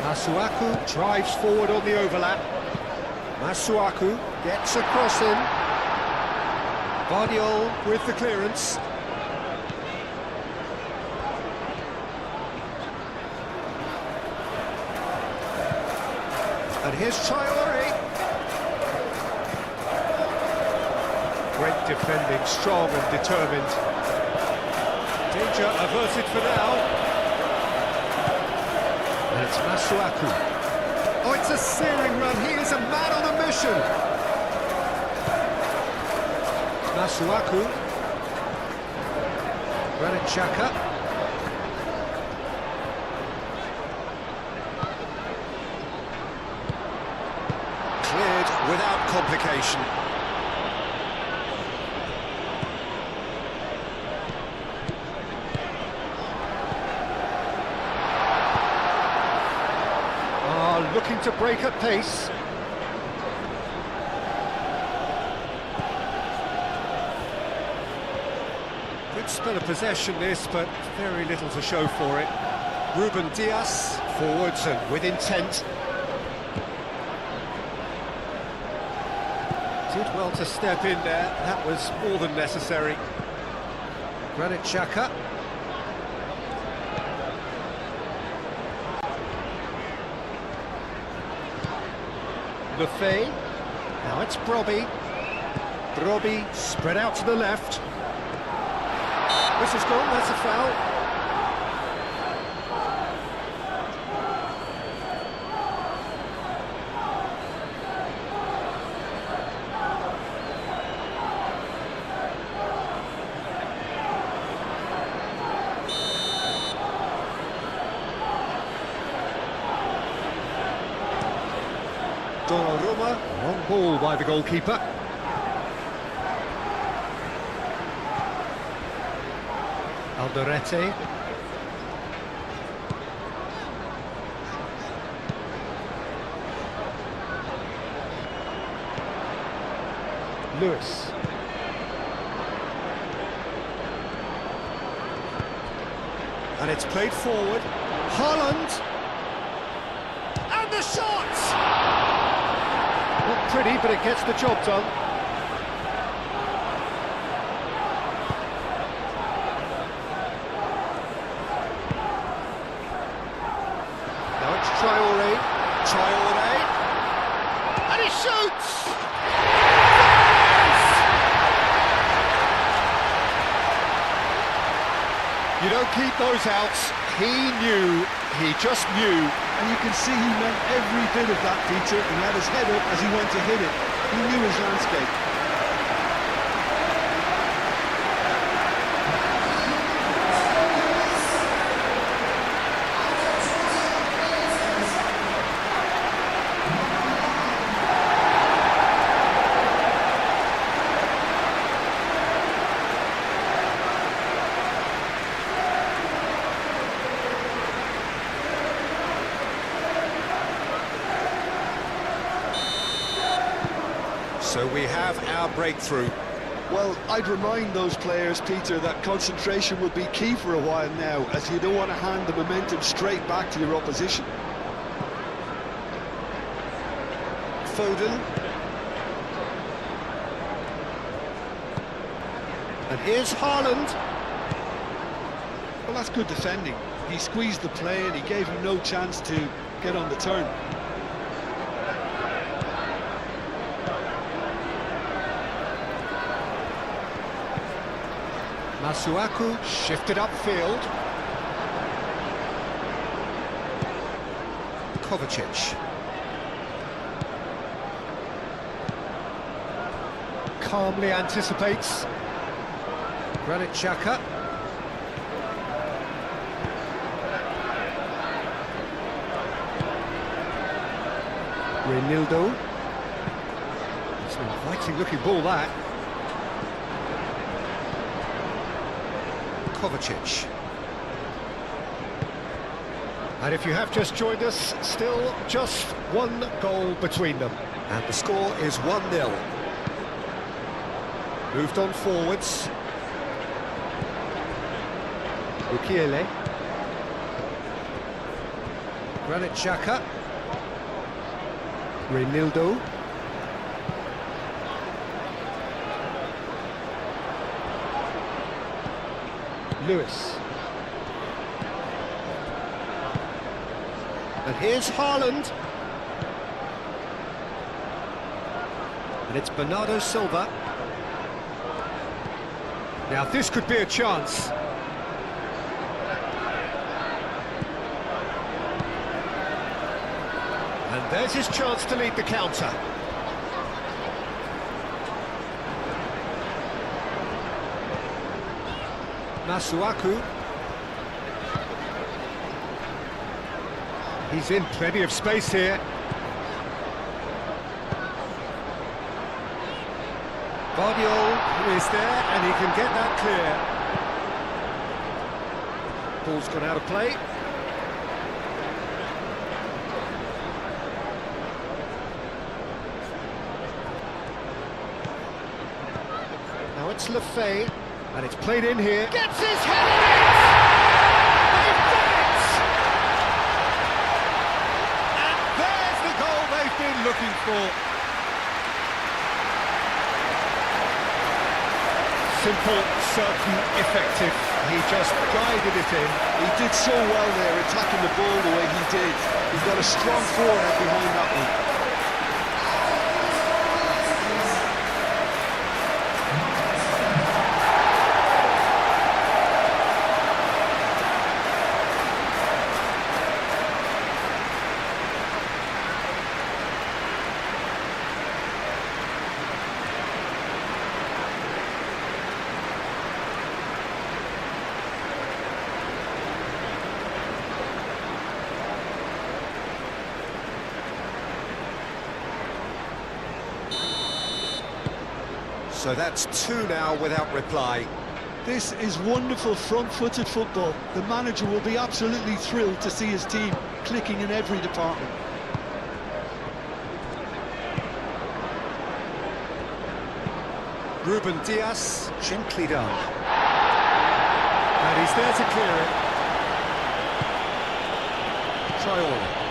Masuaku drives forward on the overlap. Masuaku gets across him. Guardiola with the clearance. And here's Traore. Great defending, strong and determined. Danger averted for now. And it's Masuaku. Oh, it's a searing run. He is a man on a mission. Masuaku. Granit Xhaka. Cleared without complication. Looking to break at pace. Good spell of possession this, but very little to show for it. Ruben Dias, forwards and with intent. Did well to step in there, that was more than necessary. Granit Xhaka. Lefay. Now it's Brobbey. Brobbey spread out to the left. This is gone, that's a foul. Donnarumma, long ball by the goalkeeper. Alderete. Lewis. And it's played forward. Haaland. And the shot! Not pretty, but it gets the job done. Now it's Traore. Traore. And he shoots! You don't keep those outs. He just knew. And you can see he meant every bit of that, Peter. He had his head up as he went to hit it. He knew his landscape. So we have our breakthrough. Well, I'd remind those players, Peter, that concentration will be key for a while now, as you don't want to hand the momentum straight back to your opposition. Foden. And here's Haaland. Well, that's good defending. He squeezed the play and he gave him no chance to get on the turn. Masuaku shifted upfield. Kovacic. Calmly anticipates. Granit Xhaka. Reinildo. It's an inviting looking ball, that. Kovacic. And if you have just joined us, still just one goal between them. And the score is 1-0. Moved on forwards. Mukiele. Granit Xhaka. Reinildo. Lewis. And here's Haaland. And it's Bernardo Silva. Now this could be a chance. And there's his chance to lead the counter. Masuaku. He's in plenty of space here. Bardiol is there and he can get that clear. Ball's gone out of play. Now it's Lefay, and it's played in here. Gets his head on it! They've done it! And there's the goal they've been looking for. Simple, certain, effective. He just guided it in. He did so well there, attacking the ball the way he did. He's got a strong forehead behind that one. So that's two now without reply. This is wonderful front-footed football. The manager will be absolutely thrilled to see his team clicking in every department. Ruben Dias, gently done. And he's there to clear it. Traore.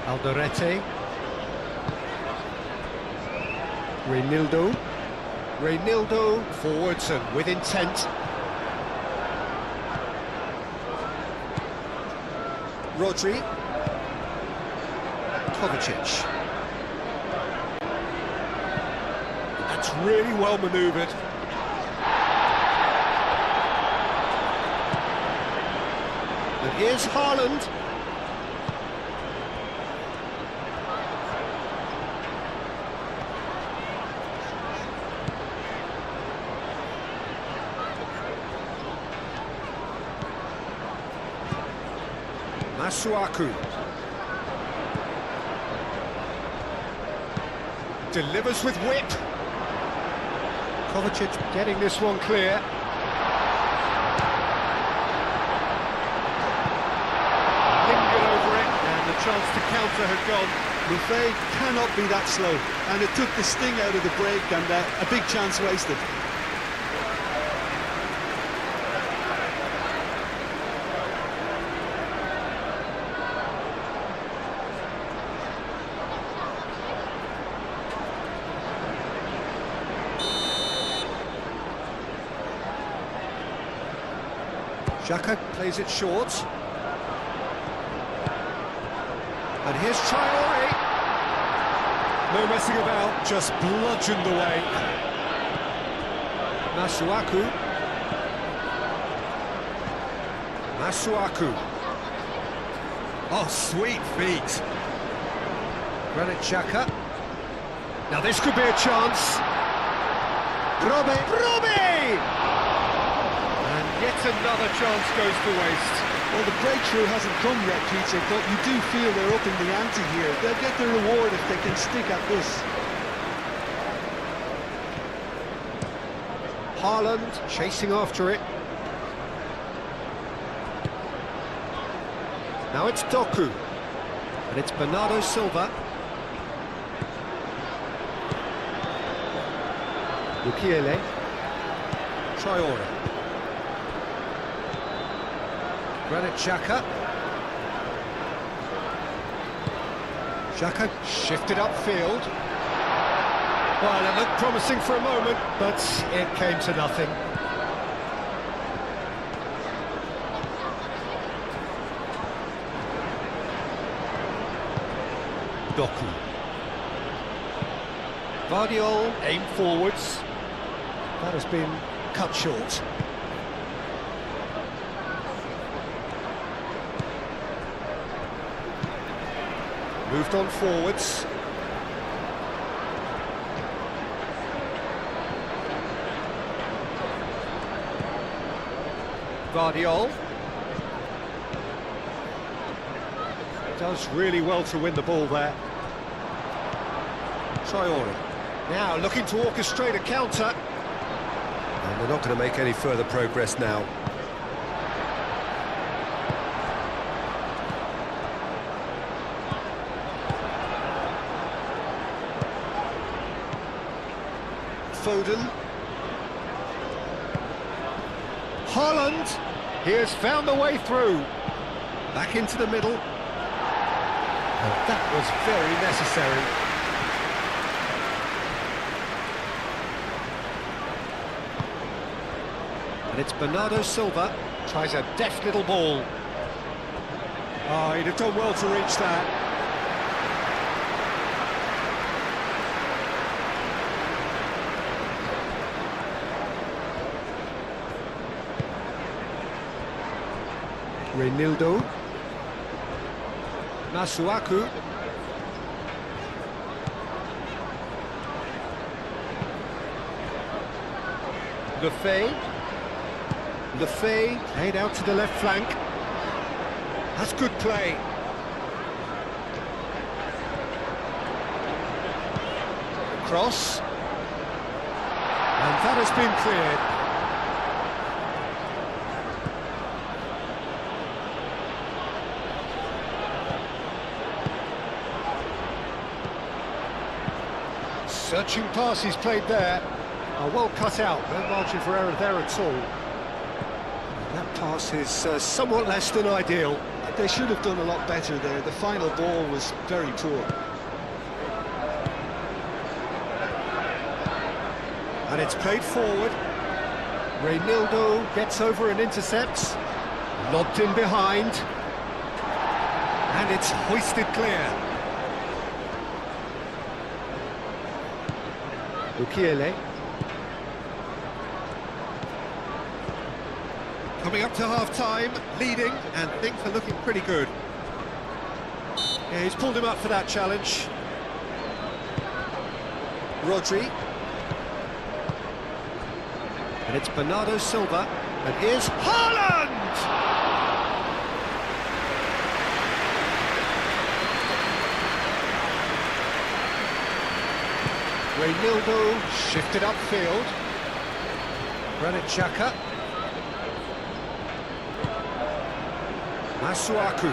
Alderete. Reinildo. Reinildo forwards and with intent. Rodri. Kovacic. That's really well manoeuvred. And here's Haaland. Masuaku delivers with whip. Kovacic getting this one clear. chance to counter had gone. Buffet cannot be that slow, and it took the sting out of the break, and a big chance wasted. Xhaka plays it short. And here's Traore. No messing about, just bludgeoned away. Masuaku. Oh, sweet feet. Granit Xhaka. Now this could be a chance. Brobbey! And yet another chance goes to waste. Well, the breakthrough hasn't come yet, Peter, but you do feel they're upping the ante here. They'll get the reward if they can stick at this. Haaland chasing after it. Now it's Doku. And it's Bernardo Silva. Mukiele. Traore. Granit Xhaka. Xhaka shifted upfield. Well, it looked promising for a moment, but it came to nothing. Doku. Vardiol aimed forwards. That has been cut short. Moved on forwards. Vardiol. Does really well to win the ball there. Traore. Now looking to orchestrate a counter. And they're not going to make any further progress now. Foden. Haaland. He has found the way through. Back into the middle. And that was very necessary. And it's Bernardo Silva. Tries a deft little ball. Oh, he'd have done well to reach that. Reinildo. Masuaku. Lefay played out to the left flank. That's good play. Cross. And that has been cleared. Searching pass he's played there. Well cut out, no margin for error there at all. And that pass is somewhat less than ideal. They should have done a lot better there. The final ball was very poor. And it's played forward. Reinildo gets over and intercepts. Lobbed in behind. And it's hoisted clear. Mukiele. Coming up to half-time, leading, and things are looking pretty good. Yeah, he's pulled him up for that challenge. Rodri. And it's Bernardo Silva. And here's Haaland! Reinildo shifted upfield. Granit Xhaka. Masuaku.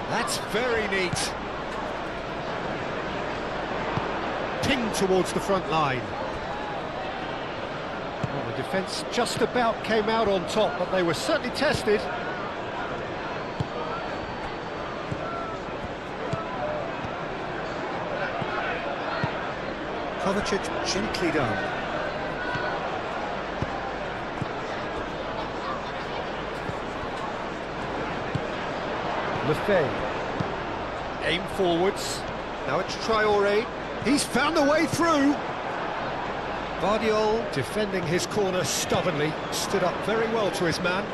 That's very neat. Pinged towards the front line. Well, the defence just about came out on top, but they were certainly tested. Kovacic gently done. Lefebvre. Aim forwards. Now it's Traoré. He's found a way through. Vardiol defending his corner stubbornly. Stood up very well to his man.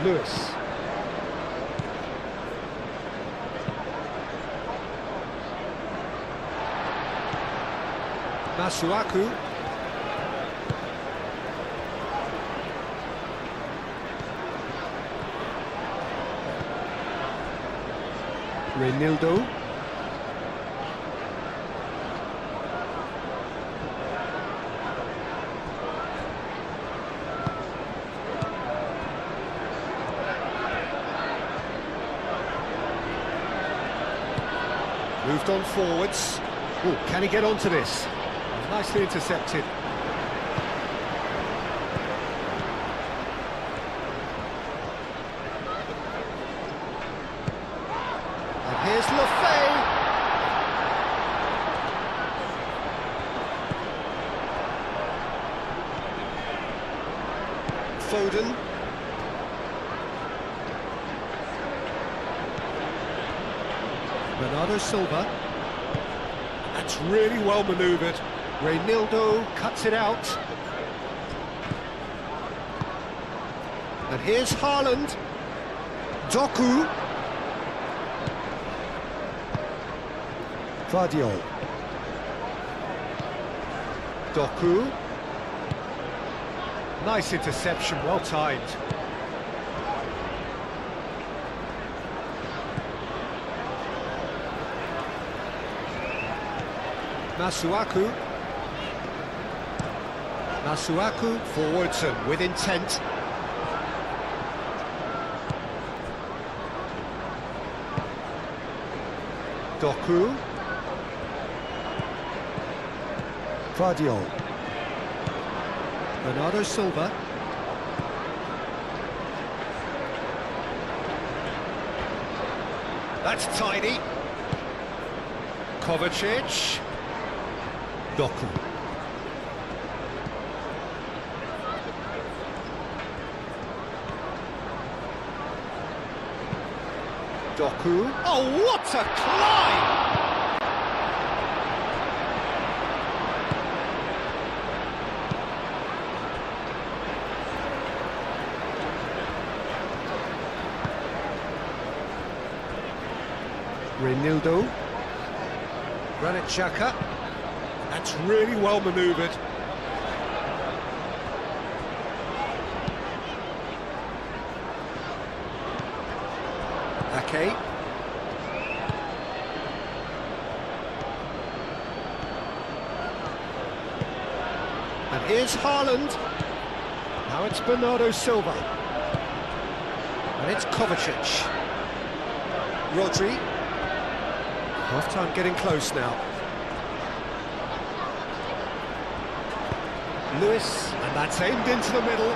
Lewis. Masuaku. Reinildo. Moved on forwards. Oh, can he get onto this? Nicely intercepted. And here's Lefebvre. Foden. Bernardo Silva. That's really well manoeuvred. Reinildo cuts it out. And here's Haaland. Doku. Vardiol. Doku. Nice interception, well timed. Masuaku. Masuaku forwards and with intent. Doku. Vardiol. Bernardo Silva. That's tidy. Kovacic. Doku. Doku. Oh, what a climb! Reinildo. Granit Xhaka. That's really well manoeuvred. Ake. And here's Haaland. Now it's Bernardo Silva. And it's Kovacic. Rodri. Half-time getting close now. Lewis, and that's aimed into the middle.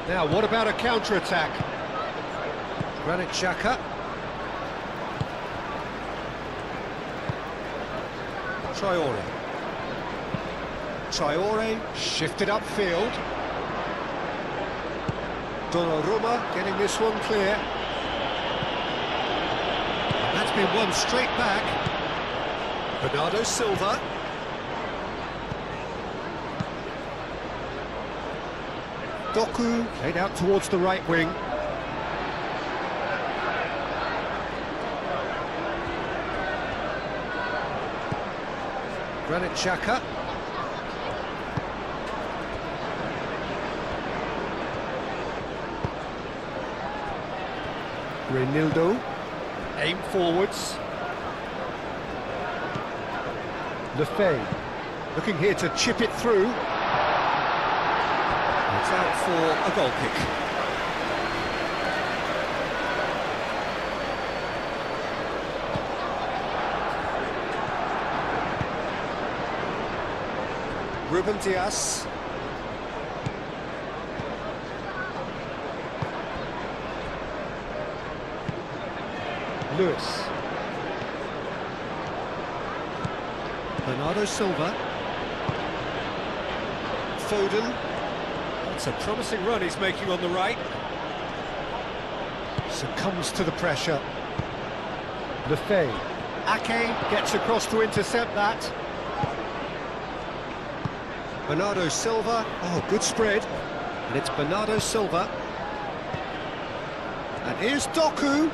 Now, what about a counter-attack? Granit Xhaka. Traoré. Traoré shifted upfield. Donnarumma getting this one clear. And that's been won straight back. Bernardo Silva. Doku played out towards the right wing. Granit Xhaka. Reinildo. Aim forwards. Lefebvre, looking here to chip it through. It's out for a goal kick. Ruben Dias. Lewis. Bernardo Silva. Foden. That's a promising run he's making on the right. Succumbs to the pressure. Lefebvre. Ake gets across to intercept that. Bernardo Silva. Oh, good spread. And it's Bernardo Silva. And here's Doku.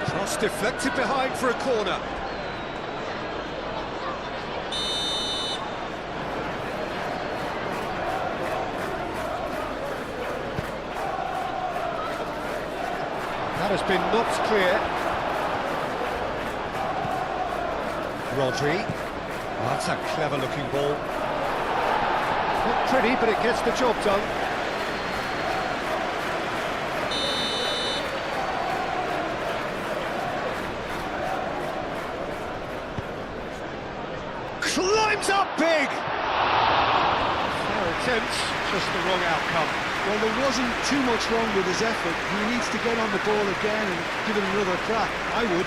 Cross deflected behind for a corner. That has been knocked clear. Rodri. Oh, that's a clever-looking ball. Not pretty, but it gets the job done. Climbs up big! Fair attempt, just the wrong outcome. Well, there wasn't too much wrong with his effort. He needs to get on the ball again and give it another crack. I would.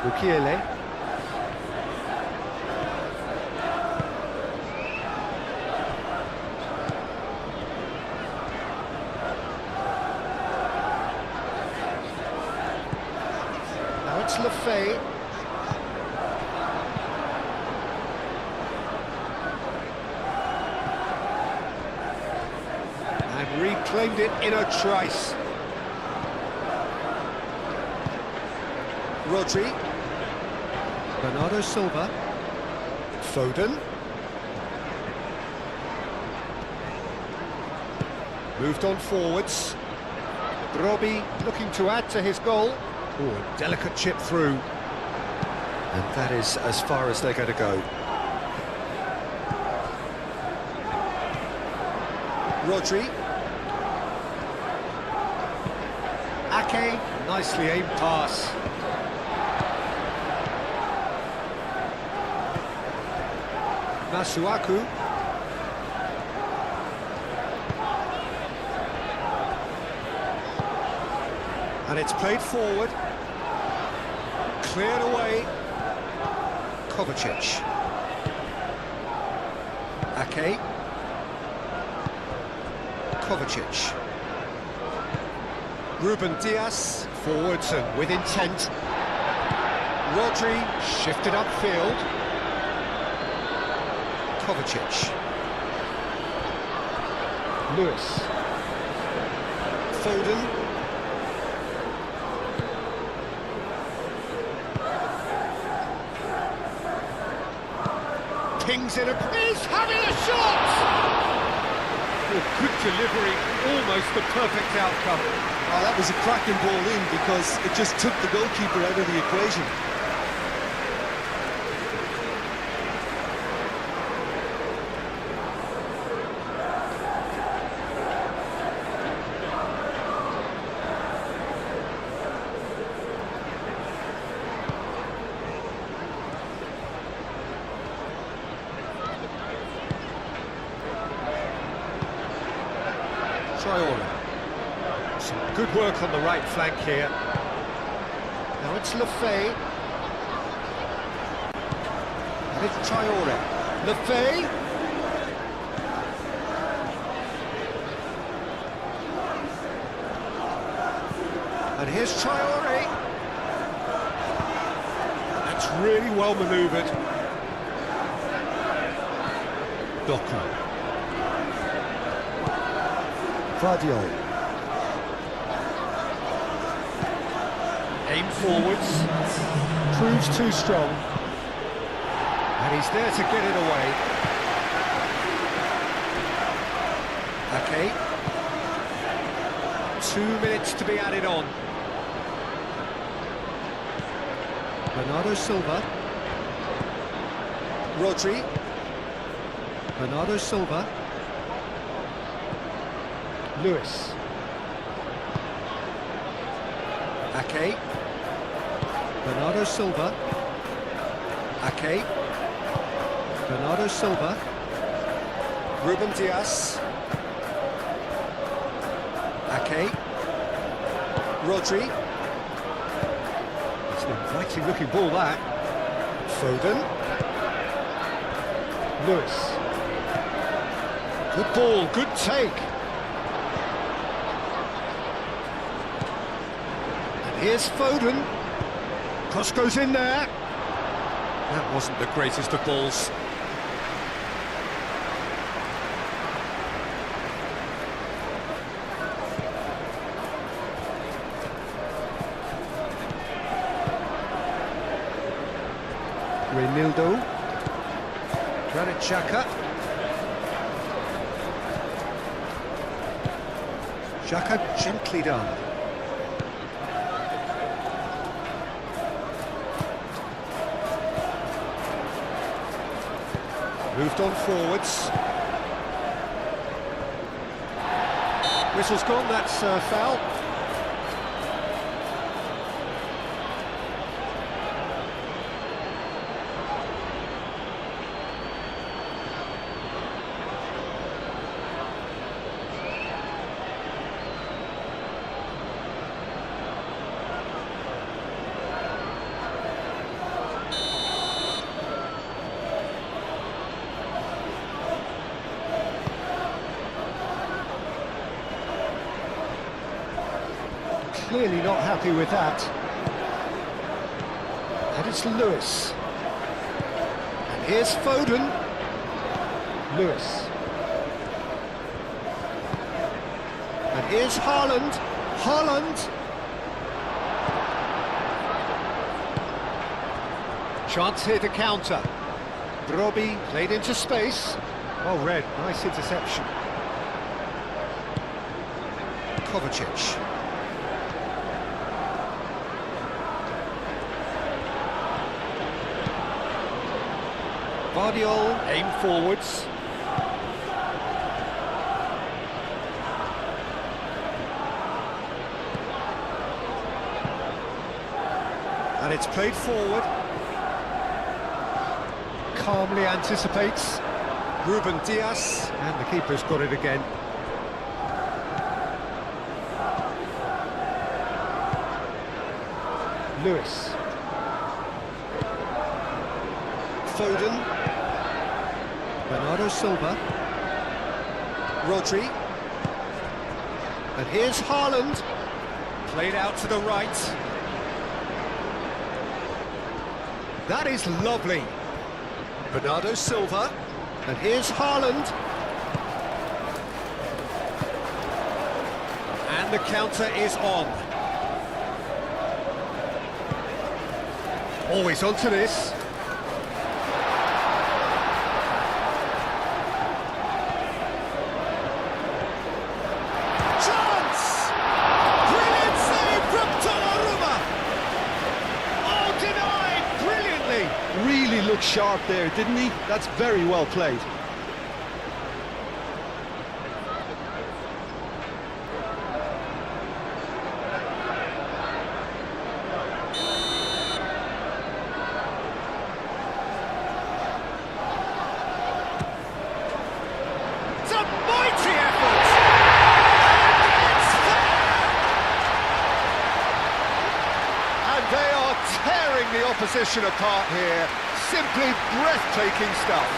Mukiele. Now it's Lefebvre. And reclaimed it in a trice. Rodri. Bernardo Silva. Foden. Moved on forwards. Robbie looking to add to his goal. Oh, a delicate chip through. And that is as far as they're going to go. Rodri. Ake, nicely aimed pass. Masuaku. And it's played forward. Cleared away. Kovacic. Ake. Kovacic. Ruben Dias. Forwards and with intent. Rodri shifted upfield. Kovacic. Lewis. Foden. Pings in a... He's having a shot! Oh, good delivery, almost the perfect outcome. Oh, that was a cracking ball in because it just took the goalkeeper out of the equation. Some good work on the right flank here. Now it's Lefebvre. And it's Traore. Lefebvre. And here's Traore. That's really well manoeuvred. Doku. Vardiol. Aim forwards. Proves too strong. And he's there to get it away. Okay. 2 minutes to be added on. Bernardo Silva. Rodri. Bernardo Silva. Lewis. Ake. Bernardo Silva. Ake. Bernardo Silva. Ruben Dias. Ake. Rodri. It's an inviting looking ball, that. Foden. Lewis. Good ball, good take. And here's Foden. Cross goes in there. That wasn't the greatest of balls. Reinildo. Granit Xhaka. Xhaka gently done. Moved on forwards. Whistle's gone, that's foul. Clearly not happy with that. And it's Lewis. And here's Foden. Lewis. And here's Haaland. Haaland. Chance here to counter. Brobbey played into space. Well read, nice interception. Kovacic. Guardiola, aim forwards. And it's played forward. Calmly anticipates. Ruben Dias. And the keeper's got it again. Lewis. Foden. Bernardo Silva. Rodri. And here's Haaland. Played out to the right. That is lovely. Bernardo Silva. And here's Haaland. And the counter is on. Always onto this. Really looked sharp there, didn't he? That's very well played. It's a mighty effort! And they are tearing the opposition apart here. Simply breathtaking stuff.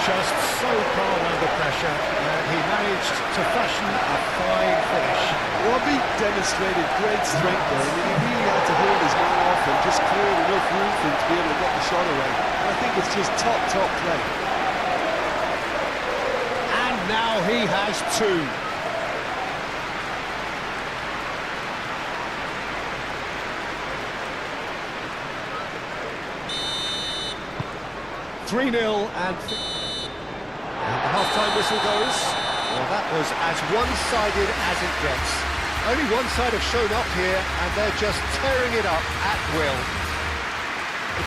Just so calm under pressure, and he managed to fashion a fine finish. Robbie demonstrated great strength there. I mean, he really had to hold his man off and just cleared enough room for him to be able to get the shot away. And I think it's just top play. And now he has two. 3-0 and the half-time whistle goes. Well, that was as one-sided as it gets. Only one side have shown up here, and they're just tearing it up at will.